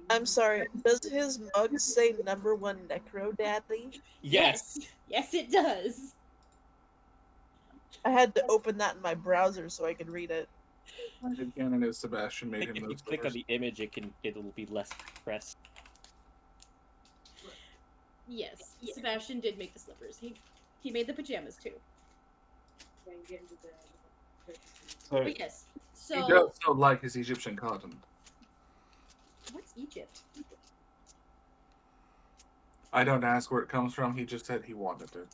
[SPEAKER 7] I'm sorry. Does his mug say #1 Necro Daddy?
[SPEAKER 8] Yes.
[SPEAKER 1] Yes, it does.
[SPEAKER 7] I had to open that in my browser so I could read it.
[SPEAKER 6] Headcanon is Sebastian made him
[SPEAKER 8] If you
[SPEAKER 6] those
[SPEAKER 8] click on
[SPEAKER 6] slippers.
[SPEAKER 8] the image, it'll be less pressed.
[SPEAKER 1] Yes, Sebastian did make the slippers. He made the pajamas too.
[SPEAKER 5] So,
[SPEAKER 1] But yes,
[SPEAKER 6] He
[SPEAKER 1] so
[SPEAKER 6] does so like his Egyptian cotton.
[SPEAKER 1] what's Egypt?
[SPEAKER 6] I don't ask where it comes from. He just said he wanted it.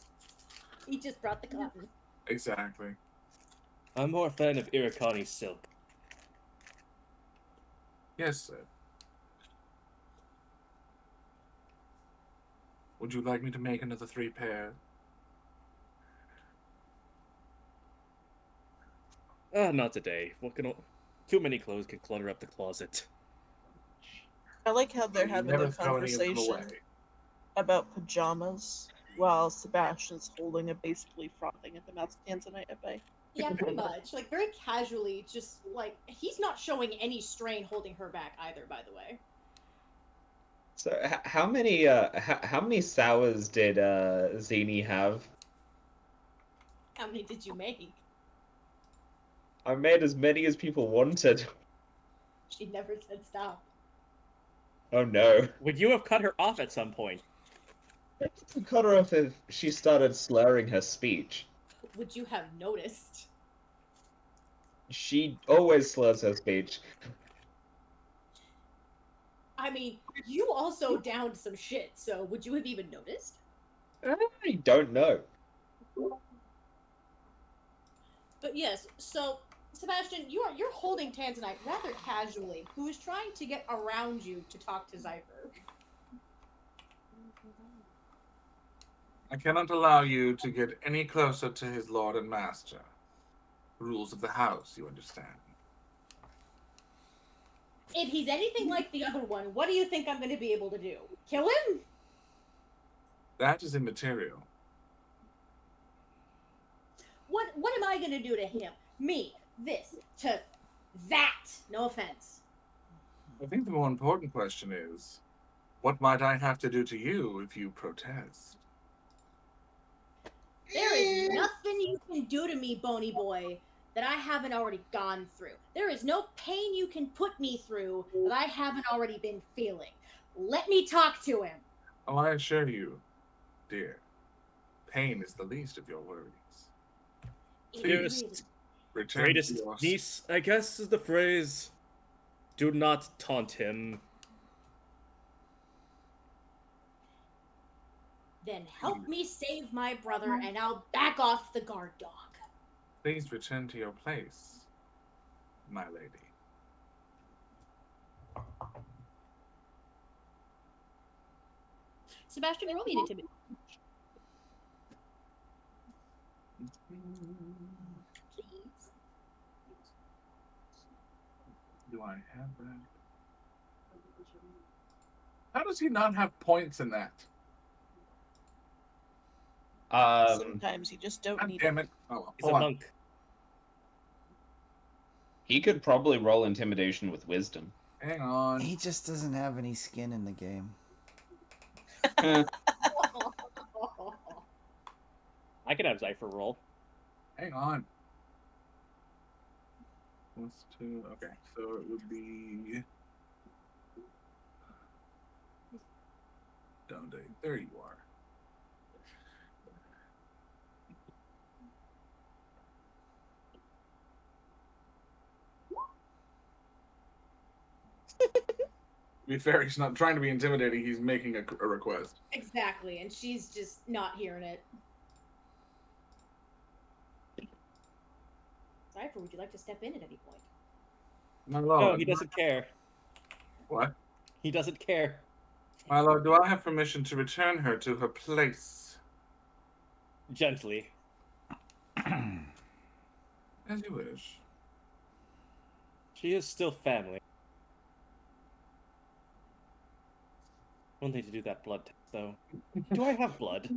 [SPEAKER 1] He just brought the cotton.
[SPEAKER 6] Exactly.
[SPEAKER 8] I'm more a fan of Irukani silk.
[SPEAKER 6] Yes, sir. Would you like me to make another 3 pair?
[SPEAKER 8] Not today. Too many clothes can clutter up the closet.
[SPEAKER 7] I like how they're
[SPEAKER 6] You
[SPEAKER 7] having
[SPEAKER 6] never
[SPEAKER 7] a
[SPEAKER 6] throw any of them
[SPEAKER 7] conversation
[SPEAKER 6] away.
[SPEAKER 7] about pajamas while Sebastian's holding it, basically frothing at the mouth tanzanite at bay.
[SPEAKER 1] Yeah, pretty much. Like very casually, just like he's not showing any strain holding her back either. By the way.
[SPEAKER 5] so how many sours did Zini have?
[SPEAKER 1] How many did you make?
[SPEAKER 5] I made as many as people wanted.
[SPEAKER 1] She never said stop.
[SPEAKER 5] Oh no.
[SPEAKER 8] Would you have cut her off at some point?
[SPEAKER 5] I cut her off if she started slurring her speech.
[SPEAKER 1] Would you have noticed?
[SPEAKER 5] She always slurs her speech.
[SPEAKER 1] I mean, you also downed some shit, so would you have even noticed?
[SPEAKER 5] I don't know.
[SPEAKER 1] But yes, so Sebastian, you're holding Tanzanite rather casually, who is trying to get around you to talk to Zypher.
[SPEAKER 6] I cannot allow you to get any closer to his lord and master. Rules of the house, you understand.
[SPEAKER 1] If he's anything like the other one, what do you think I'm going to be able to do? Kill him?
[SPEAKER 6] That is immaterial.
[SPEAKER 1] What am I going to do to him? Me, this, to that. No offense.
[SPEAKER 6] I think the more important question is, what might I have to do to you if you protest?
[SPEAKER 1] There is nothing you can do to me, Bony Boy, that I haven't already gone through. There is no pain you can put me through that I haven't already been feeling. Let me talk to him.
[SPEAKER 6] Oh, I assure you, dear, pain is the least of your worries.
[SPEAKER 1] It
[SPEAKER 8] Dearest,
[SPEAKER 1] really-
[SPEAKER 6] Return to
[SPEAKER 8] greatest
[SPEAKER 6] your
[SPEAKER 8] niece, I guess is the phrase. Do not taunt him.
[SPEAKER 1] Then help me save my brother, and I'll back off the guard dog.
[SPEAKER 6] Please return to your place, my lady.
[SPEAKER 1] Sebastian, roll me an intimidation. Please.
[SPEAKER 6] Do I have that? How does he not have points in that?
[SPEAKER 7] Sometimes you just don't
[SPEAKER 6] God
[SPEAKER 7] need
[SPEAKER 6] damn
[SPEAKER 7] it.
[SPEAKER 6] it. Oh, well.
[SPEAKER 8] He's a
[SPEAKER 6] Hold on.
[SPEAKER 8] monk.
[SPEAKER 5] He could probably roll intimidation with wisdom.
[SPEAKER 6] Hang on.
[SPEAKER 2] He just doesn't have any skin in the game.
[SPEAKER 8] I could have Zypher roll.
[SPEAKER 6] Hang on. +2. Okay, so it would be. Down day. There you are. To be fair, he's not trying to be intimidating, he's making a request.
[SPEAKER 1] Exactly, and she's just not hearing it. Cypher, would you like to step in at any point?
[SPEAKER 6] My
[SPEAKER 8] No,
[SPEAKER 6] lord.
[SPEAKER 8] he doesn't care.
[SPEAKER 6] What?
[SPEAKER 8] He doesn't care.
[SPEAKER 6] My lord, do I have permission to return her to her place?
[SPEAKER 8] Gently.
[SPEAKER 6] As you wish.
[SPEAKER 8] She is still family. We'll need to do that blood test, though. Do I have blood?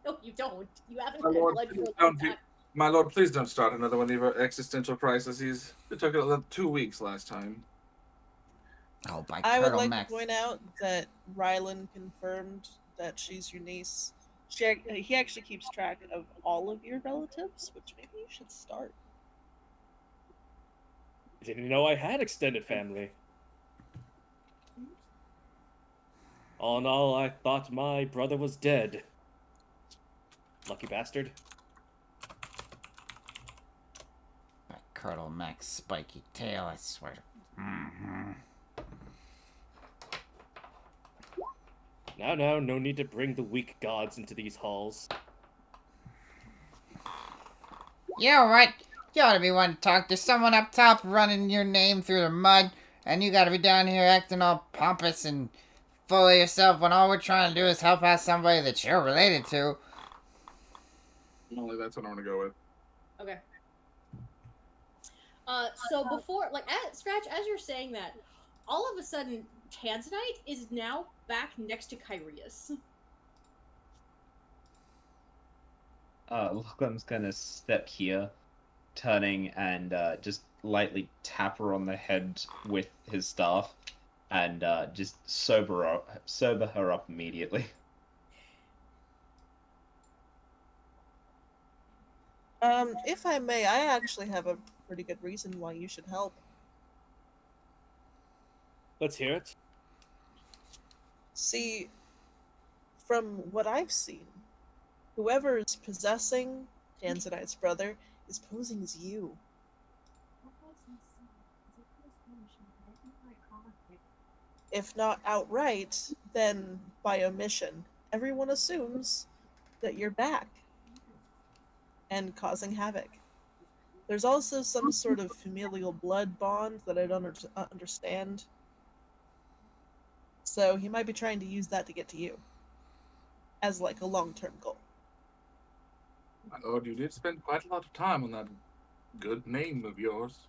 [SPEAKER 1] No, you don't. You haven't
[SPEAKER 6] My
[SPEAKER 1] had
[SPEAKER 6] lord,
[SPEAKER 1] blood for a long
[SPEAKER 6] don't do-
[SPEAKER 1] time.
[SPEAKER 6] My lord, please don't start another one of your existential crises. It took 2 weeks last time.
[SPEAKER 2] Oh, by
[SPEAKER 7] I would
[SPEAKER 2] Colonel
[SPEAKER 7] like
[SPEAKER 2] Max.
[SPEAKER 7] to point out that Rylan confirmed that she's your niece. He actually keeps track of all of your relatives, which maybe you should start.
[SPEAKER 8] I didn't know I had extended family. All in all, I thought my brother was dead. Lucky bastard.
[SPEAKER 3] By Colonel Max spiky tail, I swear to.
[SPEAKER 8] Now, no need to bring the weak gods into these halls.
[SPEAKER 3] Yeah, right. You ought to be one to talk to someone up top running your name through the mud, and you gotta be down here acting all pompous and full of yourself when all we're trying to do is help out somebody that you're related to.
[SPEAKER 6] Only that's what I'm gonna go with.
[SPEAKER 1] Okay. So before, like, Scratch, as you're saying that, all of a sudden, Tanzanite is now back next to Kyrius.
[SPEAKER 5] Lachlan's gonna step here, turning and just lightly tap her on the head with his staff, and just sober her up immediately.
[SPEAKER 7] If I may, I actually have a pretty good reason why you should help.
[SPEAKER 8] Let's hear it.
[SPEAKER 7] See, from what I've seen, whoever is possessing Tanzanite's brother is posing as you. If not outright, then by omission. Everyone assumes that you're back and causing havoc. There's also some sort of familial blood bond that I don't understand. So he might be trying to use that to get to you as like a long-term goal.
[SPEAKER 6] My lord, you did spend quite a lot of time on that good name of yours.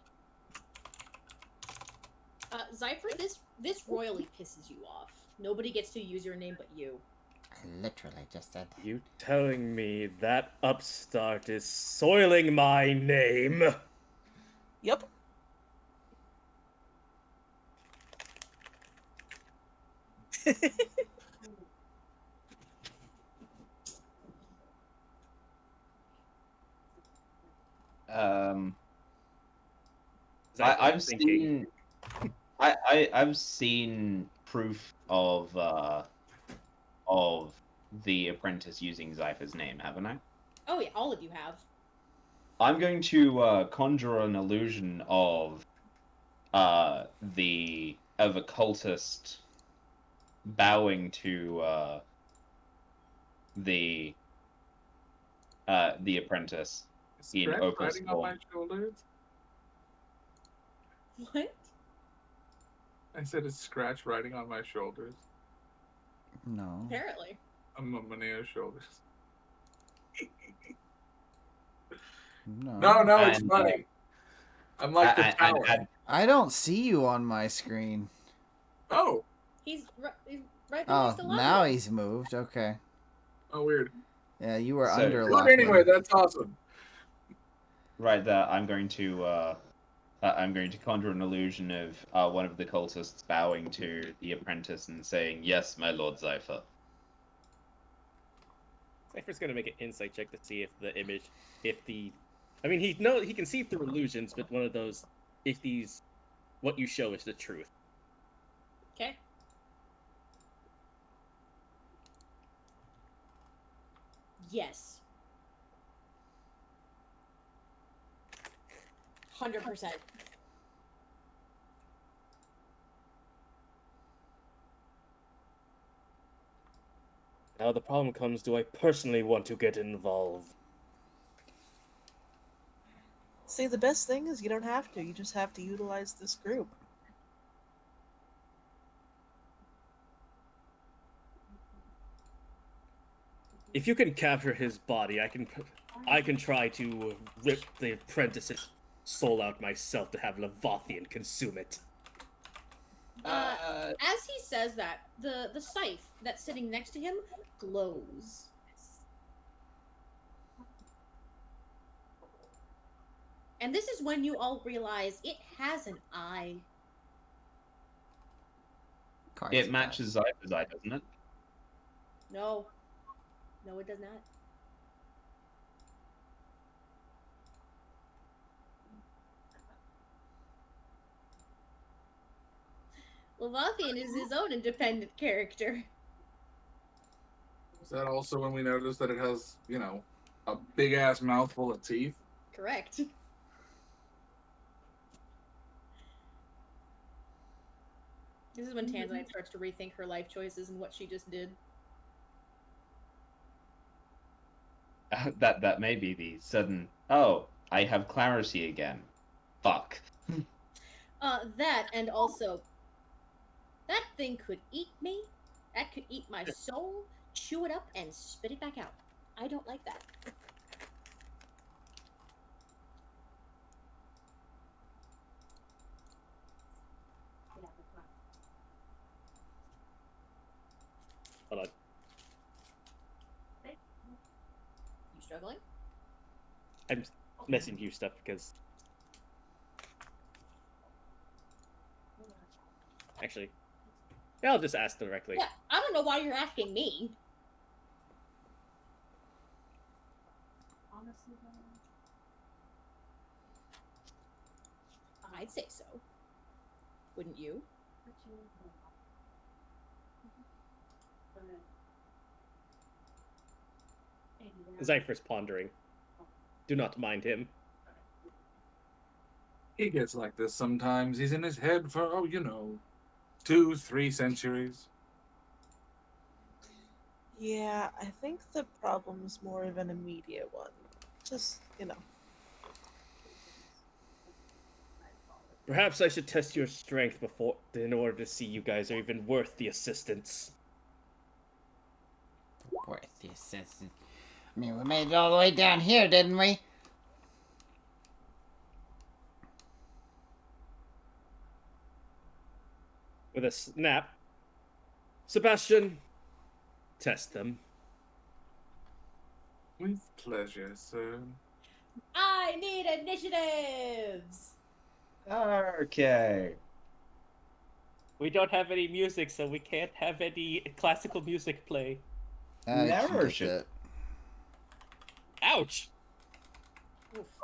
[SPEAKER 1] Zypher, this royally pisses you off. Nobody gets to use your name but you.
[SPEAKER 3] I literally just said that.
[SPEAKER 8] You telling me that upstart is soiling my name?
[SPEAKER 7] Yep.
[SPEAKER 5] I've seen, I've seen proof of the apprentice using Zypher's name, haven't I?
[SPEAKER 1] Oh yeah, all of you have.
[SPEAKER 5] I'm going to conjure an illusion of a cultist bowing to the apprentice in
[SPEAKER 6] Scratch
[SPEAKER 5] Opal's
[SPEAKER 6] riding on my
[SPEAKER 5] form.
[SPEAKER 6] shoulders.
[SPEAKER 1] What?
[SPEAKER 6] I said it's Scratch riding on my shoulders.
[SPEAKER 2] No.
[SPEAKER 1] Apparently.
[SPEAKER 6] I'm on Manea's shoulders.
[SPEAKER 2] No.
[SPEAKER 6] No, it's
[SPEAKER 5] And,
[SPEAKER 6] funny. I'm like the tower.
[SPEAKER 2] I don't see you on my screen.
[SPEAKER 6] Oh,
[SPEAKER 1] He's right there
[SPEAKER 2] Oh,
[SPEAKER 1] next to
[SPEAKER 2] now
[SPEAKER 1] Lachlan.
[SPEAKER 2] he's moved. Okay.
[SPEAKER 6] oh, weird.
[SPEAKER 2] Yeah, you were
[SPEAKER 5] So-
[SPEAKER 2] under
[SPEAKER 6] But
[SPEAKER 2] Lachlan.
[SPEAKER 6] anyway, that's awesome.
[SPEAKER 5] right there, I'm going to conjure an illusion of one of the cultists bowing to the apprentice and saying, "Yes, my lord Zypher."
[SPEAKER 8] Cypher's gonna make an insight check to see if the image, I mean, he can see through illusions, but one of those, if what you show is the truth.
[SPEAKER 1] Okay. Yes. 100%.
[SPEAKER 8] Now the problem comes: do I personally want to get involved?
[SPEAKER 7] See, the best thing is you don't have to. You just have to utilize this group.
[SPEAKER 8] If you can capture his body, I can try to rip the apprentice's soul out myself to have Leviathan consume it.
[SPEAKER 1] As he says that, the scythe that's sitting next to him glows. And this is when you all realize it has an eye.
[SPEAKER 5] It matches Zypher's eye, doesn't it?
[SPEAKER 1] No. No, it does not. Leviathan is his own independent character.
[SPEAKER 6] Is that also when we notice that it has, a big ass mouthful of teeth?
[SPEAKER 1] Correct. This is when Tanzanite starts to rethink her life choices and what she just did.
[SPEAKER 5] That may be the sudden. Oh, I have clarity again. Fuck.
[SPEAKER 1] That and also, that thing could eat me. That could eat my soul, chew it up, and spit it back out. I don't like that.
[SPEAKER 8] Hold on.
[SPEAKER 1] You struggling?
[SPEAKER 8] I'm messing you stuff because actually, yeah, I'll just ask directly.
[SPEAKER 1] Yeah, I don't know why you're asking me. I'd say so. Wouldn't you?
[SPEAKER 8] Zypher's pondering. Do not mind him.
[SPEAKER 6] He gets like this sometimes. He's in his head for, 2-3 centuries.
[SPEAKER 7] Yeah, I think the problem's more of an immediate one. Just,
[SPEAKER 8] Perhaps I should test your strength in order to see you guys are even worth the assistance.
[SPEAKER 3] Worth the assistance. I mean, we made it all the way down here, didn't we?
[SPEAKER 8] With a snap, Sebastian, test them.
[SPEAKER 6] With pleasure, sir.
[SPEAKER 1] I need initiatives!
[SPEAKER 5] Okay.
[SPEAKER 8] We don't have any music, so we can't have any classical music play.
[SPEAKER 2] I can
[SPEAKER 5] Never
[SPEAKER 2] get
[SPEAKER 5] should.
[SPEAKER 2] that.
[SPEAKER 8] Ouch!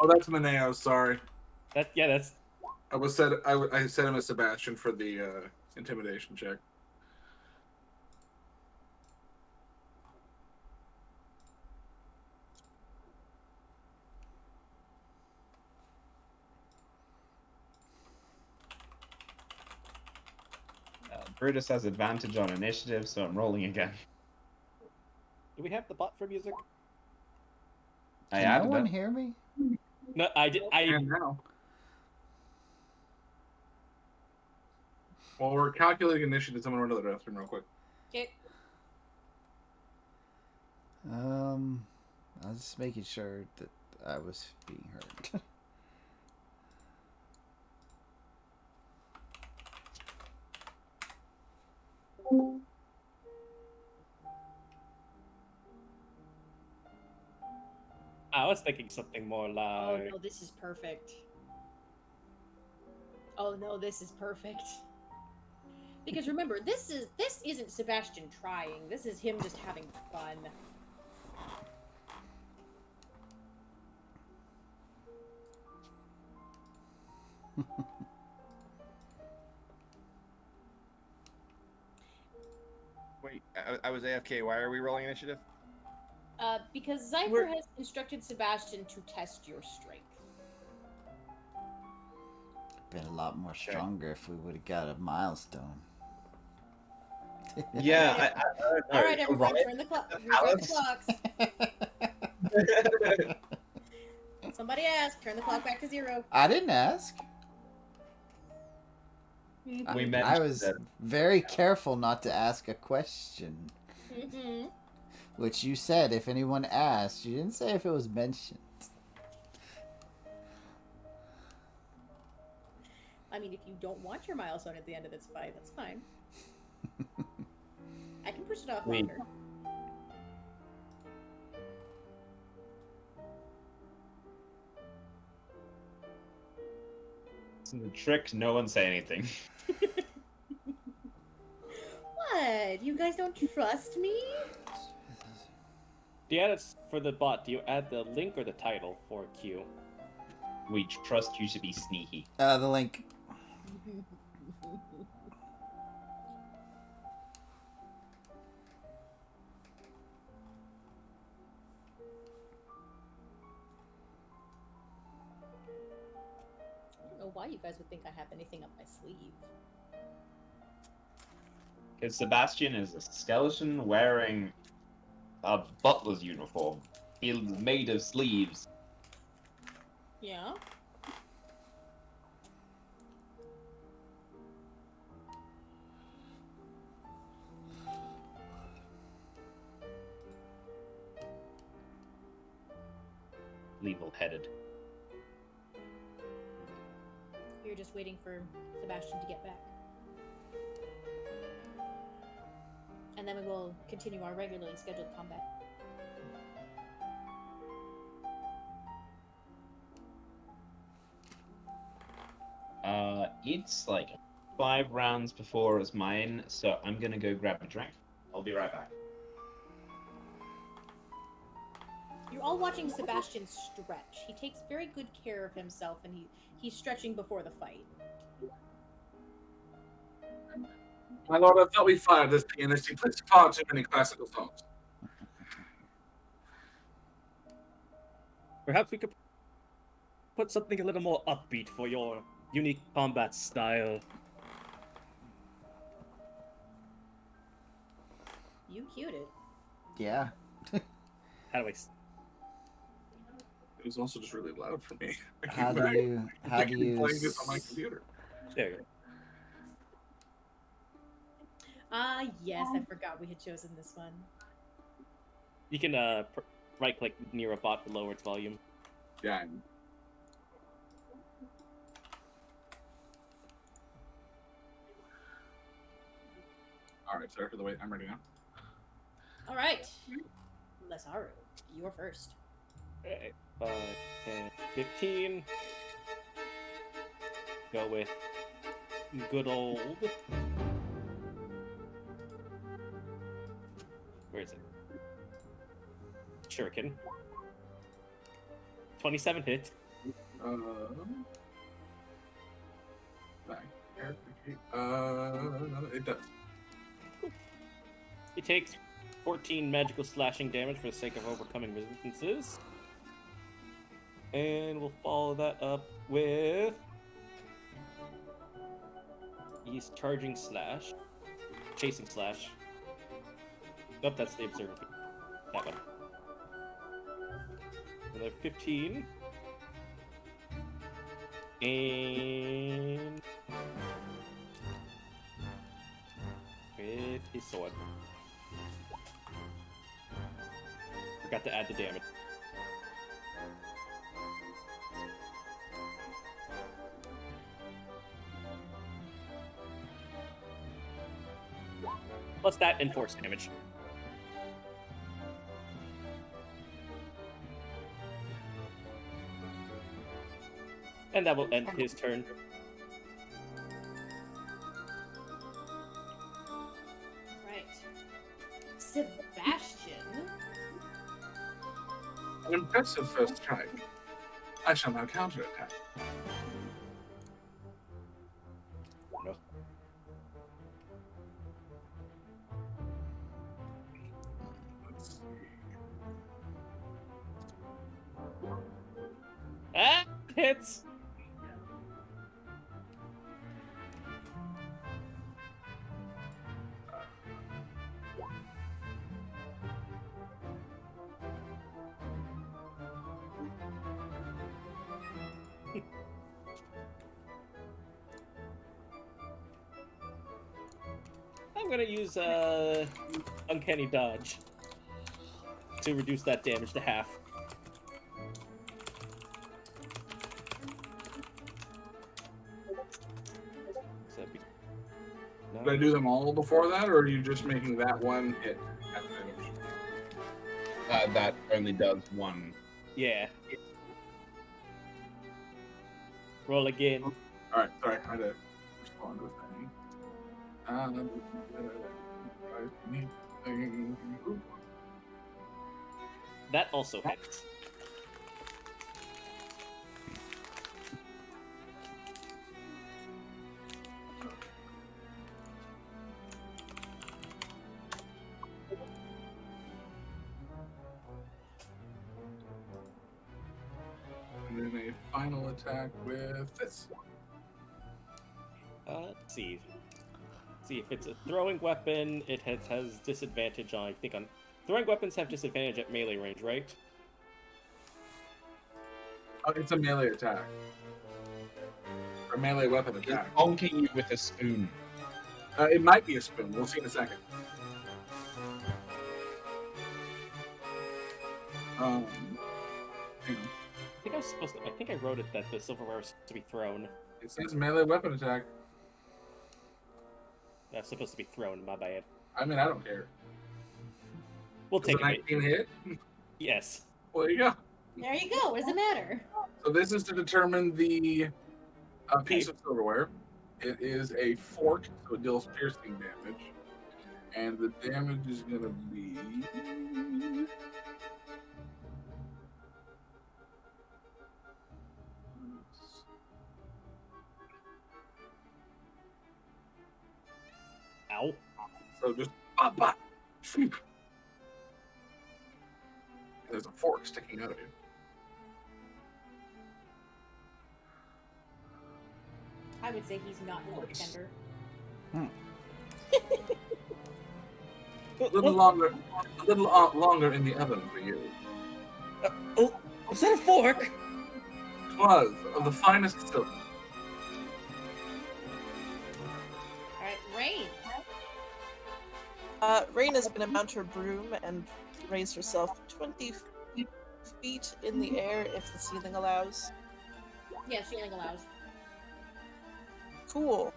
[SPEAKER 6] Oh, that's Maneo, sorry.
[SPEAKER 8] That's
[SPEAKER 6] I set him as Sebastian for the intimidation check.
[SPEAKER 5] Brutus has advantage on initiative, so I'm rolling again.
[SPEAKER 8] Do we have the bot for music?
[SPEAKER 5] I
[SPEAKER 2] Can no
[SPEAKER 5] added
[SPEAKER 2] one
[SPEAKER 5] it.
[SPEAKER 2] hear me?
[SPEAKER 8] No, I did.
[SPEAKER 6] And now. While we're calculating initiatives, I'm going to run to the restroom real quick.
[SPEAKER 1] Okay.
[SPEAKER 2] I was just making sure that I was being heard.
[SPEAKER 8] I was thinking something more
[SPEAKER 1] Oh
[SPEAKER 8] like.
[SPEAKER 1] no, this is perfect. Oh no, this is perfect. Because remember, this isn't Sebastian trying. This is him just having fun.
[SPEAKER 9] Wait, I was AFK. Why are we rolling initiative?
[SPEAKER 1] Because Zypher has instructed Sebastian to test your strength.
[SPEAKER 2] Been a lot more stronger if we would have got a milestone.
[SPEAKER 5] Yeah,
[SPEAKER 1] All right, everyone, turn the clock. Reset the clocks. Somebody asked, turn the clock back to 0.
[SPEAKER 2] I didn't ask.
[SPEAKER 5] We
[SPEAKER 2] I was
[SPEAKER 5] mentioned
[SPEAKER 2] very careful not to ask a question.
[SPEAKER 1] Mm-hmm.
[SPEAKER 2] Which you said if anyone asked. You didn't say if it was mentioned.
[SPEAKER 1] I mean, if you don't want your milestone at the end of this fight, that's fine. I can push it off longer.
[SPEAKER 5] the trick. No one say anything.
[SPEAKER 1] What? You guys don't trust me?
[SPEAKER 8] Do you add it for the bot? Do you add the link or the title for Q?
[SPEAKER 5] We trust you to be sneaky.
[SPEAKER 2] The link.
[SPEAKER 1] I don't know why you guys would think I have anything up my sleeve.
[SPEAKER 5] Because Sebastian is a skeleton wearing a butler's uniform. He's made of sleeves.
[SPEAKER 1] Yeah?
[SPEAKER 5] Level-headed.
[SPEAKER 1] You're just waiting for Sebastian to get back. And then we will continue our regularly scheduled combat.
[SPEAKER 5] It's like 5 rounds before it's mine, so I'm gonna go grab a drink. I'll be right back.
[SPEAKER 1] You're all watching Sebastian stretch. He takes very good care of himself, and he's stretching before the fight.
[SPEAKER 6] My lord, I thought we fired this pianist. He plays far too many classical songs.
[SPEAKER 8] Perhaps we could put something a little more upbeat for your unique combat style.
[SPEAKER 1] You cued it.
[SPEAKER 2] Yeah.
[SPEAKER 8] How do I?
[SPEAKER 6] It was also just really loud for me.
[SPEAKER 2] How do you
[SPEAKER 6] playing this on my computer?
[SPEAKER 8] There you go.
[SPEAKER 1] Yes, I forgot we had chosen this one.
[SPEAKER 8] You can right-click near a bot to lower its volume.
[SPEAKER 6] Yeah. All right, sorry for the wait. I'm ready now.
[SPEAKER 1] All right, Lazaru, you're first.
[SPEAKER 8] Alright, 5, 10, 15. Go with good old. Where is it? Shuriken. 27 hit.
[SPEAKER 6] Back. It does.
[SPEAKER 8] It takes 14 magical slashing damage for the sake of overcoming resistances. And we'll follow that up with... He's charging slash. chasing slash. Oh, that's the observer. That one. Another 15. And with his sword. Forgot to add the damage. Plus that and force damage. And that will end his turn.
[SPEAKER 1] Right. Sebastian.
[SPEAKER 6] An impressive first strike. I shall now counterattack.
[SPEAKER 8] No.
[SPEAKER 6] Let's see.
[SPEAKER 8] Ah! Hits! I'm gonna use Uncanny Dodge to reduce that damage to half. So that'd be
[SPEAKER 6] Did I do them all before that, or are you just making that one hit at finish?
[SPEAKER 5] That only does one.
[SPEAKER 8] Yeah. Roll again.
[SPEAKER 6] Alright, sorry, I had to respond to a thing.
[SPEAKER 8] That also hits.
[SPEAKER 6] And then a final attack with this.
[SPEAKER 8] Let's see. Let's see, if it's a throwing weapon, it has disadvantage on, I think on... Throwing weapons have disadvantage at melee range, right?
[SPEAKER 6] Oh, it's a melee attack. Or melee weapon
[SPEAKER 5] He's
[SPEAKER 6] attack.
[SPEAKER 5] bonking you with a spoon.
[SPEAKER 6] It might be a spoon. We'll see in a second. Hang on.
[SPEAKER 8] I think I wrote it that the silverware was supposed to be thrown.
[SPEAKER 6] It says melee weapon attack.
[SPEAKER 8] That's supposed to be thrown, my bad.
[SPEAKER 6] I mean, I don't care.
[SPEAKER 8] We'll
[SPEAKER 6] Does a
[SPEAKER 8] take it.
[SPEAKER 6] 19 hit?
[SPEAKER 8] Yes.
[SPEAKER 6] Well, there you go.
[SPEAKER 1] There you go. What does it matter?
[SPEAKER 6] So this is to determine the piece of silverware. It is a fork, so it deals piercing damage. And the damage is going to be...
[SPEAKER 8] Ow.
[SPEAKER 6] So just... There's a fork sticking out of you.
[SPEAKER 1] I would say he's not fork tender.
[SPEAKER 6] A little longer in the oven for you.
[SPEAKER 8] Oh, was that a fork?
[SPEAKER 6] It was of the finest silver.
[SPEAKER 1] Alright, Rain.
[SPEAKER 7] Rain is going to mount her broom and raise herself 20 feet in the air if the ceiling allows.
[SPEAKER 1] Yeah, ceiling allows.
[SPEAKER 7] Cool.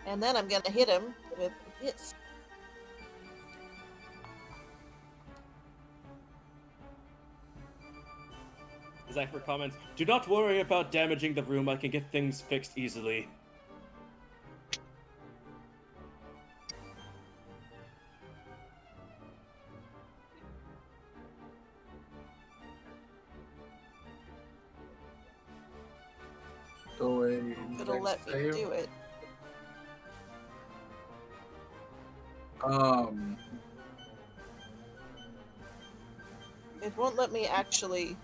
[SPEAKER 7] And then I'm going to hit him with this.
[SPEAKER 8] Zephyr comments, do not worry about damaging the room, I can get things fixed easily.
[SPEAKER 7] It'll let me do it. It won't let me actually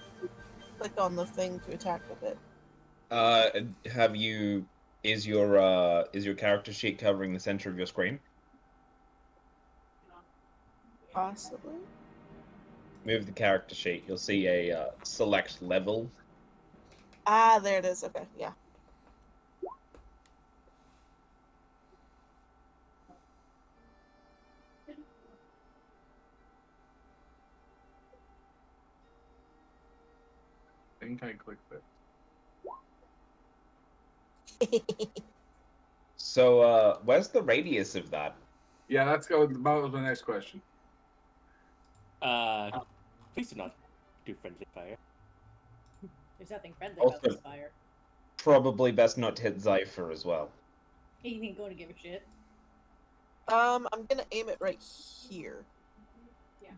[SPEAKER 7] click on the thing to attack with it.
[SPEAKER 5] Have you Is your character sheet covering the center of your screen?
[SPEAKER 7] Possibly.
[SPEAKER 5] Move the character sheet. You'll see a select level.
[SPEAKER 7] Ah, there it is. Okay, yeah.
[SPEAKER 6] I think I clicked it.
[SPEAKER 5] So, where's the radius of that?
[SPEAKER 6] Yeah, that's going about the next question.
[SPEAKER 8] Please do not do friendly fire.
[SPEAKER 1] There's nothing friendly
[SPEAKER 5] Also-
[SPEAKER 1] about this fire.
[SPEAKER 5] Probably best not to hit Zypher as well.
[SPEAKER 1] He ain't going to give a shit.
[SPEAKER 7] I'm gonna aim it right here.
[SPEAKER 1] Yeah.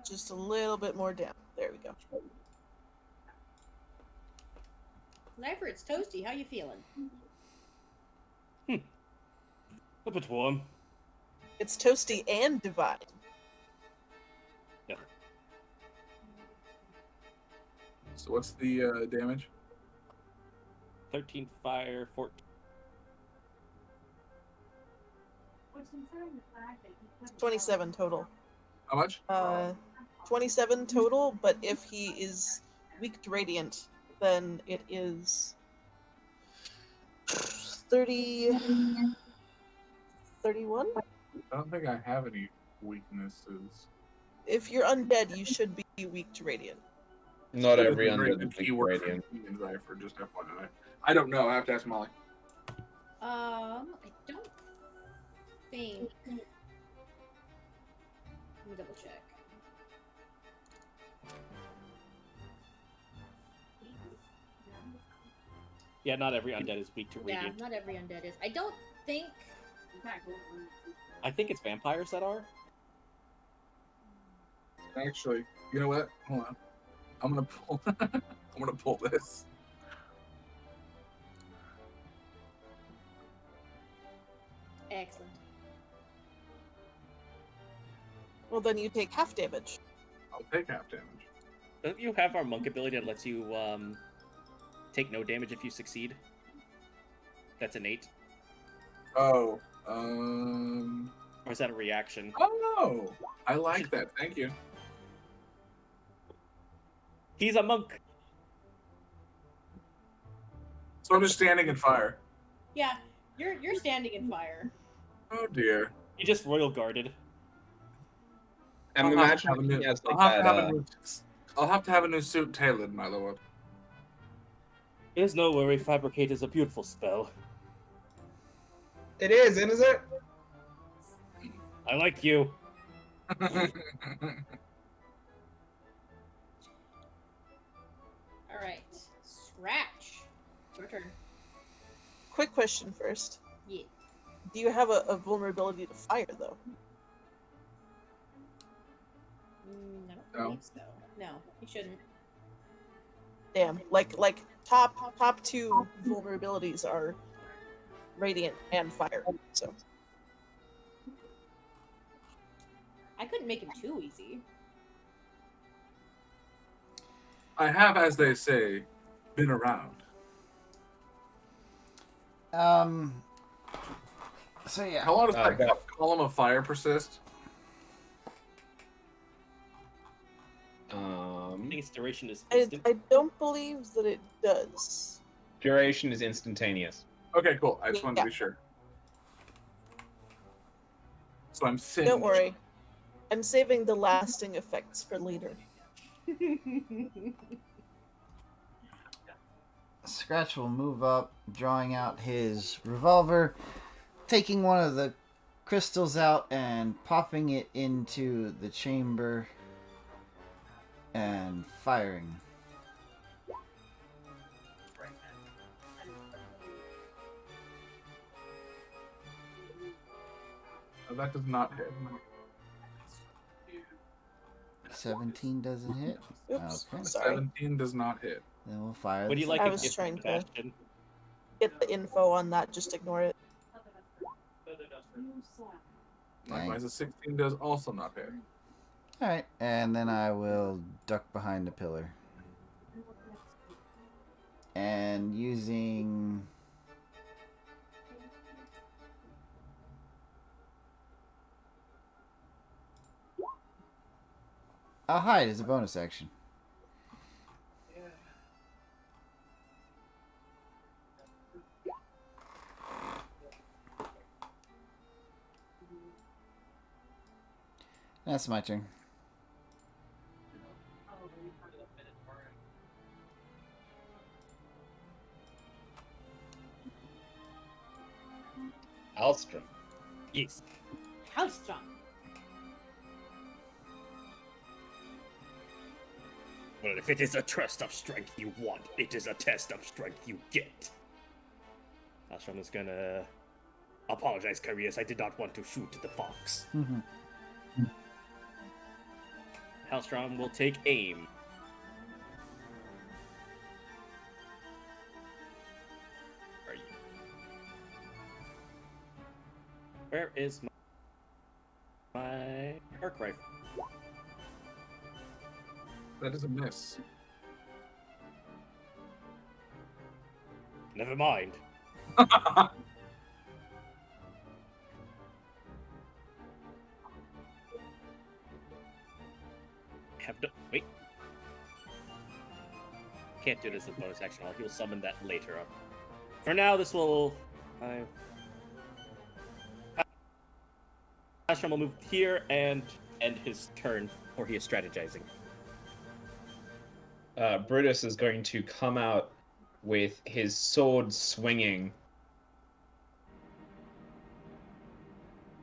[SPEAKER 7] Just a little bit more down. There we go.
[SPEAKER 1] Sniper, it's toasty. How you feeling?
[SPEAKER 8] A bit warm.
[SPEAKER 7] It's toasty and divine.
[SPEAKER 8] Yeah.
[SPEAKER 6] So what's the damage?
[SPEAKER 8] 13 fire, 14.
[SPEAKER 7] 27 total.
[SPEAKER 6] How much?
[SPEAKER 7] 27 total, but if he is weak to radiant, then it is 30... 31?
[SPEAKER 6] I don't think I have any weaknesses.
[SPEAKER 7] If you're undead, you should be weak to radiant.
[SPEAKER 5] Not
[SPEAKER 6] It
[SPEAKER 5] every
[SPEAKER 6] isn't
[SPEAKER 5] undead
[SPEAKER 6] the
[SPEAKER 5] is weak
[SPEAKER 6] keyword for
[SPEAKER 5] radiant.
[SPEAKER 6] me and Zypher, just FYI. I don't know. I have to ask Molly.
[SPEAKER 1] I don't think. Let me double check.
[SPEAKER 8] Yeah, not every undead is weak to
[SPEAKER 1] Yeah,
[SPEAKER 8] radiant.
[SPEAKER 1] not every undead is. I don't think.
[SPEAKER 8] I think it's vampires that are.
[SPEAKER 6] Actually, you know what? Hold on. I'm gonna pull. I'm gonna pull this.
[SPEAKER 1] Excellent.
[SPEAKER 7] Well, then you take half damage.
[SPEAKER 6] I'll take half damage.
[SPEAKER 8] Don't you have our monk ability that lets you take no damage if you succeed? That's innate.
[SPEAKER 6] Oh.
[SPEAKER 8] Or is that a reaction?
[SPEAKER 6] Oh, I like that. Thank you.
[SPEAKER 8] He's a monk.
[SPEAKER 6] So I'm just standing in fire.
[SPEAKER 1] Yeah, you're standing in fire.
[SPEAKER 6] Oh dear.
[SPEAKER 8] He just royal guarded.
[SPEAKER 5] I'm
[SPEAKER 6] I'll have to have a
[SPEAKER 5] imagining
[SPEAKER 6] new-
[SPEAKER 5] he has like
[SPEAKER 6] I'll have to have
[SPEAKER 5] that.
[SPEAKER 6] a new- I'll have to have a new suit tailored, my lord.
[SPEAKER 8] There's no worry, fabricate is a beautiful spell.
[SPEAKER 5] It is, isn't it?
[SPEAKER 8] I like you.
[SPEAKER 1] All right, Scratch. Your turn.
[SPEAKER 7] Quick question first.
[SPEAKER 1] Yeah.
[SPEAKER 7] Do you have a vulnerability to fire, though?
[SPEAKER 1] I don't
[SPEAKER 6] No.
[SPEAKER 1] believe so. No, you shouldn't.
[SPEAKER 7] Damn. Like top two vulnerabilities are radiant and fire. So
[SPEAKER 1] I couldn't make him too easy.
[SPEAKER 6] I have, as they say, been around.
[SPEAKER 2] So yeah.
[SPEAKER 6] How long does that
[SPEAKER 5] but-
[SPEAKER 6] column of fire persist?
[SPEAKER 8] I think its duration is
[SPEAKER 7] I
[SPEAKER 8] instant.
[SPEAKER 7] don't believe that it does.
[SPEAKER 5] Duration is instantaneous.
[SPEAKER 6] Okay, cool. I just wanted to
[SPEAKER 7] Yeah.
[SPEAKER 6] be sure. So I'm singed.
[SPEAKER 7] Don't worry. I'm saving the lasting effects for later.
[SPEAKER 2] Scratch will move up, drawing out his revolver, taking one of the crystals out and popping it into the chamber and firing.
[SPEAKER 6] That does not hit.
[SPEAKER 2] 17 doesn't hit.
[SPEAKER 7] Oops.
[SPEAKER 2] Okay.
[SPEAKER 7] Sorry.
[SPEAKER 6] 17 does not hit.
[SPEAKER 2] Then we'll fire.
[SPEAKER 8] Would
[SPEAKER 2] the
[SPEAKER 8] you like
[SPEAKER 7] I
[SPEAKER 8] a
[SPEAKER 7] was
[SPEAKER 8] gift
[SPEAKER 7] trying
[SPEAKER 8] from
[SPEAKER 7] to-
[SPEAKER 8] Sebastian?
[SPEAKER 7] Get the info on that. Just ignore it.
[SPEAKER 6] Likewise, a 16 does also not hit.
[SPEAKER 2] All right, and then I will duck behind the pillar. And using a hide as a bonus action. That's my turn.
[SPEAKER 5] Alstrom.
[SPEAKER 8] Yes.
[SPEAKER 1] Hellstrom.
[SPEAKER 8] Well, if it is a test of strength you want, it is a test of strength you get. Astron is gonna apologize, Carius. I did not want to shoot the fox. Hellstrom will take aim. Where are you? Where is my arc rifle?
[SPEAKER 6] That is a miss.
[SPEAKER 8] Never mind. Have no wait. Can't do this as a bonus action. He'll summon that later on. For now, this will. Astrom will move here and end his turn, or he is strategizing.
[SPEAKER 5] Brutus is going to come out with his sword swinging.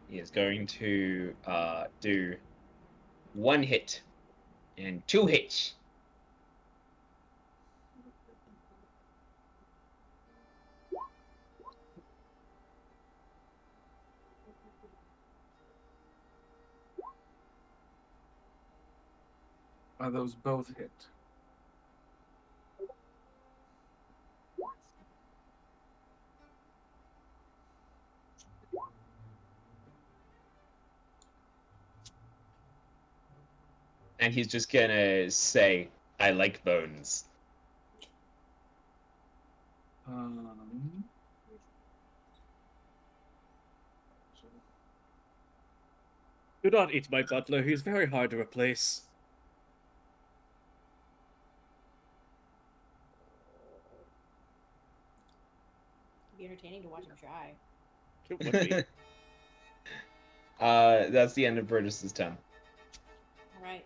[SPEAKER 5] He is going to do 1 hit and 2 hits.
[SPEAKER 6] Those both hit.
[SPEAKER 5] And he's just gonna say, I like bones.
[SPEAKER 8] Do not eat my butler. He's very hard to replace.
[SPEAKER 1] It'd be entertaining to watch him try.
[SPEAKER 8] It would be.
[SPEAKER 5] That's the end of Brutus's turn.
[SPEAKER 1] Alright.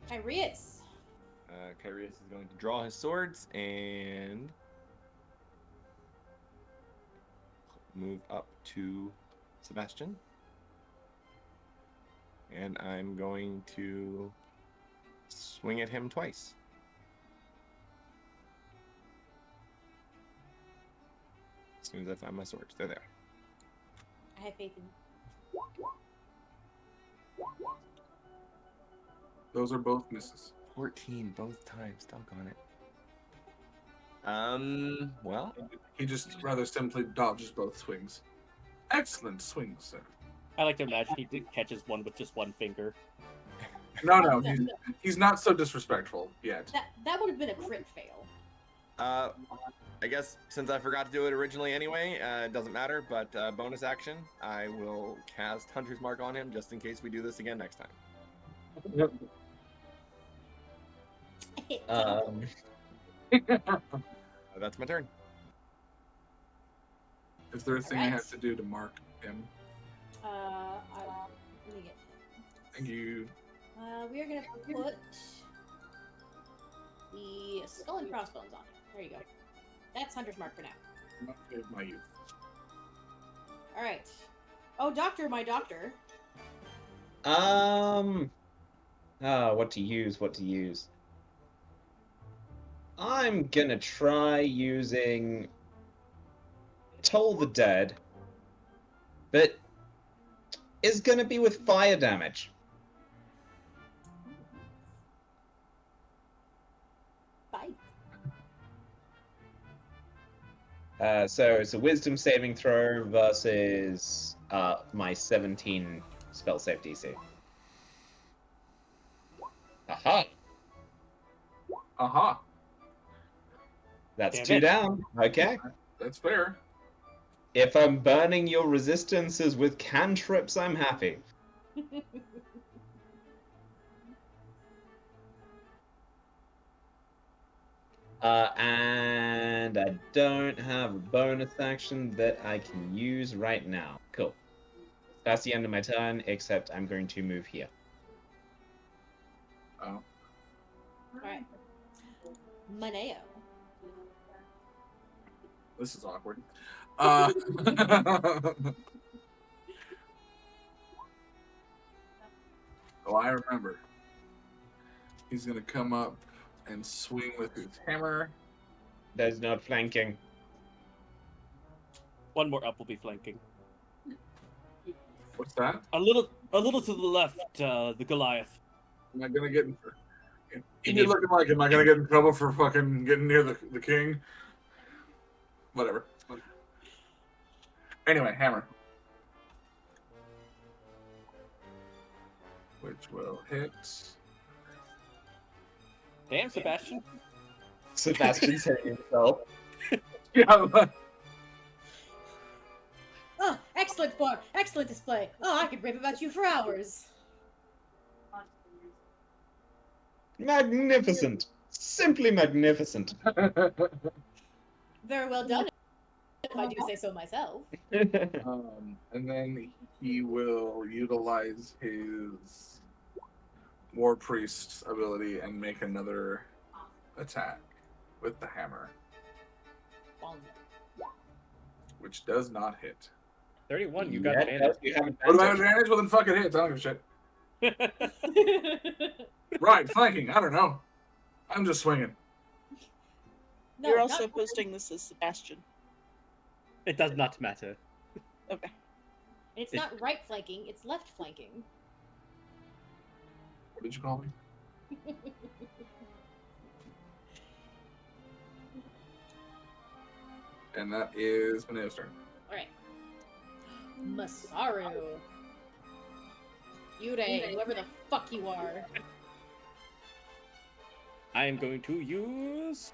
[SPEAKER 1] Kyrius.
[SPEAKER 9] Kyrius is going to draw his swords and move up to Sebastian. And I'm going to swing at him twice. As soon as I find my swords, they're there.
[SPEAKER 1] I have faith in you.
[SPEAKER 6] Those are both misses.
[SPEAKER 9] 14 both times. Doggone it. Well,
[SPEAKER 6] He just rather simply dodges both swings. Excellent swing, sir.
[SPEAKER 8] I like to imagine he catches one with just one finger.
[SPEAKER 6] No, he's not so disrespectful yet.
[SPEAKER 1] That would have been a crit fail.
[SPEAKER 9] I guess since I forgot to do it originally anyway, it doesn't matter, but bonus action, I will cast Hunter's Mark on him just in case we do this again next time. That's my turn.
[SPEAKER 6] Is there a thing I
[SPEAKER 1] Alright.
[SPEAKER 6] have to do to mark him?
[SPEAKER 1] Let me get.
[SPEAKER 6] Thank you.
[SPEAKER 1] We are gonna put the skull and crossbones on. There you go. That's Hunter's Mark for now.
[SPEAKER 6] My youth.
[SPEAKER 1] All right. Oh, doctor, my doctor.
[SPEAKER 5] What to use? I'm gonna try using Toll the Dead, but it's gonna be with fire damage.
[SPEAKER 1] Bye.
[SPEAKER 5] So it's a Wisdom saving throw versus my 17 spell save DC. Aha!
[SPEAKER 6] Aha.
[SPEAKER 5] That's
[SPEAKER 8] Damn
[SPEAKER 5] 2
[SPEAKER 8] it.
[SPEAKER 5] down. Okay.
[SPEAKER 6] That's fair.
[SPEAKER 5] If I'm burning your resistances with cantrips, I'm happy. And I don't have a bonus action that I can use right now. Cool. That's the end of my turn, except I'm going to move here.
[SPEAKER 6] Oh.
[SPEAKER 1] Alright. Maneo.
[SPEAKER 6] This is awkward. Oh, I remember. He's gonna come up and swing with his hammer.
[SPEAKER 5] There's not flanking.
[SPEAKER 8] One more up will be flanking.
[SPEAKER 6] What's that?
[SPEAKER 8] A little to the left, the Goliath.
[SPEAKER 6] Am I gonna get in? You looking like, am I gonna get in trouble for fucking getting near the king? Whatever. Anyway, hammer. Which will hit.
[SPEAKER 8] Damn, Sebastian.
[SPEAKER 5] Sebastian's hitting himself.
[SPEAKER 6] Yeah.
[SPEAKER 1] Oh, excellent form! Excellent display! Oh, I could rave about you for hours!
[SPEAKER 5] Magnificent. Simply magnificent.
[SPEAKER 1] Very well done, if I do say so myself.
[SPEAKER 6] And then he will utilize his War Priest's ability and make another attack with the hammer, which does not hit.
[SPEAKER 8] 31, you got
[SPEAKER 5] Yeah,
[SPEAKER 8] advantage.
[SPEAKER 5] you have
[SPEAKER 6] What about
[SPEAKER 5] advantage.
[SPEAKER 6] advantage? Well, then fucking hits. I don't give a shit. Right, flanking. I don't know. I'm just swinging.
[SPEAKER 1] No,
[SPEAKER 7] You're
[SPEAKER 1] not
[SPEAKER 7] also
[SPEAKER 1] really.
[SPEAKER 7] posting this as Sebastian.
[SPEAKER 8] It does not matter.
[SPEAKER 7] Okay.
[SPEAKER 1] It's not right flanking, it's left flanking.
[SPEAKER 6] What did you call me? And that is Maneo's turn.
[SPEAKER 1] Alright. Masaru. Yurei, whoever the fuck you are.
[SPEAKER 8] I am going to use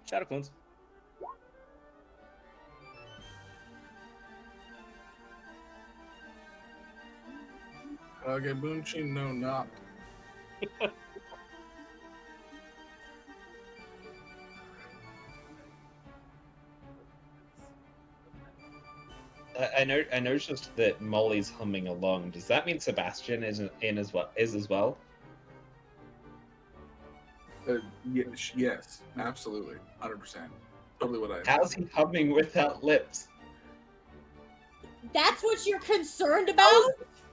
[SPEAKER 8] Shadow Clones.
[SPEAKER 6] Kagebunchi no not.
[SPEAKER 5] I noticed that Molly's humming along. Does that mean Sebastian is in as well? Is as well?
[SPEAKER 6] Yes, absolutely, 100%. Totally what I.
[SPEAKER 5] How's he humming without lips?
[SPEAKER 1] That's what you're concerned about?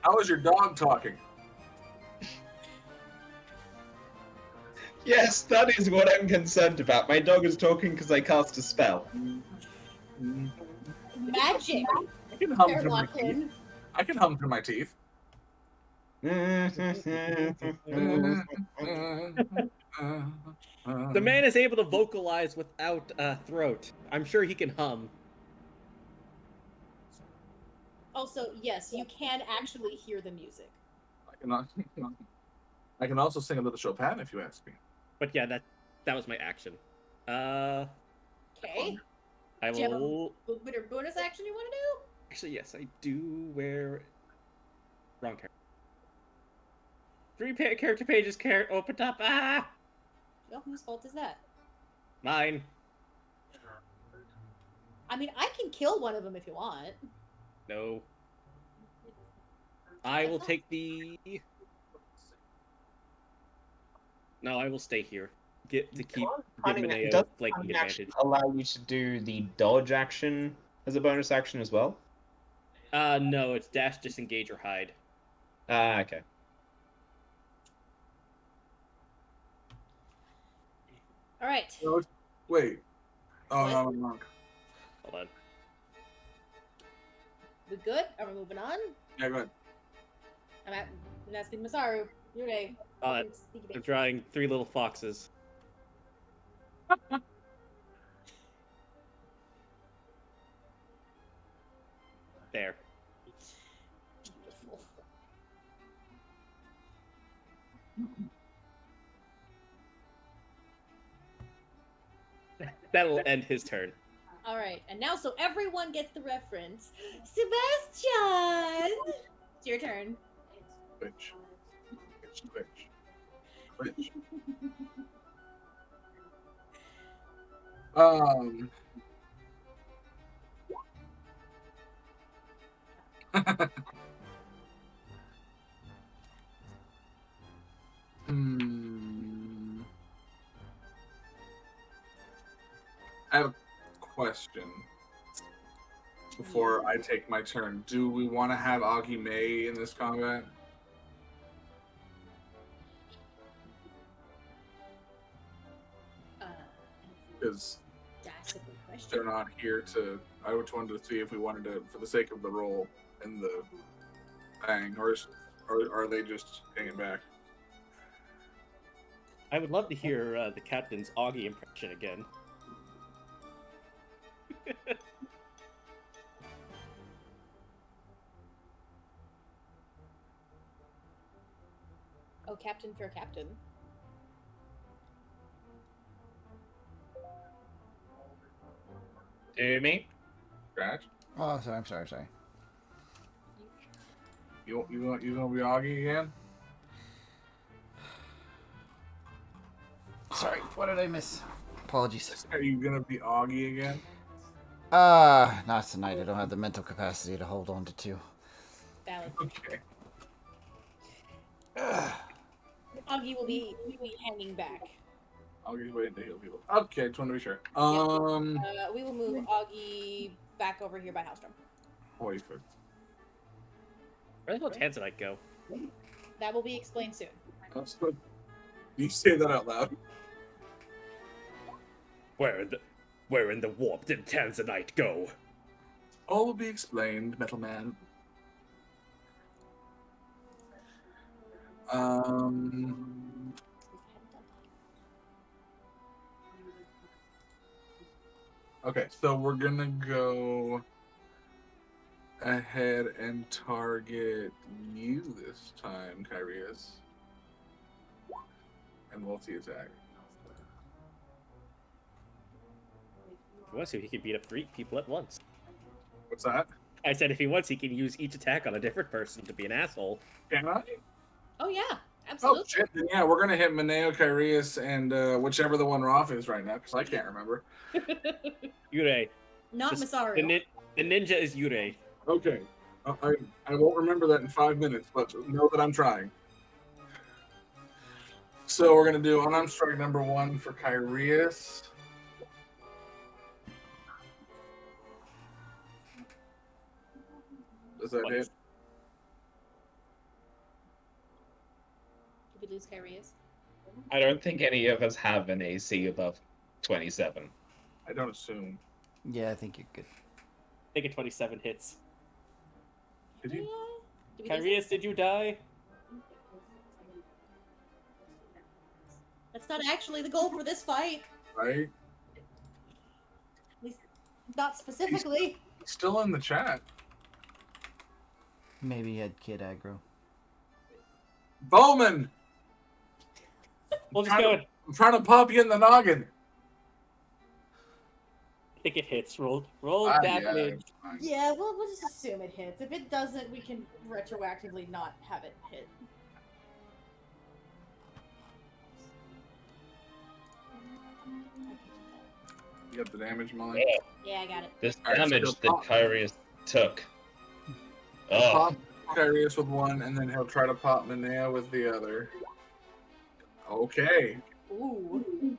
[SPEAKER 6] How is your dog talking?
[SPEAKER 5] Yes, that is what I'm concerned about. My dog is talking because I cast a spell.
[SPEAKER 1] Magic!
[SPEAKER 6] I can hum
[SPEAKER 1] Fair
[SPEAKER 6] through my teeth.
[SPEAKER 1] Lachlan.
[SPEAKER 6] I can hum through my teeth.
[SPEAKER 8] The man is able to vocalize without a throat. I'm sure he can hum.
[SPEAKER 1] Also, yes, you can actually hear the music.
[SPEAKER 6] I can also sing a little Chopin if you ask me.
[SPEAKER 8] But yeah, that was my action.
[SPEAKER 1] Okay.
[SPEAKER 8] I
[SPEAKER 1] Do you have a
[SPEAKER 8] will.
[SPEAKER 1] movement or bonus action you want to do?
[SPEAKER 8] Actually, yes, I do wear. Wrong character. 3 character pages opened up. Ah!
[SPEAKER 1] Well, whose fault is that?
[SPEAKER 8] Mine.
[SPEAKER 1] I mean, I can kill one of them if you want.
[SPEAKER 8] No. I will take the. No, I will stay here. Give Maneo
[SPEAKER 5] Does
[SPEAKER 8] flanking
[SPEAKER 5] the action
[SPEAKER 8] advantage.
[SPEAKER 5] allow you to do the dodge action as a bonus action as well?
[SPEAKER 8] No, it's dash, disengage, or hide.
[SPEAKER 5] Okay.
[SPEAKER 1] All right.
[SPEAKER 6] No, wait. Oh,
[SPEAKER 1] What?
[SPEAKER 6] no, I'm wrong.
[SPEAKER 8] Hold on.
[SPEAKER 1] We good? Are we moving on?
[SPEAKER 6] Yeah, go ahead.
[SPEAKER 1] I'm asking Masaru. Yurei.
[SPEAKER 8] I'm drawing 3 little foxes. There.
[SPEAKER 1] Beautiful.
[SPEAKER 8] That'll end his turn.
[SPEAKER 1] All right, and now so everyone gets the reference. Sebastian, it's your turn.
[SPEAKER 6] Twitch. Twitch. I have a question before I take my turn. Do we want to have Augie May in this combat? Because
[SPEAKER 1] That's a good question.
[SPEAKER 6] they're not here to. I just wanted to see if we wanted to, for the sake of the roll and the bang, or are they just hanging back?
[SPEAKER 8] I would love to hear the captain's Augie impression again.
[SPEAKER 1] Oh, Captain, fair captain.
[SPEAKER 5] Do me?
[SPEAKER 6] Scratch.
[SPEAKER 2] Oh, sorry. I'm sorry.
[SPEAKER 6] You gonna be Augie again?
[SPEAKER 2] Sorry. What did I miss? Apologies.
[SPEAKER 6] Are you gonna be Augie again?
[SPEAKER 2] Not tonight. I don't have the mental capacity to hold on to two.
[SPEAKER 1] Valid.
[SPEAKER 6] Okay.
[SPEAKER 1] Augie will be hanging back.
[SPEAKER 6] Augie's waiting to heal people. Okay, just want to be sure.
[SPEAKER 1] We will move Augie back over here by Halstrom.
[SPEAKER 6] Perfect.
[SPEAKER 8] Where the hell did Tanzanite go?
[SPEAKER 1] That will be explained soon.
[SPEAKER 6] You say that out loud.
[SPEAKER 8] Where in the warp did Tanzanite go?
[SPEAKER 6] All will be explained, Metal Man. Okay, so we're gonna go ahead and target you this time, Kyrius. And multi-attack.
[SPEAKER 8] If he wants to, he can beat up 3 people at once.
[SPEAKER 6] What's that?
[SPEAKER 8] I said if he wants, he can use each attack on a different person to be an asshole.
[SPEAKER 6] Can I?
[SPEAKER 1] Oh yeah, absolutely.
[SPEAKER 6] Oh shit! Then yeah, we're gonna hit Mineo, Kyrius, and whichever the one Roth is right now, because I can't remember.
[SPEAKER 8] Yurei.
[SPEAKER 1] Not
[SPEAKER 8] Just-
[SPEAKER 1] Masaru.
[SPEAKER 8] The ninja is Yurei.
[SPEAKER 6] Okay, I won't remember that in 5 minutes, but know that I'm trying. So we're gonna do unarmed strike number 1 for Kyrius. Does that hit?
[SPEAKER 1] Did we lose Kyrius?
[SPEAKER 5] I don't think any of us have an AC above 27.
[SPEAKER 6] I don't assume.
[SPEAKER 2] Yeah, I think you're good.
[SPEAKER 8] I think a 27 hits.
[SPEAKER 6] Did you?
[SPEAKER 1] Did we lose
[SPEAKER 8] Kyrius, did you die?
[SPEAKER 1] That's not actually the goal for this fight.
[SPEAKER 6] Right?
[SPEAKER 1] At least not specifically.
[SPEAKER 6] Still in the chat.
[SPEAKER 2] Maybe he had kid aggro.
[SPEAKER 6] Bowman!
[SPEAKER 8] We'll just go.
[SPEAKER 6] I'm trying to pop you in the noggin.
[SPEAKER 8] I think it hits. Roll
[SPEAKER 6] Yeah,
[SPEAKER 8] damage.
[SPEAKER 6] it's fine.
[SPEAKER 1] Yeah, we'll just assume it hits. If it doesn't, we can retroactively not have it hit.
[SPEAKER 6] You got the damage, Molly?
[SPEAKER 1] Yeah, I got it.
[SPEAKER 5] This
[SPEAKER 6] Alright, so
[SPEAKER 5] damage
[SPEAKER 6] he'll
[SPEAKER 5] that
[SPEAKER 6] pop-
[SPEAKER 5] Kyrius took.
[SPEAKER 6] He'll
[SPEAKER 5] Oh,
[SPEAKER 6] pop Kyrius with one, and then he'll try to pop Mineo with the other. Okay.
[SPEAKER 1] Ooh.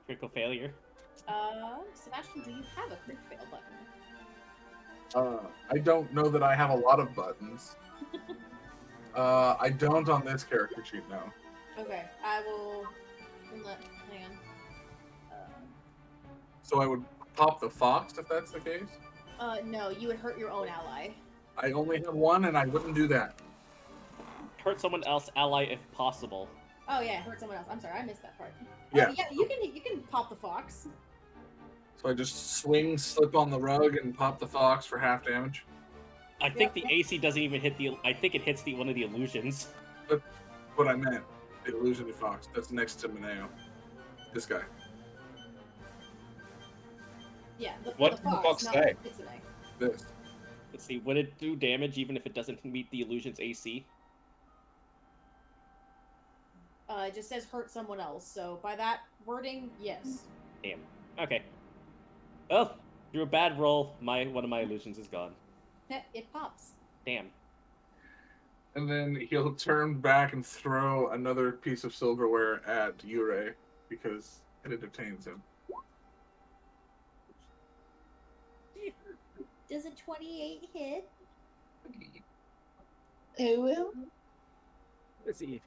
[SPEAKER 8] Critical failure.
[SPEAKER 1] Sebastian, do you have a crit fail button?
[SPEAKER 6] I don't know that I have a lot of buttons. I don't on this character sheet, no.
[SPEAKER 1] Okay, I will. Hang on.
[SPEAKER 6] So I would pop the fox if that's the case.
[SPEAKER 1] No, you would hurt your own ally.
[SPEAKER 6] I only have one, and I wouldn't do that.
[SPEAKER 8] Hurt someone else ally if possible.
[SPEAKER 1] Oh yeah, hurt someone else. I'm sorry, I missed that part.
[SPEAKER 6] Yeah.
[SPEAKER 1] Yeah, you can pop the fox.
[SPEAKER 6] So I just swing, slip on the rug, and pop the fox for half damage.
[SPEAKER 8] I think the AC doesn't even hit the. I think it hits the one of the illusions.
[SPEAKER 6] What I meant, the illusionary fox. That's next to Mineo. This guy.
[SPEAKER 1] Yeah,
[SPEAKER 5] What
[SPEAKER 1] the
[SPEAKER 5] did the
[SPEAKER 1] fox,
[SPEAKER 5] fox
[SPEAKER 1] not
[SPEAKER 5] say?
[SPEAKER 1] the kitsune.
[SPEAKER 6] This.
[SPEAKER 8] Let's see. Would it do damage even if it doesn't meet the illusion's AC?
[SPEAKER 1] It just says hurt someone else. So by that wording, yes.
[SPEAKER 8] Damn. Okay. Well, through a bad roll, one of my illusions is gone.
[SPEAKER 1] It pops.
[SPEAKER 8] Damn.
[SPEAKER 6] And then he'll turn back and throw another piece of silverware at Yurei because it entertains him.
[SPEAKER 1] Does a 28 hit?
[SPEAKER 7] It will.
[SPEAKER 8] Let's see.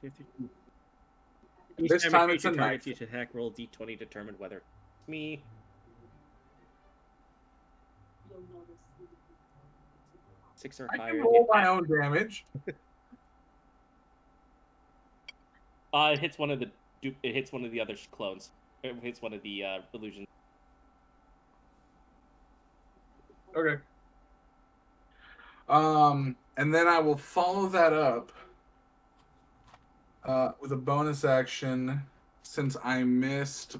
[SPEAKER 6] This time it's a
[SPEAKER 8] target
[SPEAKER 6] knife.
[SPEAKER 8] each attack roll d20 to determine whether it's me. Six or
[SPEAKER 6] I
[SPEAKER 8] higher.
[SPEAKER 6] can roll my own damage.
[SPEAKER 8] It hits one of the other clones. It hits one of the illusions.
[SPEAKER 6] Okay. And then I will follow that up with a bonus action since I missed.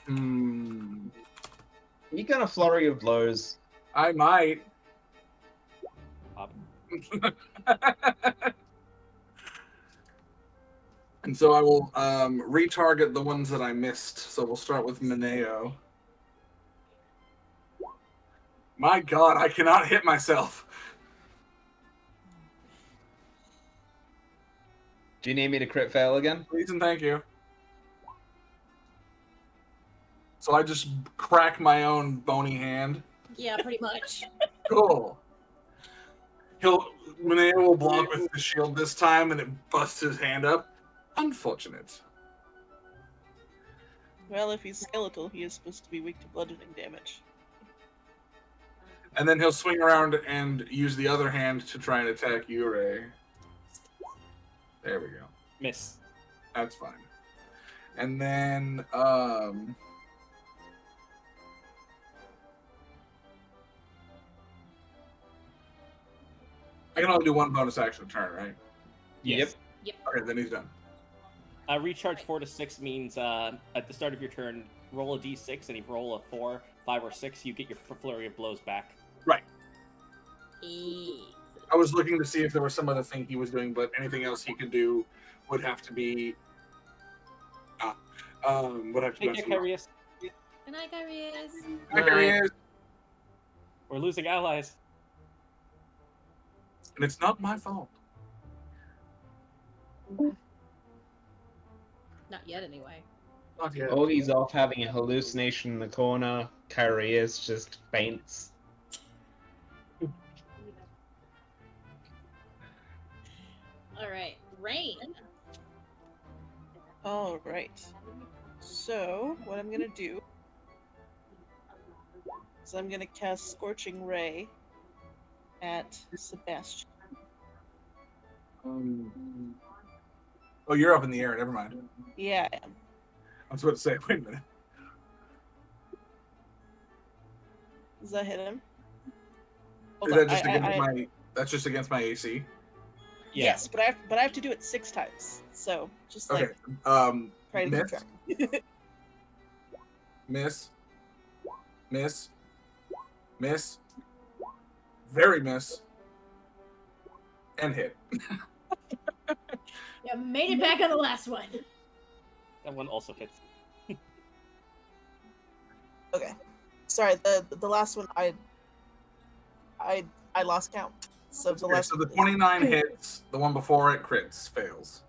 [SPEAKER 5] You gonna flurry of blows?
[SPEAKER 6] I might. And so I will retarget the ones that I missed. So we'll start with Mineo. My God, I cannot hit myself.
[SPEAKER 5] Do you need me to crit fail again?
[SPEAKER 6] Please and thank you. So I just crack my own bony hand.
[SPEAKER 1] Yeah, pretty much.
[SPEAKER 6] Cool. Mineo will block with the shield this time, and it busts his hand up. Unfortunate.
[SPEAKER 7] Well, if he's skeletal, he is supposed to be weak to bludgeoning damage.
[SPEAKER 6] And then he'll swing around and use the other hand to try and attack Yurei. There we go.
[SPEAKER 8] Miss.
[SPEAKER 6] That's fine. And then I can only do one bonus action a turn, right?
[SPEAKER 8] Yes.
[SPEAKER 6] Okay, then he's done.
[SPEAKER 8] Recharge 4 to 6 means at the start of your turn, roll a d6, and if you roll a 4, 5, or 6, you get your flurry of blows back.
[SPEAKER 6] Right. I was looking to see if there was some other thing he was doing, but anything else he could do would have to be. Would have to
[SPEAKER 8] Take
[SPEAKER 6] be.
[SPEAKER 8] care, Kyrius.
[SPEAKER 1] Good night, Kyrius.
[SPEAKER 6] There he is.
[SPEAKER 8] We're losing allies.
[SPEAKER 6] And it's not my fault.
[SPEAKER 1] Not yet, anyway.
[SPEAKER 6] Not yet.
[SPEAKER 5] Ogie's off having a hallucination in the corner. Kyrius just faints.
[SPEAKER 1] All right, Rain.
[SPEAKER 7] All right. So, what I'm gonna do is I'm gonna cast Scorching Ray at Sebastian.
[SPEAKER 6] Oh, you're up in the air. Never mind.
[SPEAKER 7] Yeah, I am.
[SPEAKER 6] I was about to say, wait a minute.
[SPEAKER 7] Does that hit him?
[SPEAKER 6] Is that just that's just against my AC?
[SPEAKER 8] Yeah.
[SPEAKER 7] Yes, but I have to do it 6 times. So just
[SPEAKER 6] Okay.
[SPEAKER 7] like try to keep
[SPEAKER 6] Miss,
[SPEAKER 7] track.
[SPEAKER 6] miss, miss, miss, very miss, and hit.
[SPEAKER 1] Yeah, made it back on the last one.
[SPEAKER 8] That one also hits.
[SPEAKER 7] Okay. Sorry, the last one I lost count. So the
[SPEAKER 6] Okay,
[SPEAKER 7] last
[SPEAKER 6] so the 29 hits. The one before it crits, fails.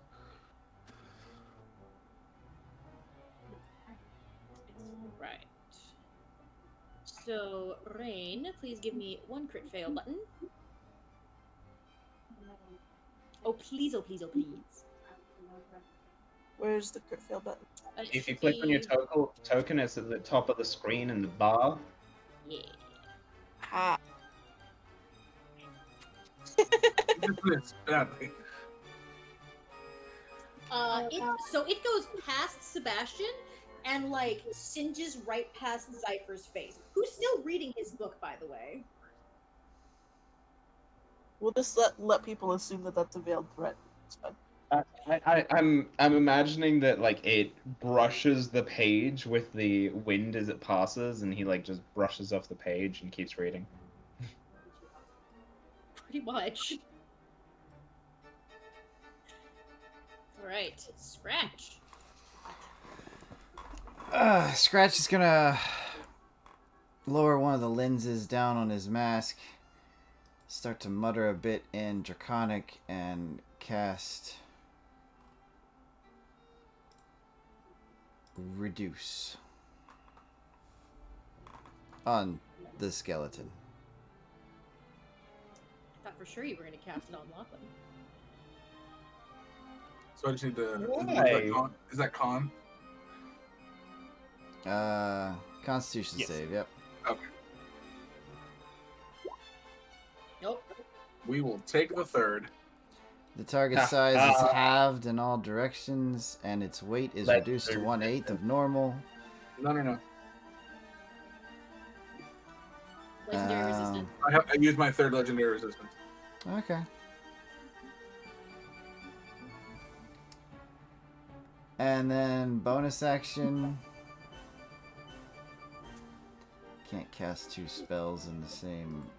[SPEAKER 1] Right. So, Rain, please give me one crit fail button. Oh, please, oh, please, oh, please.
[SPEAKER 7] Where's the crit fail button?
[SPEAKER 5] If you click on your token, it's at the top of the screen in the bar.
[SPEAKER 1] Yeah.
[SPEAKER 7] Ha.
[SPEAKER 6] Badly.
[SPEAKER 1] So it goes past Sebastian and like singes right past Zypher's face, who's still reading his book, by the way.
[SPEAKER 7] We'll just let people assume that that's a veiled threat. It's fine.
[SPEAKER 5] I'm imagining that like it brushes the page with the wind as it passes, and he like just brushes off the page and keeps reading.
[SPEAKER 1] Pretty much. All right, Scratch.
[SPEAKER 2] Scratch is gonna lower one of the lenses down on his mask, start to mutter a bit in Draconic, and cast Reduce on the skeleton.
[SPEAKER 1] I thought for sure you were going to cast it on Lachlan.
[SPEAKER 6] So I just need to.
[SPEAKER 5] Why?
[SPEAKER 6] Is that con?
[SPEAKER 2] Constitution
[SPEAKER 8] Yes.
[SPEAKER 2] save, yep.
[SPEAKER 6] Okay.
[SPEAKER 1] Nope.
[SPEAKER 6] We will take the third.
[SPEAKER 2] The target size is halved in all directions, and its weight is
[SPEAKER 5] Like-
[SPEAKER 2] reduced to 1/8 of normal.
[SPEAKER 6] No.
[SPEAKER 1] Legendary resistant.
[SPEAKER 6] I used my third legendary resistance.
[SPEAKER 2] Okay. And then bonus action. Can't cast 2 spells in the same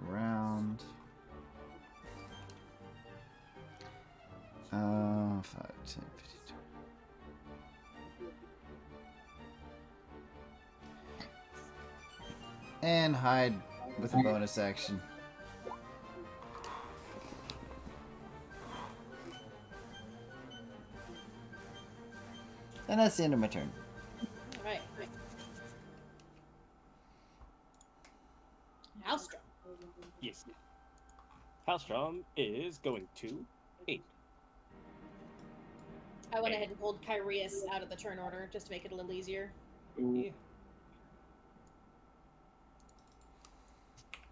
[SPEAKER 2] round. 5, 10, 15, 20. And hide with a bonus action. And that's the end of my turn.
[SPEAKER 1] All right. Maelstrom.
[SPEAKER 8] Yes. Halstrom is going to 8.
[SPEAKER 1] I went ahead and pulled Kyrius out of the turn order just to make it a little easier.
[SPEAKER 6] Ooh.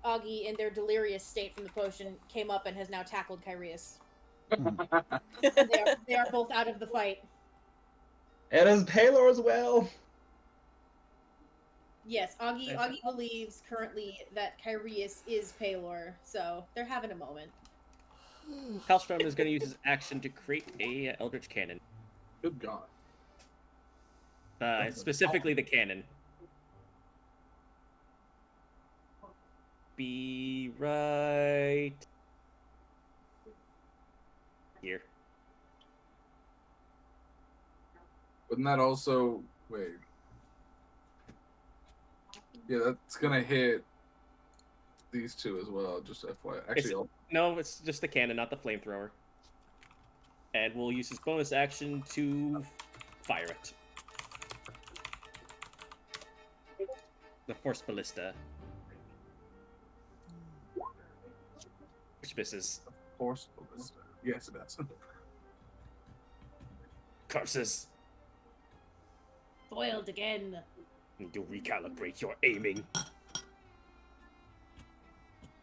[SPEAKER 1] Augie, in their delirious state from the potion, came up and has now tackled Kyrius. They are both out of the fight.
[SPEAKER 5] It is Palor as well.
[SPEAKER 1] Yes, Augie believes currently that Kyrius is Palor, so they're having a moment.
[SPEAKER 8] Halstrom is going to use his action to create a Eldritch Cannon.
[SPEAKER 6] Good God.
[SPEAKER 8] Specifically the cannon. Be right here.
[SPEAKER 6] Wouldn't that also wait? Yeah, that's gonna hit these two as well. Just FYI. Actually,
[SPEAKER 8] No, it's just the cannon, not the flamethrower. And we'll use his bonus action to fire it. The Force Ballista. Which misses.
[SPEAKER 6] Force Ballista. Yes, it does.
[SPEAKER 8] Curses.
[SPEAKER 1] Foiled again.
[SPEAKER 8] You recalibrate your aiming.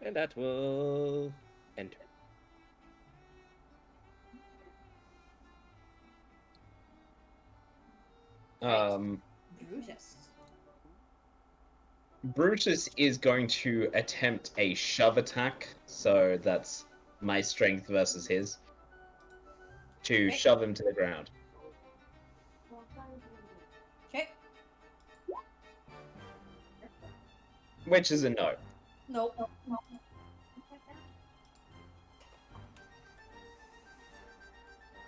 [SPEAKER 8] And that will end.
[SPEAKER 1] Brutus.
[SPEAKER 5] Brutus is going to attempt a shove attack, so that's my strength versus his, to
[SPEAKER 1] Okay.
[SPEAKER 5] shove him to the ground.
[SPEAKER 1] Okay.
[SPEAKER 5] Which is a no.
[SPEAKER 1] Nope.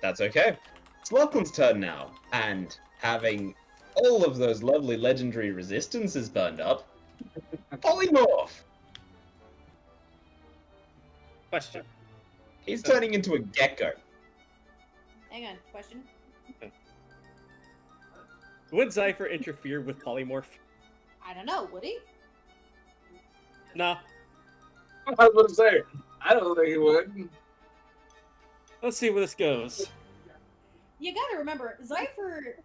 [SPEAKER 5] That's okay. It's Lachlan's turn now, and having all of those lovely legendary resistances burned up, polymorph!
[SPEAKER 8] Question.
[SPEAKER 5] He's turning into a gecko.
[SPEAKER 1] Hang on. Question.
[SPEAKER 8] Would Zypher interfere with polymorph?
[SPEAKER 1] I don't know. Would he?
[SPEAKER 8] Nah.
[SPEAKER 6] I was about to say, I don't think he would.
[SPEAKER 8] Let's see where this goes.
[SPEAKER 1] You gotta remember, Zypher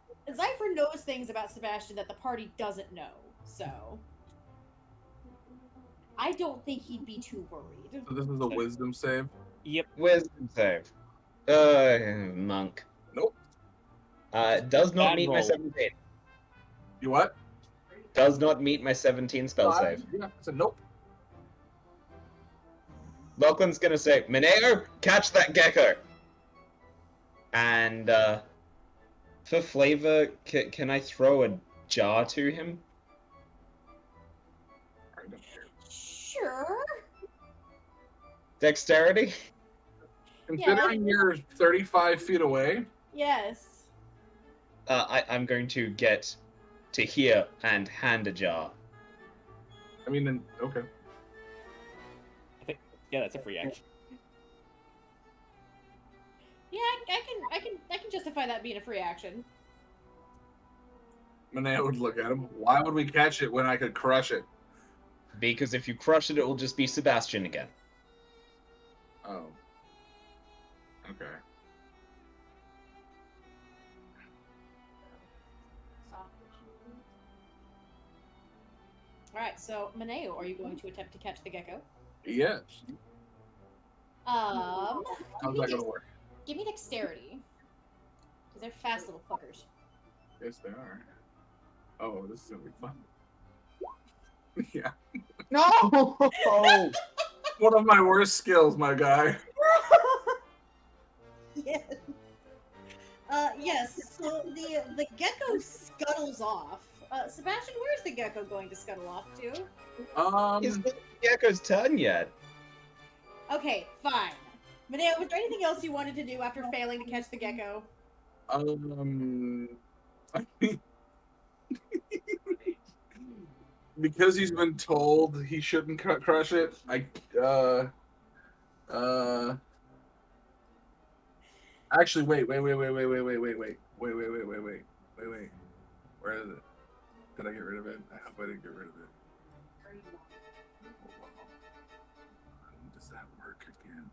[SPEAKER 1] knows things about Sebastian that the party doesn't know. So I don't think he'd be too worried.
[SPEAKER 6] So this is a wisdom save.
[SPEAKER 8] Yep.
[SPEAKER 5] Wisdom save. Monk.
[SPEAKER 6] Nope.
[SPEAKER 5] Does not
[SPEAKER 8] Bad
[SPEAKER 5] meet my
[SPEAKER 8] roll.
[SPEAKER 5] 17.
[SPEAKER 6] You what?
[SPEAKER 5] Does not meet my 17 spell save.
[SPEAKER 6] Yeah, I said nope.
[SPEAKER 5] Lachlan's gonna say, Mineo, catch that gecko! And for flavor, can I throw a jar to him?
[SPEAKER 1] Sure.
[SPEAKER 5] Dexterity?
[SPEAKER 6] Considering you're 35 feet away,
[SPEAKER 1] Yes.
[SPEAKER 5] I'm going to get to here and hand a jar.
[SPEAKER 6] I mean, then okay.
[SPEAKER 8] Yeah, that's a free action.
[SPEAKER 1] Yeah, I can justify that being a free action.
[SPEAKER 6] Manea would look at him. Why would we catch it when I could crush it?
[SPEAKER 5] Because if you crush it, it will just be Sebastian again.
[SPEAKER 6] Oh. Okay.
[SPEAKER 1] All right, so Maneo, are you going to attempt to catch the gecko?
[SPEAKER 6] Yes.
[SPEAKER 1] Um,
[SPEAKER 6] How's that gonna work?
[SPEAKER 1] give me dexterity. Because they're fast little fuckers.
[SPEAKER 6] Yes, they are. Oh, this is gonna be fun. Yeah.
[SPEAKER 5] No!
[SPEAKER 6] One of my worst skills, my guy.
[SPEAKER 1] Yes. Yes. So the gecko scuttles off. Sebastian, where's the gecko going to scuttle off to?
[SPEAKER 5] It's not the gecko's turn yet.
[SPEAKER 1] Okay, fine. Maneo, was there anything else you wanted to do after failing to catch the gecko?
[SPEAKER 6] Because he's been told he shouldn't crush it. Actually, wait. Where is it? Did I get rid of it? I hope I didn't get rid of it. Does that work again?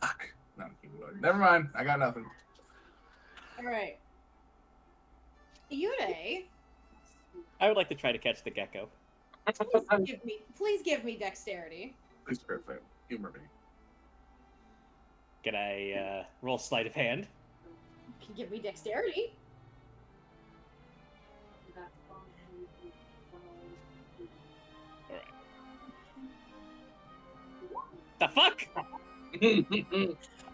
[SPEAKER 6] Fuck. No, keep going. Never mind. I got nothing.
[SPEAKER 1] All right. Yurei,
[SPEAKER 8] I would like to try to catch the gecko.
[SPEAKER 1] please give me dexterity.
[SPEAKER 6] Please, perfect. Humor me.
[SPEAKER 8] Can I roll sleight of hand?
[SPEAKER 1] You can give me dexterity.
[SPEAKER 8] The fuck?
[SPEAKER 5] Is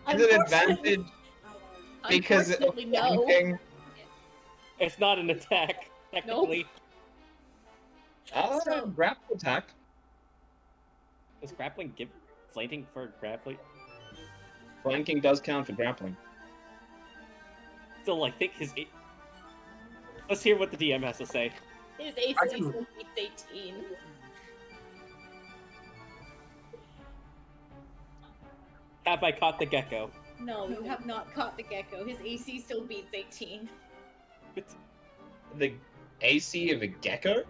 [SPEAKER 5] it advantage because of
[SPEAKER 1] Unfortunately, no.
[SPEAKER 5] flanking?
[SPEAKER 8] It's not an attack, technically.
[SPEAKER 5] Grapple attack.
[SPEAKER 8] Does grappling give flanking for grappling?
[SPEAKER 5] Flanking does count for grappling.
[SPEAKER 8] Still, I think his. Let's hear what the DM has to say.
[SPEAKER 1] His AC still beats 18.
[SPEAKER 8] Have I caught the gecko?
[SPEAKER 1] No, you have not caught the gecko. His AC still beats 18.
[SPEAKER 5] The AC of a gecko?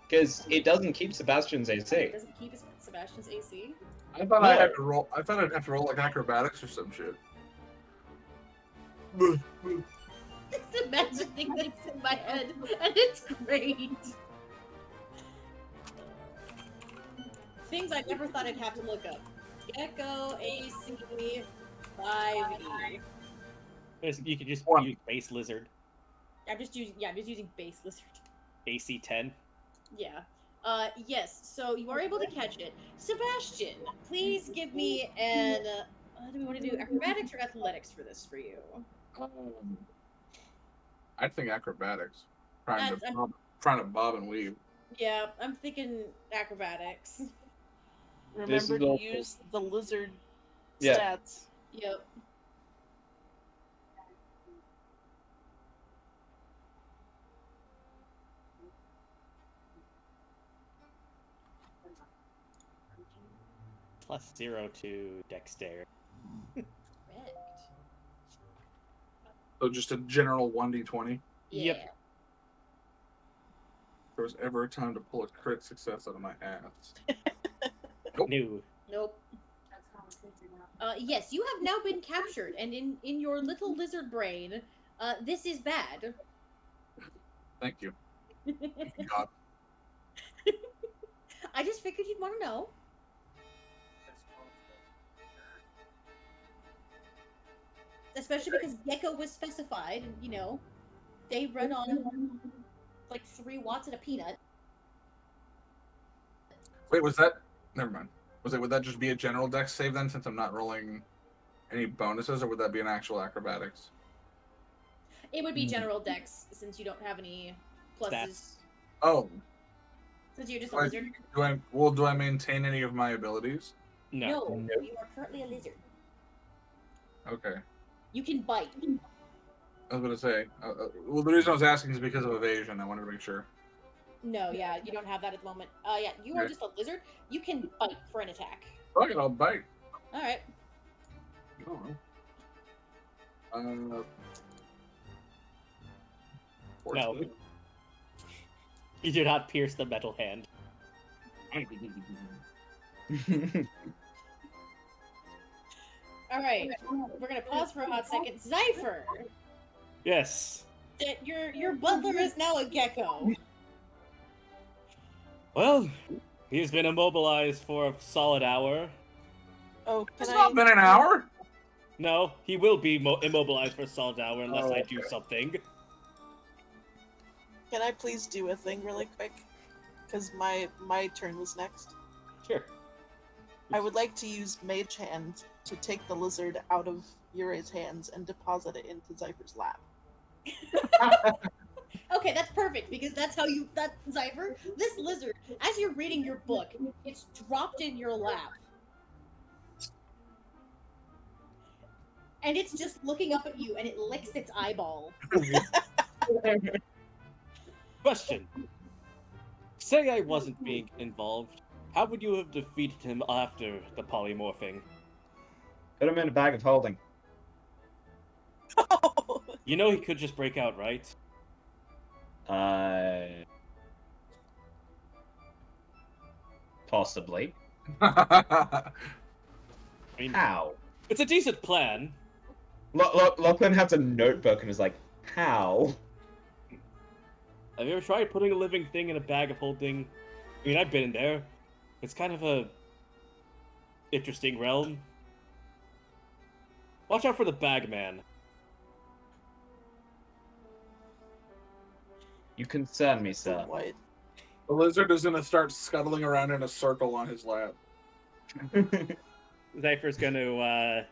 [SPEAKER 5] Because it doesn't keep Sebastian's AC.
[SPEAKER 1] It doesn't keep Sebastian's AC.
[SPEAKER 6] I thought I had to roll. I thought I'd have to roll like acrobatics or some shit.
[SPEAKER 1] Just imagining this in my head, and it's great. Things I never thought I'd have to look up. Gecko AC 5e.
[SPEAKER 8] You could just use base lizard.
[SPEAKER 1] I'm just using base lizard.
[SPEAKER 8] AC 10.
[SPEAKER 1] Yeah. Yes. So you are able to catch it. Sebastian, please give me an. Do we want to do acrobatics or athletics for this for you?
[SPEAKER 6] I think acrobatics. Trying to bob and weave.
[SPEAKER 1] Yeah, I'm thinking acrobatics.
[SPEAKER 7] Remember to use the lizard stats.
[SPEAKER 1] Yep.
[SPEAKER 8] +0 to dexterity.
[SPEAKER 1] Correct.
[SPEAKER 6] So just a general 1d20.
[SPEAKER 8] Yep.
[SPEAKER 1] Yeah.
[SPEAKER 6] If there was ever a time to pull a crit success out of my ass.
[SPEAKER 8] New.
[SPEAKER 1] Nope. Yes, you have now been captured, and in your little lizard brain, this is bad.
[SPEAKER 6] Thank you. God.
[SPEAKER 1] I just figured you'd want to know. Especially because Gecko was specified, and, you know, they run on like 3 watts at a peanut.
[SPEAKER 6] Wait, was that? Never mind. Would that just be a general dex save then, since I'm not rolling any bonuses, or would that be an actual acrobatics?
[SPEAKER 1] It would be general dex since you don't have any pluses.
[SPEAKER 8] Stats.
[SPEAKER 6] Oh,
[SPEAKER 1] Since you're just a
[SPEAKER 6] do I,
[SPEAKER 1] lizard.
[SPEAKER 6] do I maintain any of my abilities?
[SPEAKER 8] No.
[SPEAKER 1] No, you are currently a lizard.
[SPEAKER 6] Okay.
[SPEAKER 1] You can bite.
[SPEAKER 6] I was gonna say. Well, the reason I was asking is because of evasion. I wanted to make sure.
[SPEAKER 1] No, yeah, you don't have that at the moment. Yeah, you are
[SPEAKER 6] Okay.
[SPEAKER 1] just a lizard. You can bite for an attack.
[SPEAKER 6] Fuck it, I'll bite.
[SPEAKER 1] All right.
[SPEAKER 6] I don't know.
[SPEAKER 8] No. You do not pierce the metal hand.
[SPEAKER 1] All right. We're gonna pause for a hot second. Zypher,
[SPEAKER 8] Yes.
[SPEAKER 1] your butler is now a gecko.
[SPEAKER 8] Well, he's been immobilized for a solid hour.
[SPEAKER 7] Oh,
[SPEAKER 6] It's
[SPEAKER 7] can
[SPEAKER 6] not been an hour.
[SPEAKER 8] No, he will be immobilized for a solid hour unless I do
[SPEAKER 6] Okay.
[SPEAKER 8] something.
[SPEAKER 7] Can I please do a thing really quick? Because my turn was next.
[SPEAKER 8] Sure.
[SPEAKER 7] I would like to use Mage Hand to take the lizard out of Yure's hands and deposit it into Zypher's lap.
[SPEAKER 1] Okay, that's perfect because that's how you Zypher. This lizard, as you're reading your book, it's dropped in your lap. And it's just looking up at you and it licks its eyeball.
[SPEAKER 8] Question. Say I wasn't being involved. How would you have defeated him after the polymorphing?
[SPEAKER 5] Put him in a bag of holding.
[SPEAKER 8] You know he could just break out, right?
[SPEAKER 5] Possibly.
[SPEAKER 8] I mean,
[SPEAKER 5] How?
[SPEAKER 8] it's a decent plan.
[SPEAKER 5] Lachlan has a notebook and is like, how?
[SPEAKER 8] Have you ever tried putting a living thing in a bag of holding? I mean, I've been in there. It's kind of a interesting realm. Watch out for the bag man.
[SPEAKER 5] You concern me, sir.
[SPEAKER 7] What?
[SPEAKER 6] The lizard is gonna start scuttling around in a circle on his lap.
[SPEAKER 8] Zypher's gonna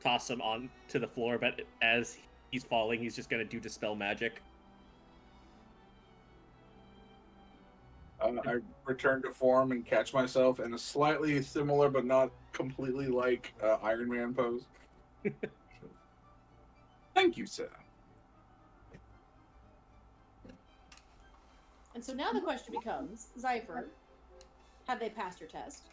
[SPEAKER 8] toss him on to the floor, but as he's falling, he's just gonna do dispel magic.
[SPEAKER 6] I return to form and catch myself in a slightly similar but not completely like Iron Man pose. Thank you, sir.
[SPEAKER 1] And so now the question becomes, Zypher, have they passed your test?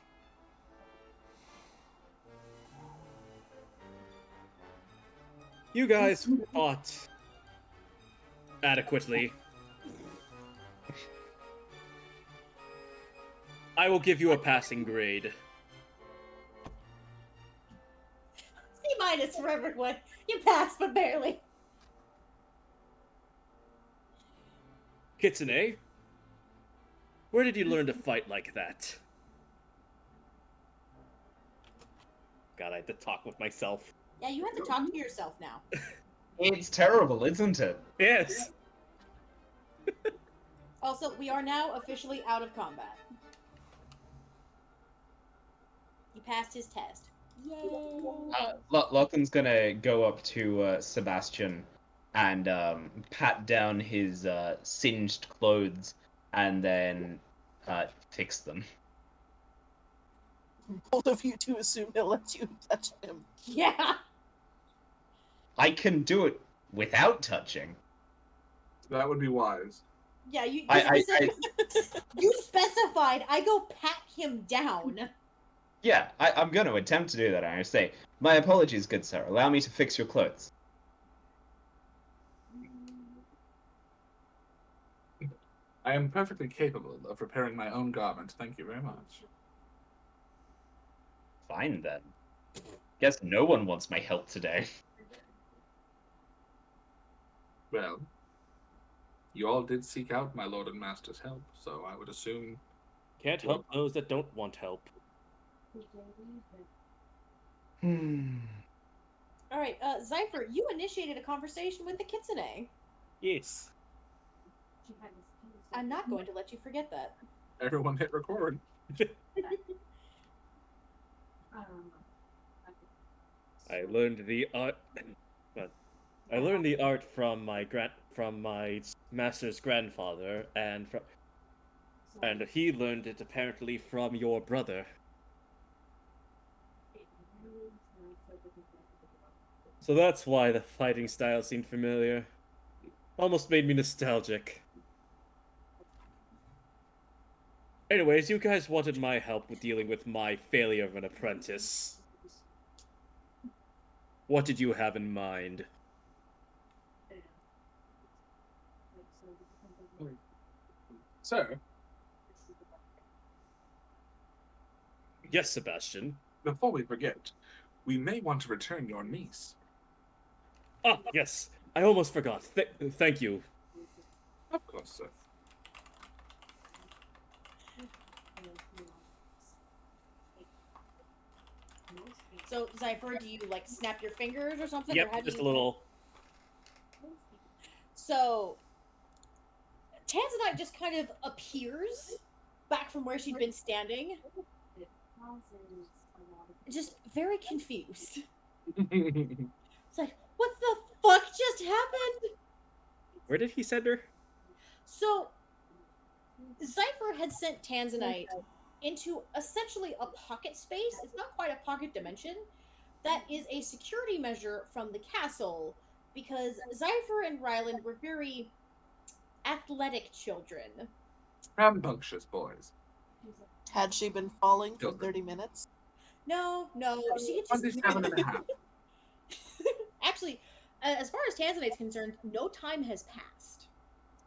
[SPEAKER 8] You guys fought adequately. I will give you a passing grade.
[SPEAKER 1] C- for everyone. You passed, but barely.
[SPEAKER 8] Kitsune, where did you learn to fight like that? God, I had to talk with myself.
[SPEAKER 1] Yeah, you have to talk to yourself now.
[SPEAKER 5] It's terrible, isn't it?
[SPEAKER 8] Yes!
[SPEAKER 1] Also, we are now officially out of combat. He passed his test. Yay!
[SPEAKER 5] Lachlan's gonna go up to Sebastian and pat down his singed clothes and then fix them.
[SPEAKER 7] Both of you two assume he'll let you touch him.
[SPEAKER 1] Yeah!
[SPEAKER 5] I can do it without touching.
[SPEAKER 6] That would be wise.
[SPEAKER 1] Yeah, you specified I go pat him down.
[SPEAKER 5] Yeah, I'm going to attempt to do that. I say, my apologies, good sir. Allow me to fix your clothes.
[SPEAKER 6] I am perfectly capable of repairing my own garment. Thank you very much.
[SPEAKER 5] Fine then. Guess no one wants my help today.
[SPEAKER 6] Well, you all did seek out my lord and master's help, so I would assume...
[SPEAKER 8] Can't help those that don't want help.
[SPEAKER 1] Alright, Zypher, you initiated a conversation with the Kitsune.
[SPEAKER 8] Yes.
[SPEAKER 1] I'm not going to let you forget that.
[SPEAKER 6] Everyone hit record.
[SPEAKER 8] I learned the art, but I learned the art from my master's grandfather, and he learned it apparently from your brother. So that's why the fighting style seemed familiar. Almost made me nostalgic. Anyways, you guys wanted my help with dealing with my failure of an apprentice. What did you have in mind?
[SPEAKER 6] Sir,
[SPEAKER 8] Yes, Sebastian.
[SPEAKER 6] before we forget, we may want to return your niece.
[SPEAKER 8] Ah, yes. I almost forgot. Thank you.
[SPEAKER 6] Of course, sir.
[SPEAKER 1] So, Zypher, do you like snap your fingers or something?
[SPEAKER 8] Yep,
[SPEAKER 1] or how do
[SPEAKER 8] just
[SPEAKER 1] you...
[SPEAKER 8] a little.
[SPEAKER 1] So, Tanzanite just kind of appears back from where she'd been standing. Just very confused. It's like, what the fuck just happened?
[SPEAKER 8] Where did he send her?
[SPEAKER 1] So, Zypher had sent Tanzanite into essentially a pocket space. It's not quite a pocket dimension. That is a security measure from the castle because Zypher and Ryland were very athletic children.
[SPEAKER 6] Rambunctious boys.
[SPEAKER 7] Had she been falling for
[SPEAKER 6] Children.
[SPEAKER 7] 30 minutes?
[SPEAKER 1] No, she had just
[SPEAKER 6] 27 and a half.
[SPEAKER 1] Actually, as far as Tanzanite's concerned, no time has passed.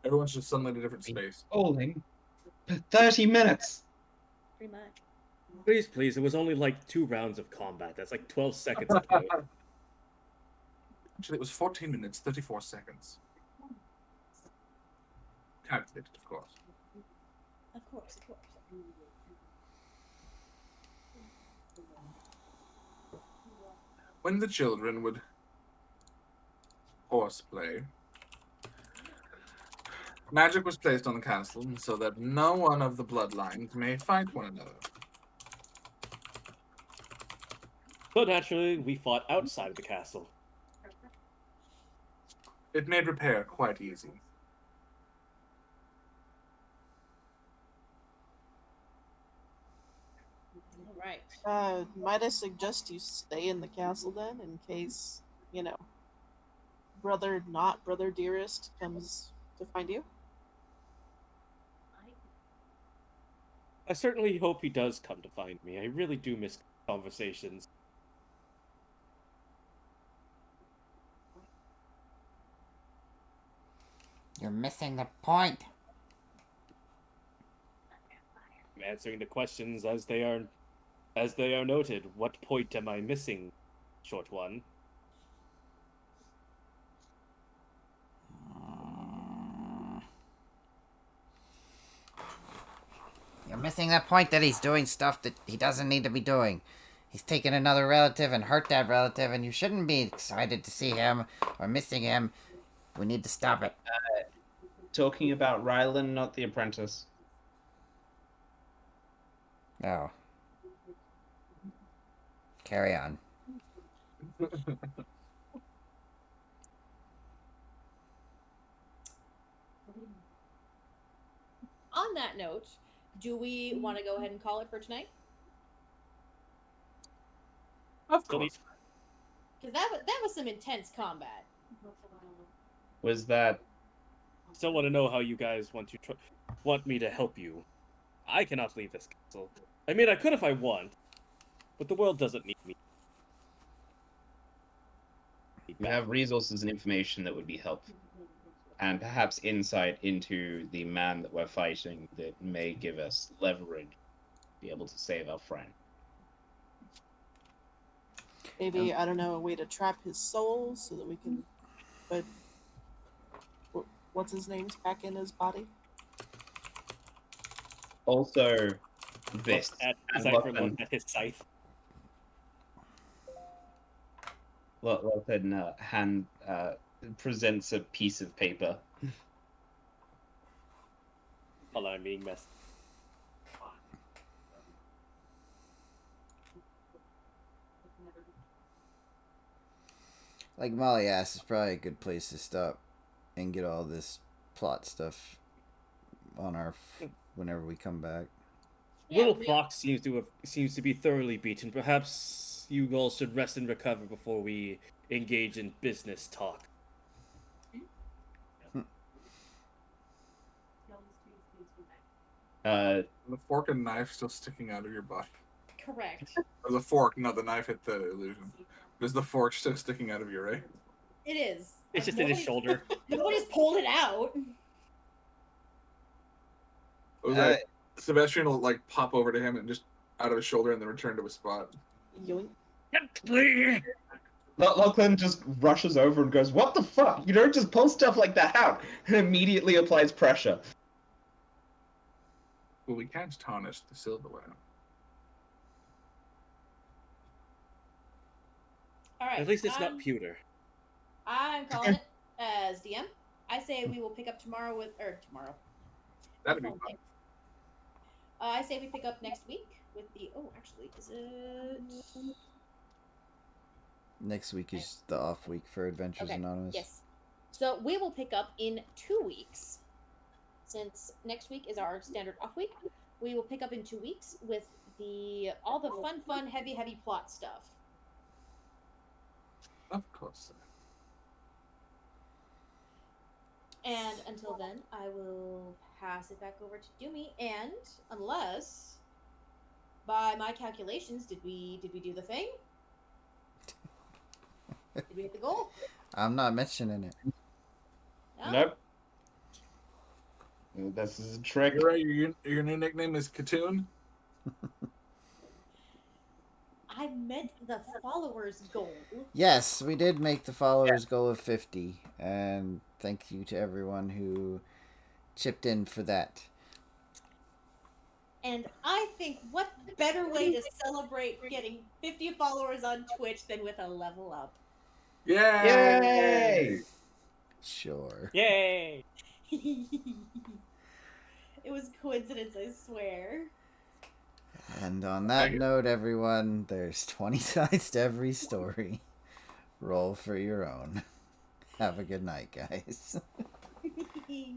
[SPEAKER 6] Everyone's just suddenly in a different space.
[SPEAKER 5] Falling for 30 minutes.
[SPEAKER 1] Pretty much.
[SPEAKER 8] Please, it was only like 2 rounds of combat. That's like 12 seconds ago.
[SPEAKER 6] Actually, it was 14 minutes, 34 seconds. Calculated, of course.
[SPEAKER 1] Of course.
[SPEAKER 6] When the children would horseplay, magic was placed on the castle so that no one of the bloodlines may fight one another.
[SPEAKER 8] So naturally, we fought outside of the castle.
[SPEAKER 6] It made repair quite easy.
[SPEAKER 1] All right.
[SPEAKER 7] Might I suggest you stay in the castle then, in case, brother not brother dearest comes to find you?
[SPEAKER 8] I certainly hope he does come to find me. I really do miss conversations.
[SPEAKER 3] You're missing the point.
[SPEAKER 8] I'm answering the questions as they are noted. What point am I missing, short one?
[SPEAKER 3] You're missing the point that he's doing stuff that he doesn't need to be doing. He's taken another relative and hurt that relative, and you shouldn't be excited to see him or missing him. We need to stop it.
[SPEAKER 5] Talking about Rylan, not the apprentice.
[SPEAKER 3] No. Carry on.
[SPEAKER 1] On that note, do we want to go ahead and call it for tonight?
[SPEAKER 6] Of course.
[SPEAKER 1] Because that was some intense combat.
[SPEAKER 5] Was that...
[SPEAKER 8] Still want to know how you guys want me to help you. I cannot leave this castle. I mean, I could if I want, but the world doesn't need me.
[SPEAKER 5] We have resources and information that would be helpful. And perhaps insight into the man that we're fighting that may give us leverage to be able to save our friend.
[SPEAKER 7] Maybe, I don't know, a way to trap his soul so that we can put what's his name's back in his body?
[SPEAKER 5] Also, this.
[SPEAKER 8] At
[SPEAKER 5] and
[SPEAKER 8] Cypher
[SPEAKER 5] Lachlan-
[SPEAKER 8] looked at his scythe.
[SPEAKER 5] Lachlan presents a piece of paper.
[SPEAKER 8] Hold on, I'm being messed.
[SPEAKER 2] Like Molly asked, it's probably a good place to stop and get all this plot stuff on our whenever we come back.
[SPEAKER 1] Yeah,
[SPEAKER 8] Little
[SPEAKER 1] we-
[SPEAKER 8] Fox seems to be thoroughly beaten. Perhaps you all should rest and recover before we engage in business talk.
[SPEAKER 5] Uh,
[SPEAKER 6] The fork and knife still sticking out of your butt.
[SPEAKER 1] Correct.
[SPEAKER 6] Or the fork, no, the knife hit the illusion. Is the fork still sticking out of your ray?
[SPEAKER 1] It is.
[SPEAKER 8] It's just in his shoulder.
[SPEAKER 1] Nobody's pulled it out.
[SPEAKER 6] What was that? Sebastian will like pop over to him and just out of his shoulder and then return to his spot.
[SPEAKER 7] Yoink.
[SPEAKER 5] Lachlan just rushes over and goes, "What the fuck? You don't just pull stuff like that out!" and immediately applies pressure.
[SPEAKER 6] Well, we can't tarnish the silverware.
[SPEAKER 1] All right.
[SPEAKER 8] At least it's not pewter.
[SPEAKER 1] I'm calling it as DM. I say we will pick up tomorrow tomorrow.
[SPEAKER 6] That'd be fun.
[SPEAKER 1] I say we pick up next week with the. Oh, actually, is it?
[SPEAKER 2] Next week is the off week for Adventures
[SPEAKER 1] Okay.
[SPEAKER 2] Anonymous.
[SPEAKER 1] Yes. So we will pick up in 2 weeks. Since next week is our standard off week, we will pick up in 2 weeks with all the fun, heavy plot stuff.
[SPEAKER 6] Of course.
[SPEAKER 1] And until then, I will pass it back over to Doomy. And unless, by my calculations, did we do the thing? Did we hit the goal?
[SPEAKER 2] I'm not mentioning it.
[SPEAKER 1] No.
[SPEAKER 5] Nope. This is a trick.
[SPEAKER 6] You're right. Your new nickname is Katoon.
[SPEAKER 1] I meant the followers goal.
[SPEAKER 2] Yes, we did make the followers goal of 50, and thank you to everyone who chipped in for that.
[SPEAKER 1] And I think what better way to celebrate getting 50 followers on Twitch than with a level up?
[SPEAKER 6] Yay!
[SPEAKER 5] Yay!
[SPEAKER 2] Sure.
[SPEAKER 8] Yay!
[SPEAKER 1] It was coincidence, I swear.
[SPEAKER 2] And on that note, everyone, there's 20 sides to every story. Roll for your own. Have a good night, guys.
[SPEAKER 1] Good night.